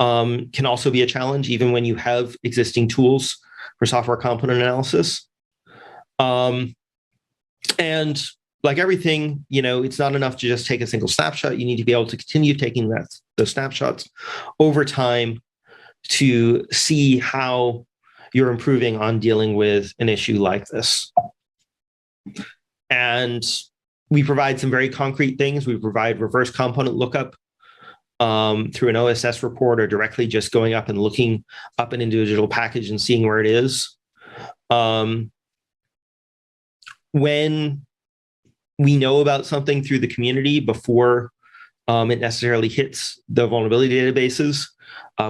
can also be a challenge, even when you have existing tools for software component analysis. And like everything, it's not enough to just take a single snapshot. You need to be able to continue taking those snapshots over time to see how you're improving on dealing with an issue like this. And we provide some very concrete things. We provide reverse component lookup through an OSS report, or directly just going up and looking up an individual package and seeing where it is. When we know about something through the community before it necessarily hits the vulnerability databases,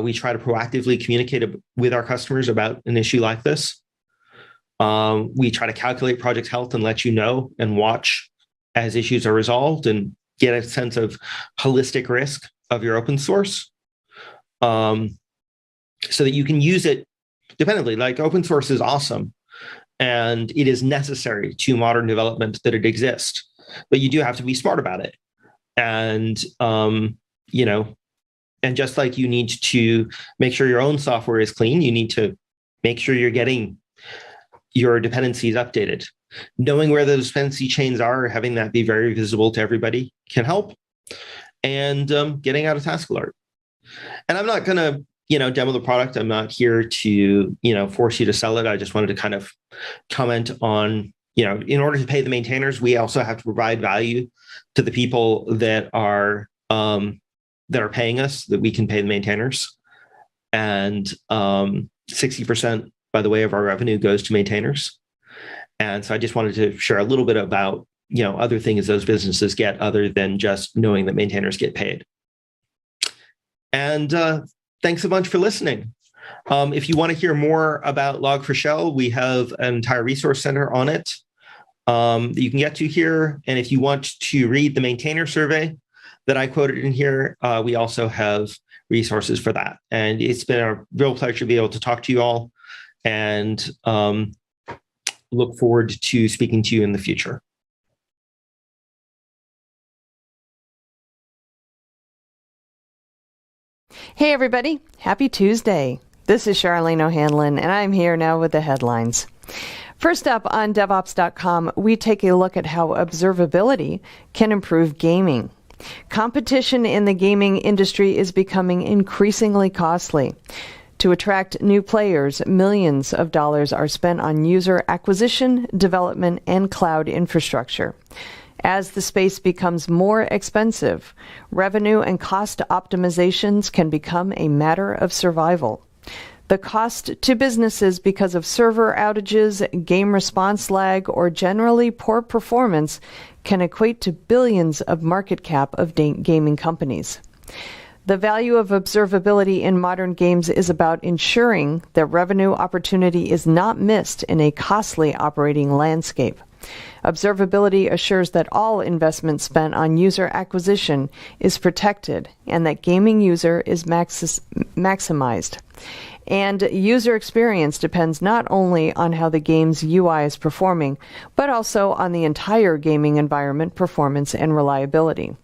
we try to proactively communicate with our customers about an issue like this. We try to calculate project health and let you know and watch as issues are resolved and get a sense of holistic risk of your open source, so that you can use it dependently. Like, open source is awesome, and it is necessary to modern development that it exists, but you do have to be smart about it. And, and just like you need to make sure your own software is clean, you need to make sure you're getting your dependencies updated. Knowing where the dependency chains are, having that be very visible to everybody can help. And getting out a task alert. And I'm not going to, demo the product. I'm not here to, force you to sell it. I just wanted to kind of comment on, in order to pay the maintainers, we also have to provide value to the people that are paying us, that we can pay the maintainers. And 60%, by the way, of our revenue goes to maintainers. And so I just wanted to share a little bit about other things those businesses get other than just knowing that maintainers get paid. And thanks a bunch for listening. If you want to hear more about Log4Shell, we have an entire resource center on it that you can get to here. And if you want to read the maintainer survey that I quoted in here, we also have resources for that. And it's been a real pleasure to be able to talk to you all, and look forward to speaking to you in the future. Hey, everybody. Happy Tuesday. This is Charlene O'Hanlon, and I'm here now with the headlines. First up, on DevOps.com, we take a look at how observability can improve gaming. Competition in the gaming industry is becoming increasingly costly. To attract new players, millions of dollars are spent on user acquisition, development, and cloud infrastructure. As the space becomes more expensive, revenue and cost optimizations can become a matter of survival. The cost to businesses because of server outages, game response lag, or generally poor performance can equate to billions of market cap of gaming companies. The value of observability in modern games is about ensuring that revenue opportunity is not missed in a costly operating landscape. Observability assures that all investment spent on user acquisition is protected and that gaming user is maximized. And user experience depends not only on how the game's UI is performing, but also on the entire gaming environment performance and reliability.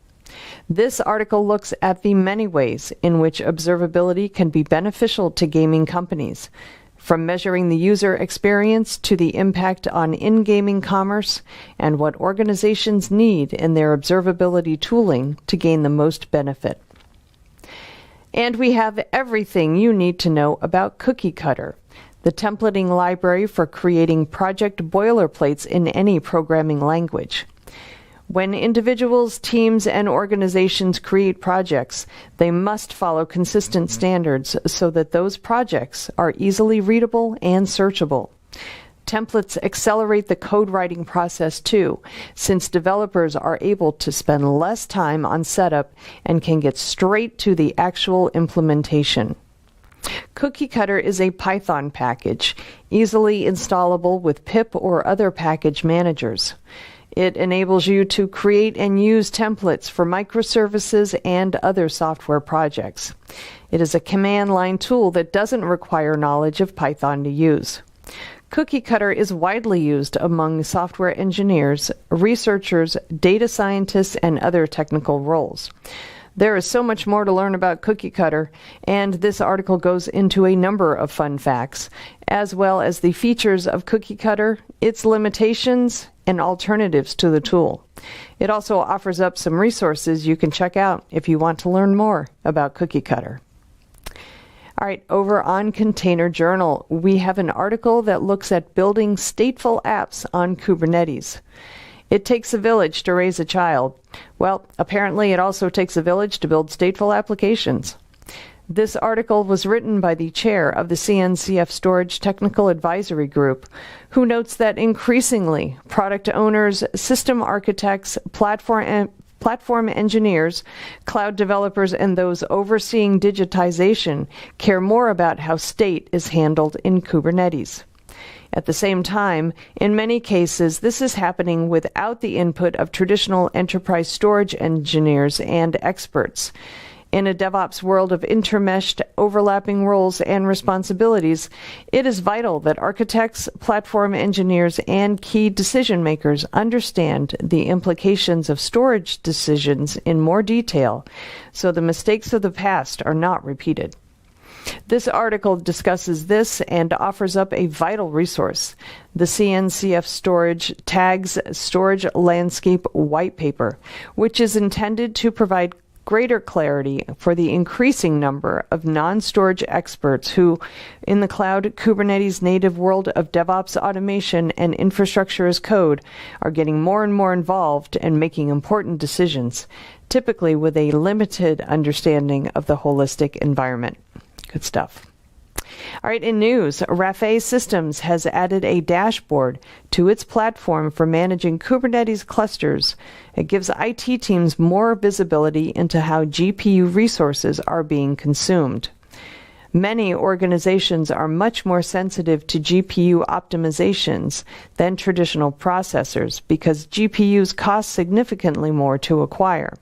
This article looks at the many ways in which observability can be beneficial to gaming companies, from measuring the user experience to the impact on in-gaming commerce and what organizations need in their observability tooling to gain the most benefit. And we have everything you need to know about Cookie Cutter, the templating library for creating project boilerplates in any programming language. When individuals, teams, and organizations create projects, they must follow consistent standards so that those projects are easily readable and searchable. Templates accelerate the code writing process too, since developers are able to spend less time on setup and can get straight to the actual implementation. Cookie Cutter is a Python package, easily installable with pip or other package managers. It enables you to create and use templates for microservices and other software projects. It is a command line tool that doesn't require knowledge of Python to use. Cookie Cutter is widely used among software engineers, researchers, data scientists, and other technical roles. There is so much more to learn about Cookie Cutter, and this article goes into a number of fun facts, as well as the features of Cookie Cutter, its limitations, and alternatives to the tool. It also offers up some resources you can check out if you want to learn more about Cookie Cutter. All right, over on Container Journal, we have an article that looks at building stateful apps on Kubernetes. It takes a village to raise a child. Well, apparently it also takes a village to build stateful applications. This article was written by the chair of the CNCF Storage Technical Advisory Group, who notes that increasingly product owners, system architects, platform engineers, cloud developers, and those overseeing digitization care more about how state is handled in Kubernetes. At the same time, in many cases, this is happening without the input of traditional enterprise storage engineers and experts. In a DevOps world of intermeshed, overlapping roles and responsibilities, it is vital that architects, platform engineers, and key decision makers understand the implications of storage decisions in more detail, so the mistakes of the past are not repeated. This article discusses this and offers up a vital resource, the CNCF Storage Tags Storage Landscape White Paper, which is intended to provide greater clarity for the increasing number of non-storage experts who, in the cloud Kubernetes native world of DevOps automation and infrastructure as code, are getting more and more involved and making important decisions, typically with a limited understanding of the holistic environment. Good stuff. All right, in news, Rafael Systems has added a dashboard to its platform for managing Kubernetes clusters. It gives IT teams more visibility into how GPU resources are being consumed. Many organizations are much more sensitive to GPU optimizations than traditional processors because GPUs cost significantly more to acquire.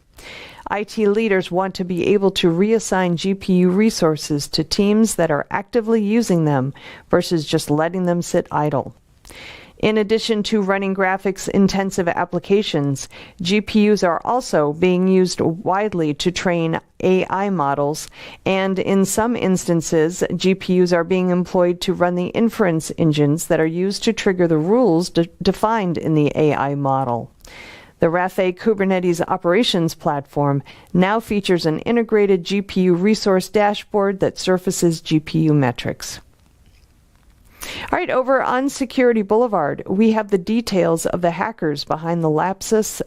IT leaders want to be able to reassign GPU resources to teams that are actively using them versus just letting them sit idle. In addition to running graphics-intensive applications, GPUs are also being used widely to train AI models, and in some instances, GPUs are being employed to run the inference engines that are used to trigger the rules defined in the AI model. The Rafael Kubernetes operations platform now features an integrated GPU resource dashboard that surfaces GPU metrics. All right, over on Security Boulevard, we have the details of the hackers behind the Lapsus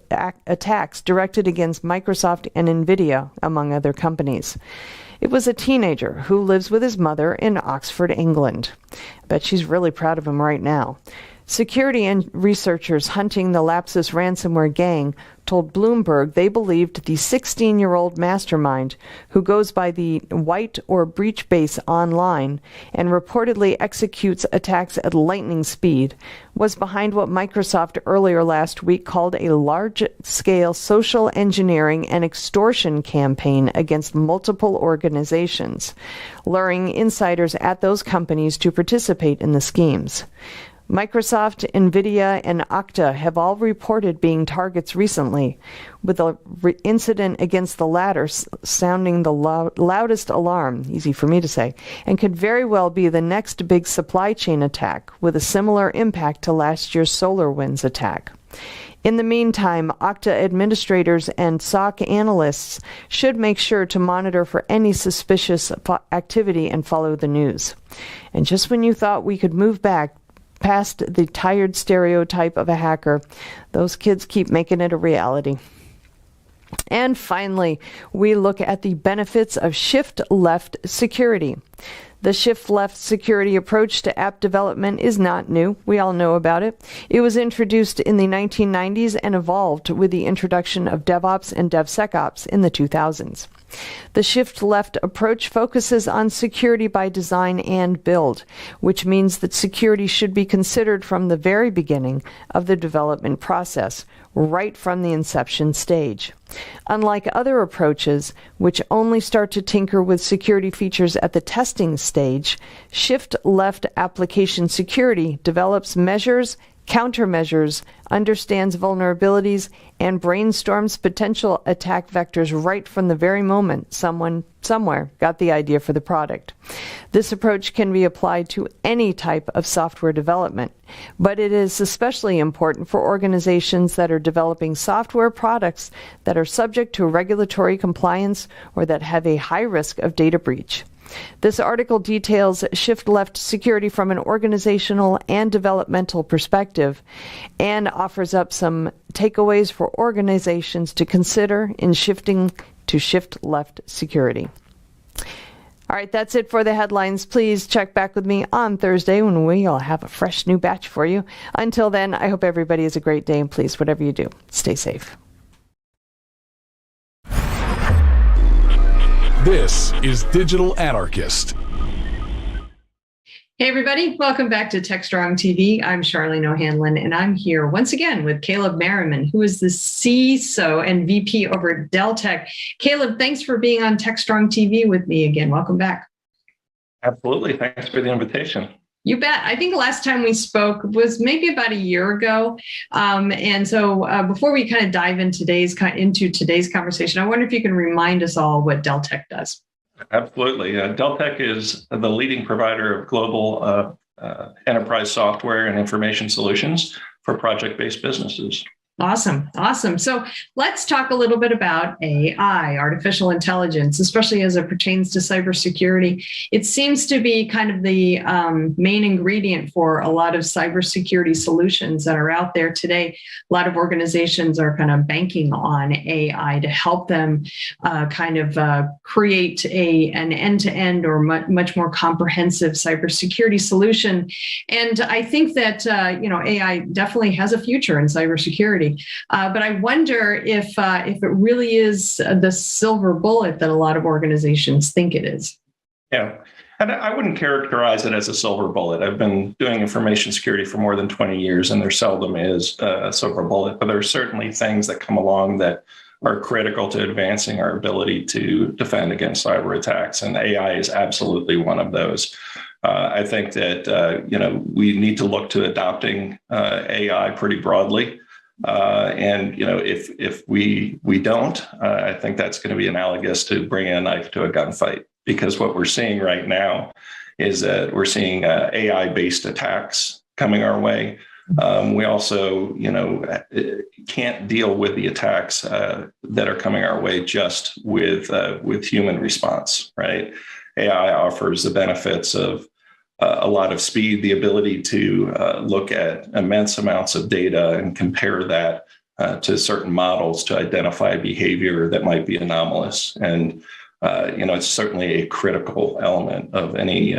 attacks directed against Microsoft and NVIDIA, among other companies. It was a teenager who lives with his mother in Oxford, England. I bet she's really proud of him right now. Security and researchers hunting the Lapsus ransomware gang told Bloomberg they believed the 16-year-old mastermind, who goes by the White or Breach Base online and reportedly executes attacks at lightning speed, was behind what Microsoft earlier last week called a large-scale social engineering and extortion campaign against multiple organizations, luring insiders at those companies to participate in the schemes. Microsoft, NVIDIA, and Okta have all reported being targets recently, with the incident against the latter sounding the loudest alarm, easy for me to say, and could very well be the next big supply chain attack with a similar impact to last year's SolarWinds attack. In the meantime, Okta administrators and SOC analysts should make sure to monitor for any suspicious activity and follow the news. And just when you thought we could move back past the tired stereotype of a hacker, those kids keep making it a reality. And finally, we look at the benefits of shift-left security. The shift-left security approach to app development is not new. We all know about it. It was introduced in the 1990s and evolved with the introduction of DevOps and DevSecOps in the 2000s. The shift-left approach focuses on security by design and build, which means that security should be considered from the very beginning of the development process, right from the inception stage. Unlike other approaches, which only start to tinker with security features at the testing stage, shift-left application security develops measures, countermeasures, understands vulnerabilities, and brainstorms potential attack vectors right from the very moment someone somewhere got the idea for the product. This approach can be applied to any type of software development, but it is especially important for organizations that are developing software products that are subject to regulatory compliance or that have a high risk of data breach. This article details shift-left security from an organizational and developmental perspective and offers up some takeaways for organizations to consider in shifting to shift-left security. All right, that's it for the headlines. Please check back with me on Thursday when we'll have a fresh new batch for you. Until then, I hope everybody has a great day, and please, whatever you do, stay safe. This is Digital Anarchist. Hey, everybody. Welcome back to Techstrong TV. I'm Charlene O'Hanlon, and I'm here once again with Caleb Merriman, who is the CISO and VP over at Dell Tech. Caleb, thanks for being on Techstrong TV with me again. Welcome back. Absolutely. Thanks for the invitation. You bet. I think the last time we spoke was maybe about a year ago. And so before we kind of dive into today's conversation, I wonder if you can remind us all what Dell Tech does. Absolutely. Dell Tech is the leading provider of global enterprise software and information solutions for project-based businesses. Awesome. So let's talk a little bit about AI, artificial intelligence, especially as it pertains to cybersecurity. It seems to be kind of the main ingredient for a lot of cybersecurity solutions that are out there today. A lot of organizations are kind of banking on AI to help them create an end-to-end or much more comprehensive cybersecurity solution. And I think that AI definitely has a future in cybersecurity. But I wonder if it really is the silver bullet that a lot of organizations think it is. Yeah, and I wouldn't characterize it as a silver bullet. I've been doing information security for more than 20 years, and there seldom is a silver bullet. But there are certainly things that come along that are critical to advancing our ability to defend against cyber attacks, and AI is absolutely one of those. I think that we need to look to adopting AI pretty broadly. If we don't, I think that's going to be analogous to bringing a knife to a gunfight, because what we're seeing right now is that we're seeing AI-based attacks coming our way. We also, can't deal with the attacks that are coming our way just with human response, right? AI offers the benefits of a lot of speed, the ability to look at immense amounts of data and compare that to certain models to identify behavior that might be anomalous. And, it's certainly a critical element of any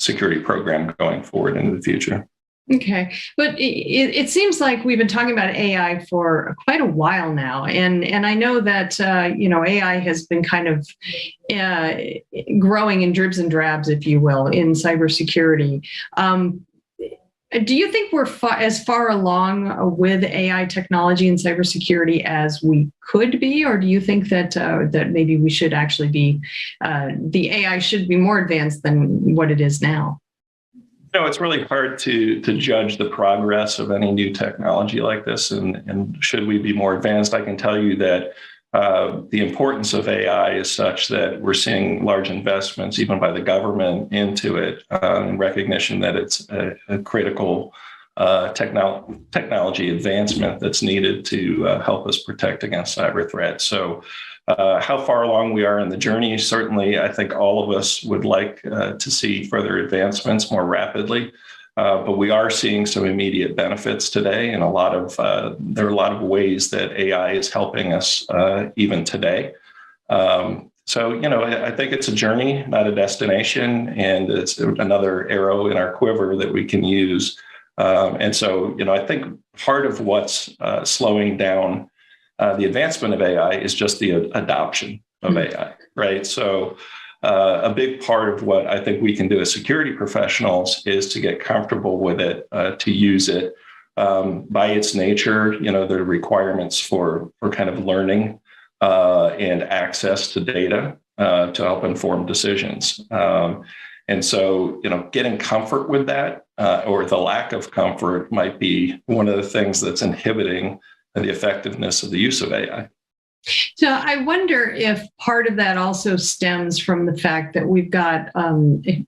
security program going forward into the future. Okay. But it seems like we've been talking about AI for quite a while now. And I know that, AI has been kind of growing in dribs and drabs, if you will, in cybersecurity. Do you think we're as far along with AI technology and cybersecurity as we could be? Or do you think that maybe we should actually be, the AI should be more advanced than what it is now? No, it's really hard to judge the progress of any new technology like this. And should we be more advanced? I can tell you that the importance of AI is such that we're seeing large investments, even by the government, into it in recognition that it's a critical technology advancement that's needed to help us protect against cyber threats. So how far along we are in the journey, certainly I think all of us would like to see further advancements more rapidly. But we are seeing some immediate benefits today, and there are a lot of ways that AI is helping us even today. So, I think it's a journey, not a destination, and it's another arrow in our quiver that we can use. And so, I think part of what's slowing down the advancement of AI is just the adoption of AI, right? So a big part of what I think we can do as security professionals is to get comfortable with it, to use it. By its nature, there are requirements for kind of learning and access to data to help inform decisions. And so, getting comfort with that or the lack of comfort might be one of the things that's inhibiting the effectiveness of the use of AI. So I wonder if part of that also stems from the fact that we've got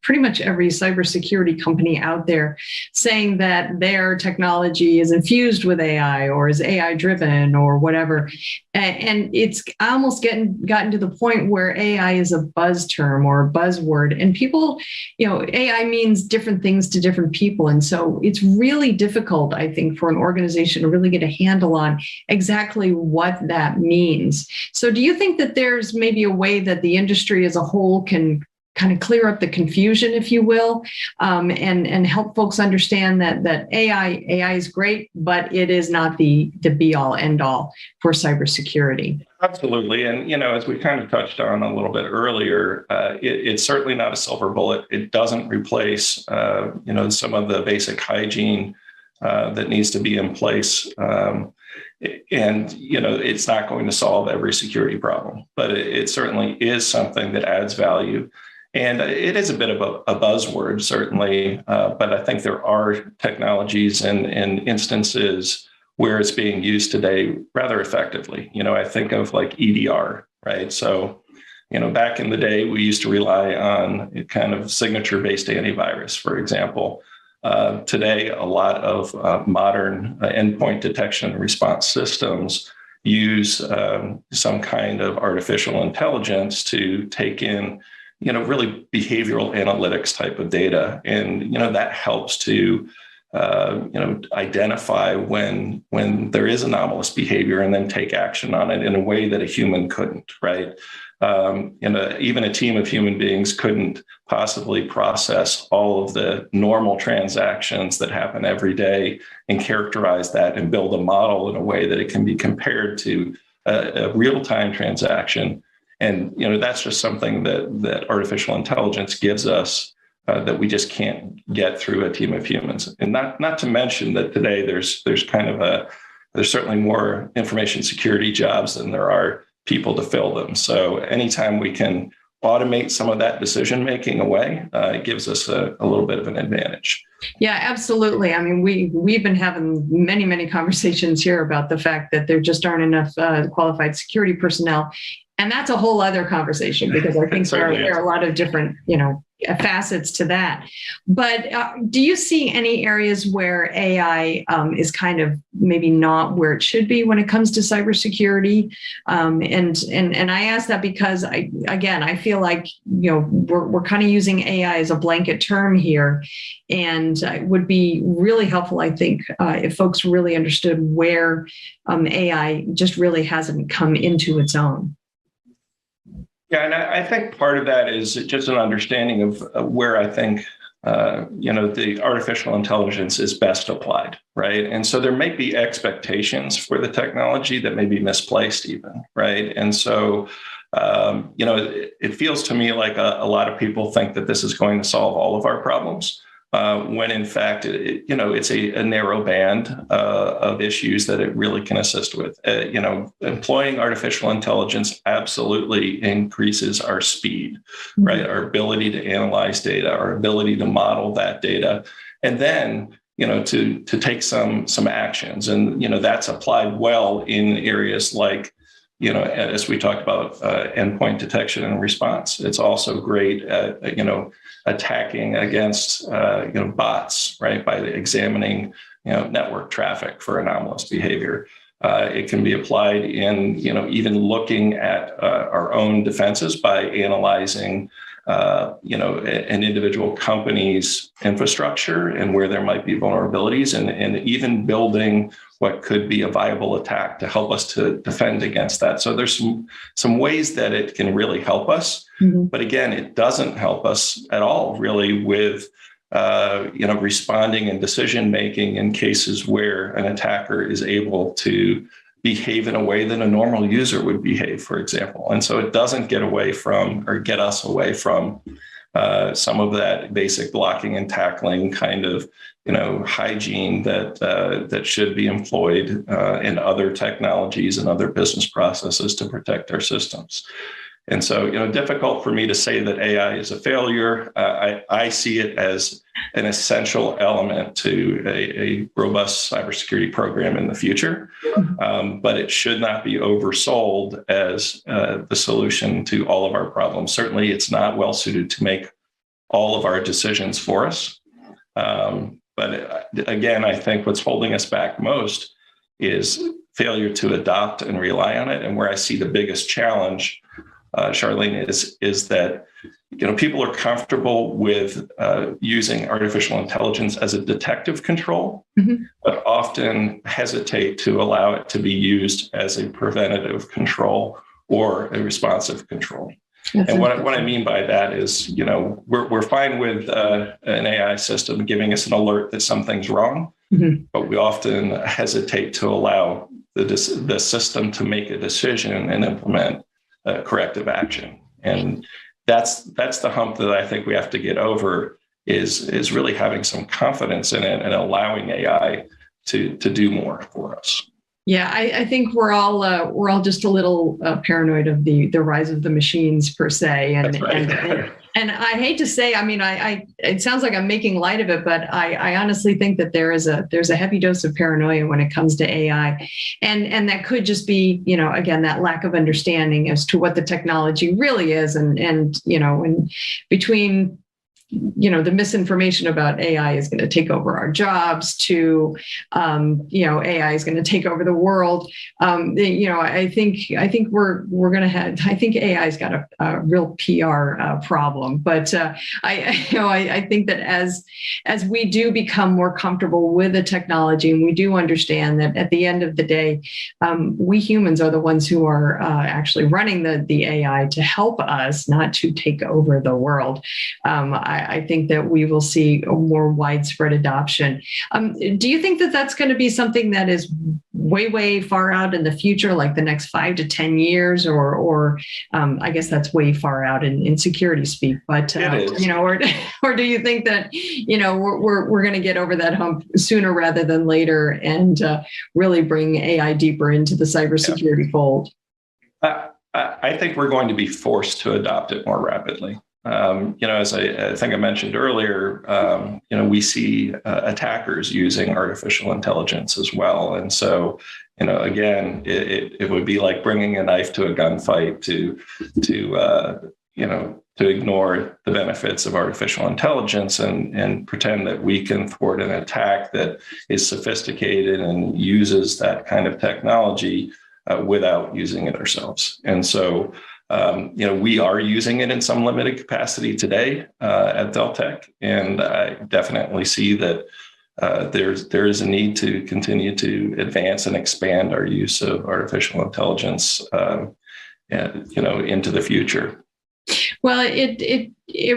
pretty much every cybersecurity company out there saying that their technology is infused with AI or is AI driven or whatever. And it's almost gotten to the point where AI is a buzz term or a buzzword. And people, AI means different things to different people. And so it's really difficult, I think, for an organization to really get a handle on exactly what that means. So do you think that there's maybe a way that the industry as a whole can kind of clear up the confusion, if you will, and help folks understand that AI is great, but it is not the be all end all for cybersecurity? Absolutely. And, as we kind of touched on a little bit earlier, it's certainly not a silver bullet. It doesn't replace, some of the basic hygiene that needs to be in place. And, it's not going to solve every security problem, but it certainly is something that adds value. And it is a bit of a buzzword, certainly, but I think there are technologies and instances where it's being used today rather effectively. I think of like EDR, right? So, back in the day, we used to rely on kind of signature-based antivirus, for example. Today, a lot of modern endpoint detection and response systems use some kind of artificial intelligence to take in, really behavioral analytics type of data. And, that helps to, identify when there is anomalous behavior and then take action on it in a way that a human couldn't, right? Even a team of human beings couldn't possibly process all of the normal transactions that happen every day and characterize that and build a model in a way that it can be compared to a real-time transaction. And that's just something that artificial intelligence gives us that we just can't get through a team of humans. And not to mention that today there's certainly more information security jobs than there are people to fill them. So anytime we can automate some of that decision-making away, it gives us a little bit of an advantage. Yeah, absolutely. I mean, we've been having many, many conversations here about the fact that there just aren't enough qualified security personnel. And that's a whole other conversation because I think there are a lot of different, facets to that. But do you see any areas where AI is kind of maybe not where it should be when it comes to cybersecurity? And I ask that because I feel like we're kind of using AI as a blanket term here, and it would be really helpful, I think, if folks really understood where AI just really hasn't come into its own. Yeah, and I think part of that is just an understanding of where I think, the artificial intelligence is best applied, right? And so there may be expectations for the technology that may be misplaced even, right? And so, it feels to me like a lot of people think that this is going to solve all of our problems. When in fact, it's a narrow band of issues that it really can assist with. Employing artificial intelligence absolutely increases our speed, right? Our ability to analyze data, our ability to model that data, and then to take some actions. And that's applied well in areas like, as we talked about, endpoint detection and response. It's also great at attacking against bots, right, by examining network traffic for anomalous behavior. It can be applied in even looking at our own defenses by analyzing an individual company's infrastructure and where there might be vulnerabilities, and even building what could be a viable attack to help us to defend against that. So there's some ways that it can really help us. But again, it doesn't help us at all really with responding and decision making in cases where an attacker is able to behave in a way that a normal user would behave, for example. And so it doesn't get us away from some of that basic blocking and tackling kind of hygiene that should be employed in other technologies and other business processes to protect our systems. And so, difficult for me to say that AI is a failure. I see it as an essential element to a robust cybersecurity program in the future, but it should not be oversold as the solution to all of our problems. Certainly, it's not well suited to make all of our decisions for us. But again, I think what's holding us back most is failure to adopt and rely on it. And where I see the biggest challenge, Charlene, is that people are comfortable with using artificial intelligence as a detective control, but often hesitate to allow it to be used as a preventative control or a responsive control. And what I mean by that is, we're fine with an AI system giving us an alert that something's wrong, but we often hesitate to allow the system to make a decision and implement corrective action. And that's the hump that I think we have to get over is really having some confidence in it and allowing AI to do more for us. Yeah, I think we're all just a little paranoid of the rise of the machines per se, and and I hate to say, it sounds like I'm making light of it, but I honestly think that there's a heavy dose of paranoia when it comes to AI, and that could just be again that lack of understanding as to what the technology really is, and between the misinformation about AI is going to take over our jobs to, AI is going to take over the world. I think we're going to have, I think AI's got a real PR problem, but I think that as we do become more comfortable with the technology and we do understand that at the end of the day, we humans are the ones who are actually running the AI to help us, not to take over the world. I think that we will see a more widespread adoption. Do you think that that's going to be something that is way, way far out in the future, like the next 5 to 10 years, or I guess that's way far out in security speak, but or do you think that we're going to get over that hump sooner rather than later and really bring AI deeper into the cybersecurity fold? I think we're going to be forced to adopt it more rapidly. As I think I mentioned earlier, we see attackers using artificial intelligence as well. And so, again, it would be like bringing a knife to a gunfight to ignore the benefits of artificial intelligence and pretend that we can thwart an attack that is sophisticated and uses that kind of technology without using it ourselves. And so, we are using it in some limited capacity today at Deltek, and I definitely see that there is a need to continue to advance and expand our use of artificial intelligence, into the future. Well, it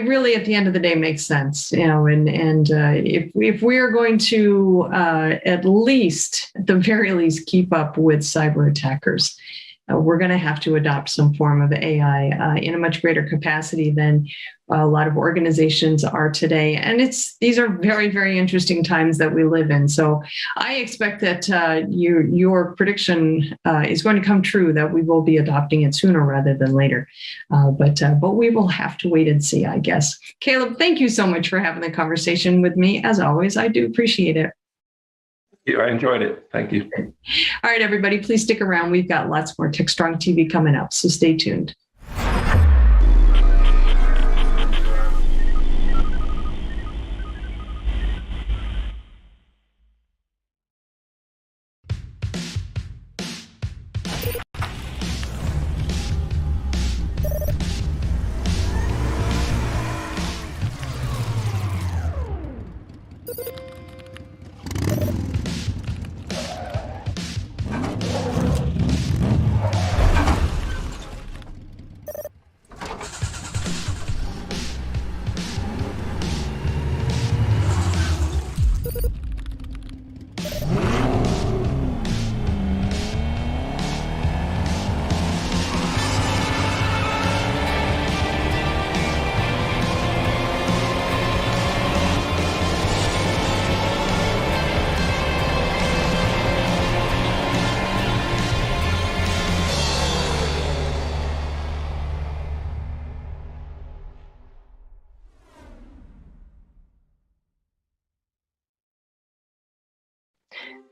really, at the end of the day, makes sense, and if we are going to at the very least, keep up with cyber attackers, we're going to have to adopt some form of AI in a much greater capacity than a lot of organizations are today. And these are very, very interesting times that we live in. So I expect that your prediction is going to come true, that we will be adopting it sooner rather than later. But we will have to wait and see, I guess. Caleb, thank you so much for having the conversation with me. As always, I do appreciate it. I enjoyed it. Thank you. All right, everybody, please stick around. We've got lots more Techstrong TV coming up, so stay tuned.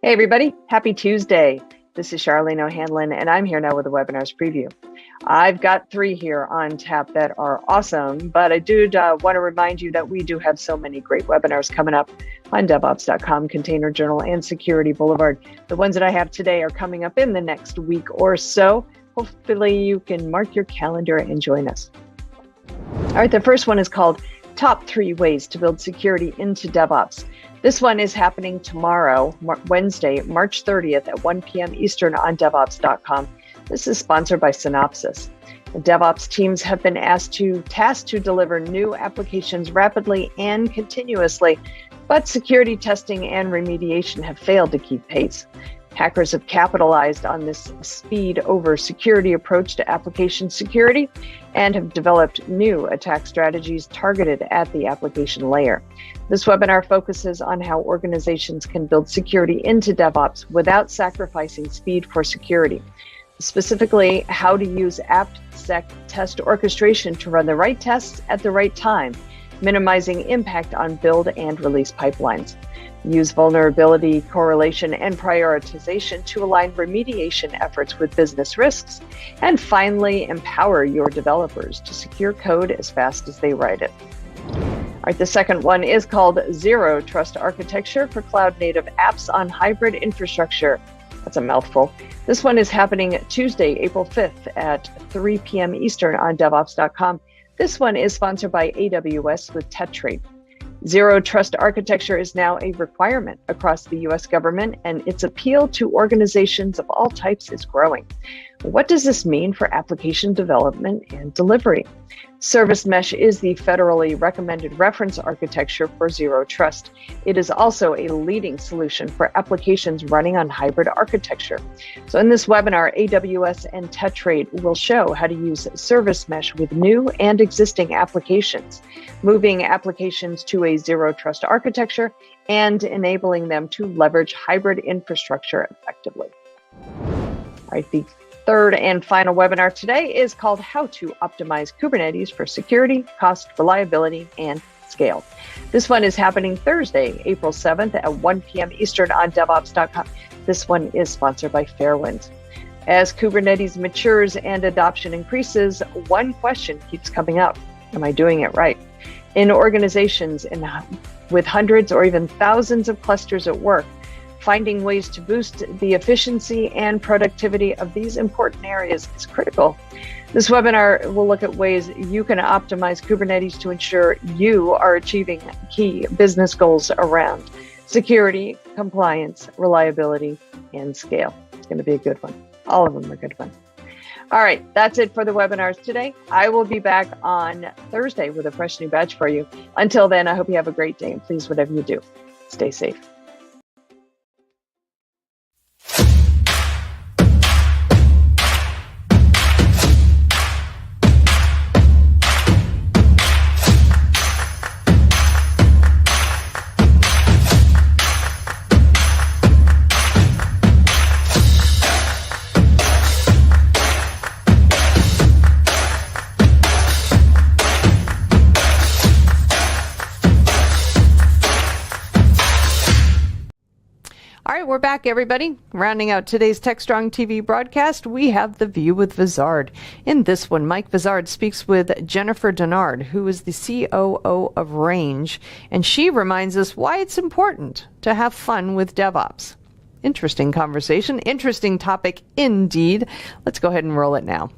Hey, everybody. Happy Tuesday. This is Charlene O'Hanlon, and I'm here now with a webinars preview. I've got 3 here on tap that are awesome, but I do want to remind you that we do have so many great webinars coming up on DevOps.com, Container Journal, and Security Boulevard. The ones that I have today are coming up in the next week or so. Hopefully you can mark your calendar and join us. All right, the first one is called Top 3 Ways to Build Security into DevOps. This one is happening tomorrow, Wednesday, March 30th at 1 p.m. Eastern on DevOps.com. This is sponsored by Synopsys. The DevOps teams have been tasked to deliver new applications rapidly and continuously, but security testing and remediation have failed to keep pace. Hackers have capitalized on this speed over security approach to application security and have developed new attack strategies targeted at the application layer. This webinar focuses on how organizations can build security into DevOps without sacrificing speed for security. Specifically, how to use AppSec test orchestration to run the right tests at the right time, minimizing impact on build and release pipelines. Use vulnerability correlation and prioritization to align remediation efforts with business risks. And finally, empower your developers to secure code as fast as they write it. All right, the second one is called Zero Trust Architecture for Cloud Native Apps on Hybrid Infrastructure. That's a mouthful. This one is happening Tuesday, April 5th at 3 p.m. Eastern on DevOps.com. This one is sponsored by AWS with Techstrong. Zero Trust Architecture is now a requirement across the U.S. government, and its appeal to organizations of all types is growing. What does this mean for application development and delivery? Service Mesh is the federally recommended reference architecture for Zero Trust. It is also a leading solution for applications running on hybrid architecture. So in this webinar, AWS and Techstrong will show how to use Service Mesh with new and existing applications, moving applications to a Zero Trust architecture and enabling them to leverage hybrid infrastructure effectively. All right, the third and final webinar today is called How to Optimize Kubernetes for Security, Cost, Reliability, and Scale. This one is happening Thursday, April 7th at 1 p.m. Eastern on DevOps.com. This one is sponsored by Fairwind. As Kubernetes matures and adoption increases, one question keeps coming up. Am I doing it right? In organizations with hundreds or even thousands of clusters at work, finding ways to boost the efficiency and productivity of these important areas is critical. This webinar will look at ways you can optimize Kubernetes to ensure you are achieving key business goals around security, compliance, reliability, and scale. It's going to be a good one. All of them are good ones. All right, that's it for the webinars today. I will be back on Thursday with a fresh new batch for you. Until then, I hope you have a great day, and please, whatever you do, stay safe. We're back, everybody. Rounding out today's Techstrong TV broadcast, we have The View with Vizard. In this one, Mike Vizard speaks with Jennifer Dennard, who is the COO of Range, and she reminds us why it's important to have fun with DevOps. Interesting conversation, interesting topic indeed. Let's go ahead and roll it now.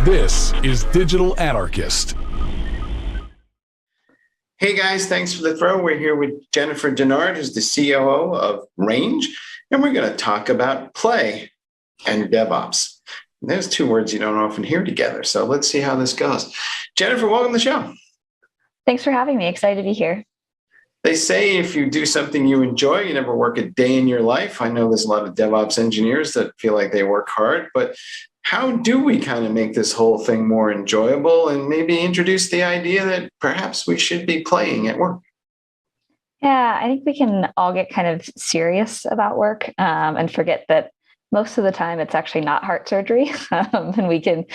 This is Digital Anarchist. Hey guys, thanks for the throw. We're here with Jennifer Dennard, who's the COO of Range, and we're going to talk about play and DevOps. And there's 2 words you don't often hear together, so let's see how this goes. Jennifer, welcome to the show. Thanks for having me. Excited to be here. They say if you do something you enjoy, you never work a day in your life. I know there's a lot of DevOps engineers that feel like they work hard, but how do we kind of make this whole thing more enjoyable and maybe introduce the idea that perhaps we should be playing at work? Yeah, I think we can all get kind of serious about work and forget that Most of the time it's actually not heart surgery. And we can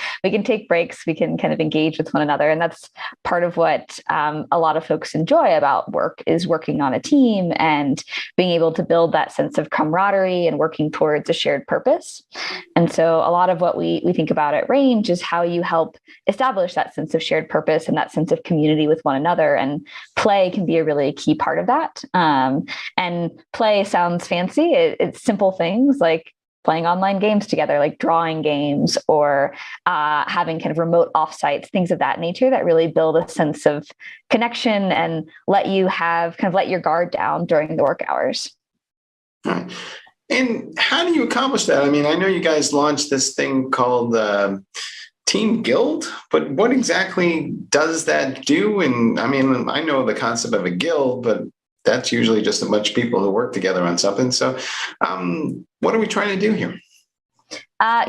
take breaks, we can kind of engage with one another. And that's part of what a lot of folks enjoy about work, is working on a team and being able to build that sense of camaraderie and working towards a shared purpose. And so a lot of what we think about at Range is how you help establish that sense of shared purpose and that sense of community with one another. And play can be a really key part of that. And play sounds fancy. It's simple things like playing online games together, like drawing games, or having kind of remote offsites, things of that nature that really build a sense of connection and let you let your guard down during the work hours. Right. And how do you accomplish that? I mean, I know you guys launched this thing called Team Guild, but what exactly does that do? And I mean, I know the concept of a guild, but that's usually just a bunch of people who work together on something. So what are we trying to do here?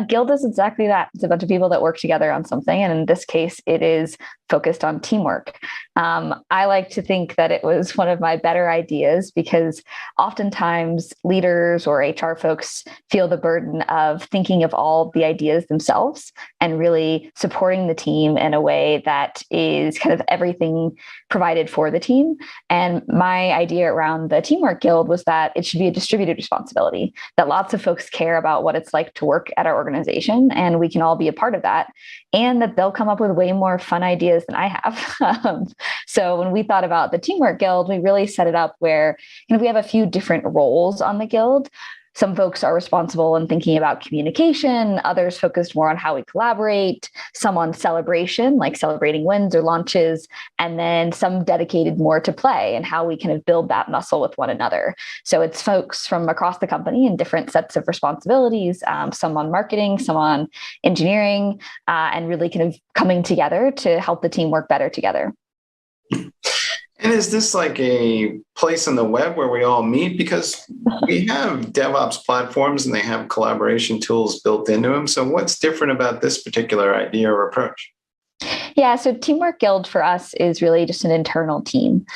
Guild is exactly that. It's a bunch of people that work together on something. And in this case, it is focused on teamwork. I like to think that it was one of my better ideas, because oftentimes leaders or HR folks feel the burden of thinking of all the ideas themselves and really supporting the team in a way that is kind of everything provided for the team. And my idea around the Teamwork Guild was that it should be a distributed responsibility, that lots of folks care about what it's like to work at our organization, and we can all be a part of that, and that they'll come up with way more fun ideas than I have. So when we thought about the Teamwork Guild, we really set it up where we have a few different roles on the guild. Some folks are responsible in thinking about communication, others focused more on how we collaborate, some on celebration, like celebrating wins or launches, and then some dedicated more to play and how we kind of build that muscle with one another. So it's folks from across the company in different sets of responsibilities, some on marketing, some on engineering, and really kind of coming together to help the team work better together. And is this like a place on the web where we all meet? Because we have DevOps platforms and they have collaboration tools built into them. So what's different about this particular idea or approach? Yeah, so Teamwork Guild for us is really just an internal team.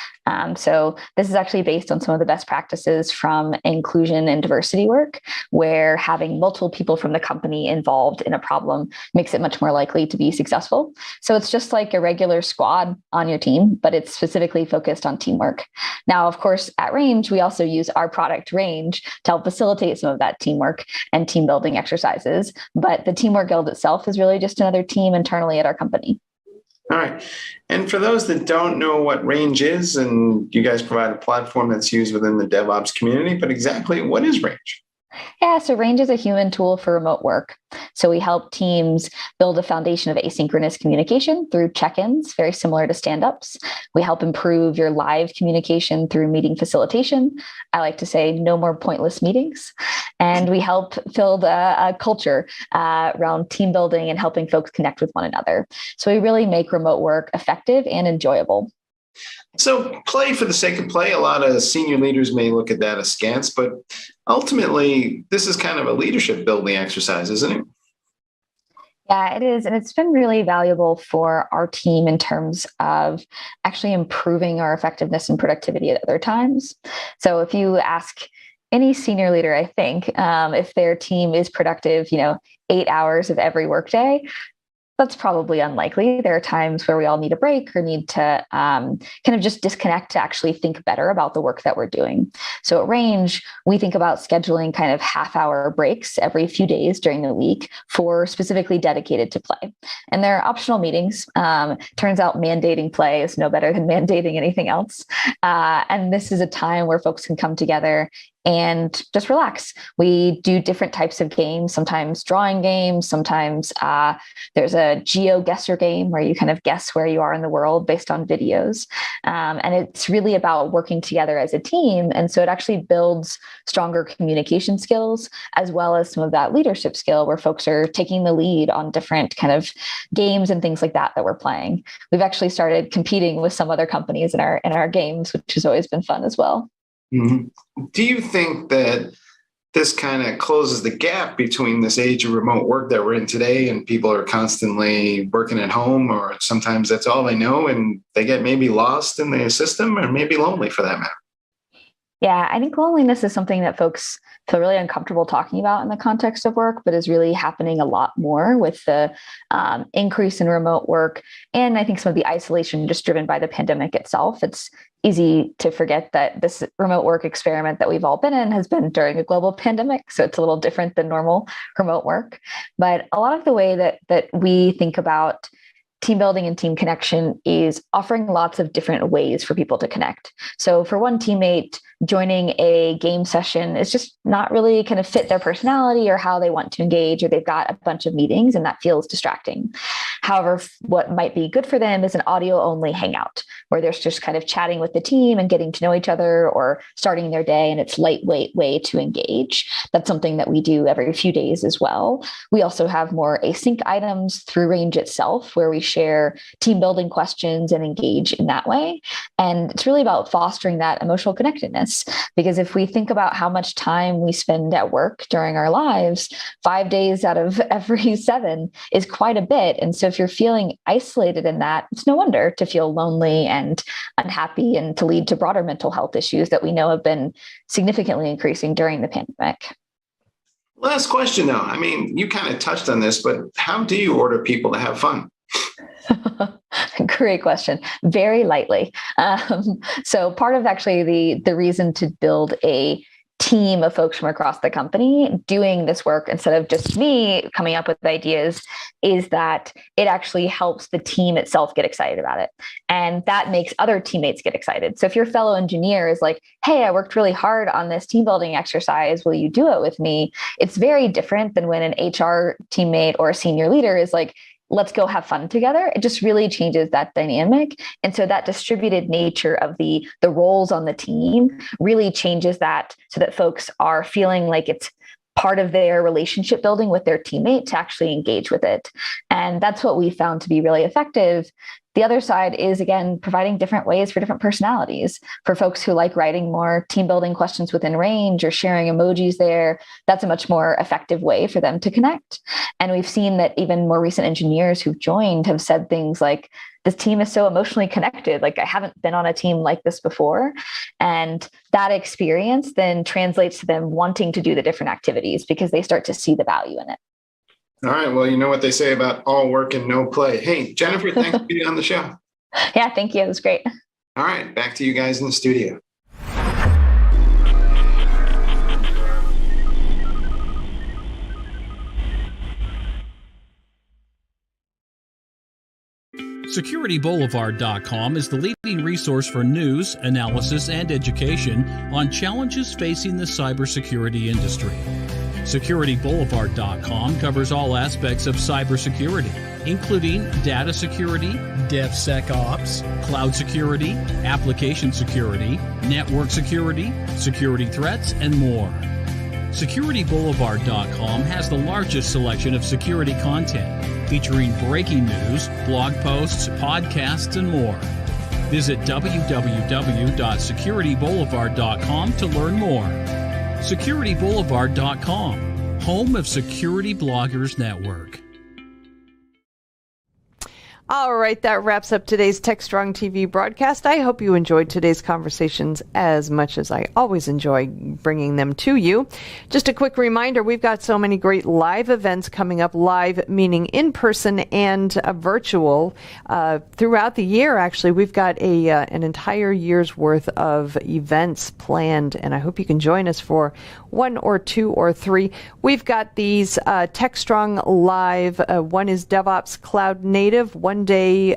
So this is actually based on some of the best practices from inclusion and diversity work, where having multiple people from the company involved in a problem makes it much more likely to be successful. So it's just like a regular squad on your team, but it's specifically focused on teamwork. Now, of course, at Range, we also use our product Range to help facilitate some of that teamwork and team building exercises. But the Teamwork Guild itself is really just another team internally at our company. All right. And for those that don't know what Range is, and you guys provide a platform that's used within the DevOps community, but exactly what is Range? Yeah, so Range is a human tool for remote work. So we help teams build a foundation of asynchronous communication through check-ins, very similar to stand-ups. We help improve your live communication through meeting facilitation. I like to say no more pointless meetings. And we help build a culture around team building and helping folks connect with one another. So we really make remote work effective and enjoyable. So play for the sake of play, a lot of senior leaders may look at that askance, but ultimately, this is kind of a leadership building exercise, isn't it? Yeah, it is. And it's been really valuable for our team in terms of actually improving our effectiveness and productivity at other times. So if you ask any senior leader, I think, if their team is productive, 8 hours of every workday, that's probably unlikely. There are times where we all need a break or need to kind of just disconnect to actually think better about the work that we're doing. So at Range, we think about scheduling kind of half-hour breaks every few days during the week for specifically dedicated to play. And they're optional meetings. Turns out mandating play is no better than mandating anything else. And this is a time where folks can come together and just relax. We do different types of games, sometimes drawing games, sometimes there's a geo-guesser game where you kind of guess where you are in the world based on videos. And it's really about working together as a team. And so it actually builds stronger communication skills, as well as some of that leadership skill where folks are taking the lead on different kind of games and things like that we're playing. We've actually started competing with some other companies in our games, which has always been fun as well. Mm-hmm. Do you think that this kind of closes the gap between this age of remote work that we're in today and people are constantly working at home, or sometimes that's all they know and they get maybe lost in the system or maybe lonely for that matter? Yeah, I think loneliness is something that folks feel really uncomfortable talking about in the context of work, but is really happening a lot more with the increase in remote work. And I think some of the isolation just driven by the pandemic itself. It's easy to forget that this remote work experiment that we've all been in has been during a global pandemic. So it's a little different than normal remote work. But a lot of the way that we think about team building and team connection is offering lots of different ways for people to connect. So for one teammate, joining a game session is just not really kind of fit their personality or how they want to engage, or they've got a bunch of meetings and that feels distracting. However, what might be good for them is an audio only hangout where they're just kind of chatting with the team and getting to know each other or starting their day, and it's lightweight way to engage. That's something that we do every few days as well. We also have more async items through Range itself where we share team building questions and engage in that way. And it's really about fostering that emotional connectedness. Because if we think about how much time we spend at work during our lives, 5 days out of every 7 is quite a bit. And so if you're feeling isolated in that, it's no wonder to feel lonely and unhappy and to lead to broader mental health issues that we know have been significantly increasing during the pandemic. Last question, though. I mean, you kind of touched on this, but how do you order people to have fun? Great question. Very lightly. So part of actually the reason to build a team of folks from across the company doing this work instead of just me coming up with ideas is that it actually helps the team itself get excited about it. And that makes other teammates get excited. So if your fellow engineer is like, hey, I worked really hard on this team building exercise, will you do it with me? It's very different than when an HR teammate or a senior leader is like, let's go have fun together. It just really changes that dynamic. And so that distributed nature of the roles on the team really changes that so that folks are feeling like it's part of their relationship building with their teammate to actually engage with it. And that's what we found to be really effective. The other side is, again, providing different ways for different personalities. For folks who like writing more team building questions within Range or sharing emojis there, that's a much more effective way for them to connect. And we've seen that even more recent engineers who've joined have said things like, this team is so emotionally connected. Like, I haven't been on a team like this before. And that experience then translates to them wanting to do the different activities because they start to see the value in it. All right. Well, you know what they say about all work and no play. Hey, Jennifer, thanks for being on the show. Yeah, thank you. It was great. All right. Back to you guys in the studio. SecurityBoulevard.com is the leading resource for news, analysis, and education on challenges facing the cybersecurity industry. SecurityBoulevard.com covers all aspects of cybersecurity, including data security, DevSecOps, cloud security, application security, network security, security threats, and more. SecurityBoulevard.com has the largest selection of security content, featuring breaking news, blog posts, podcasts, and more. Visit www.securityboulevard.com to learn more. SecurityBoulevard.com, home of Security Bloggers Network. All right, that wraps up today's Techstrong TV broadcast. I hope you enjoyed today's conversations as much as I always enjoy bringing them to you. Just a quick reminder, we've got so many great live events coming up, live meaning in person and virtual, throughout the year. Actually, we've got an entire year's worth of events planned, and I hope you can join us for 1 or 2 or 3. We've got these Techstrong live. One is DevOps Cloud Native, one-day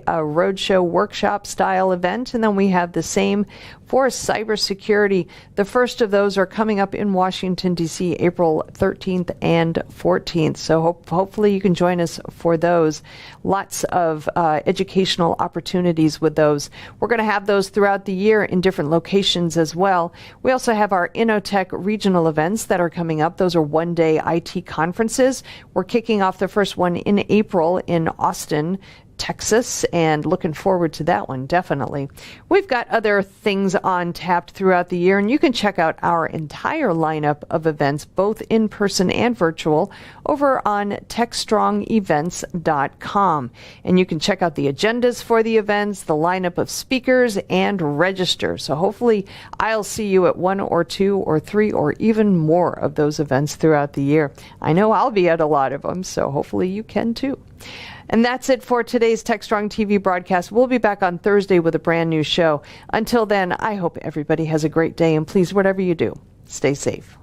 roadshow workshop style event, and then we have the same for cybersecurity. The first of those are coming up in Washington, D.C., April 13th and 14th. So hopefully you can join us for those. Lots of educational opportunities with those. We're going to have those throughout the year in different locations as well. We also have our InnoTech regional events that are coming up. Those are one-day IT conferences. We're kicking off the first one in April in Austin, Texas, and looking forward to that one, definitely. We've got other things on tap throughout the year, and you can check out our entire lineup of events, both in person and virtual, over on techstrongevents.com. And you can check out the agendas for the events, the lineup of speakers, and register. So hopefully I'll see you at 1 or 2 or 3 or even more of those events throughout the year. I know I'll be at a lot of them, so hopefully you can too. And that's it for today's Techstrong TV broadcast. We'll be back on Thursday with a brand new show. Until then, I hope everybody has a great day, and please, whatever you do, stay safe.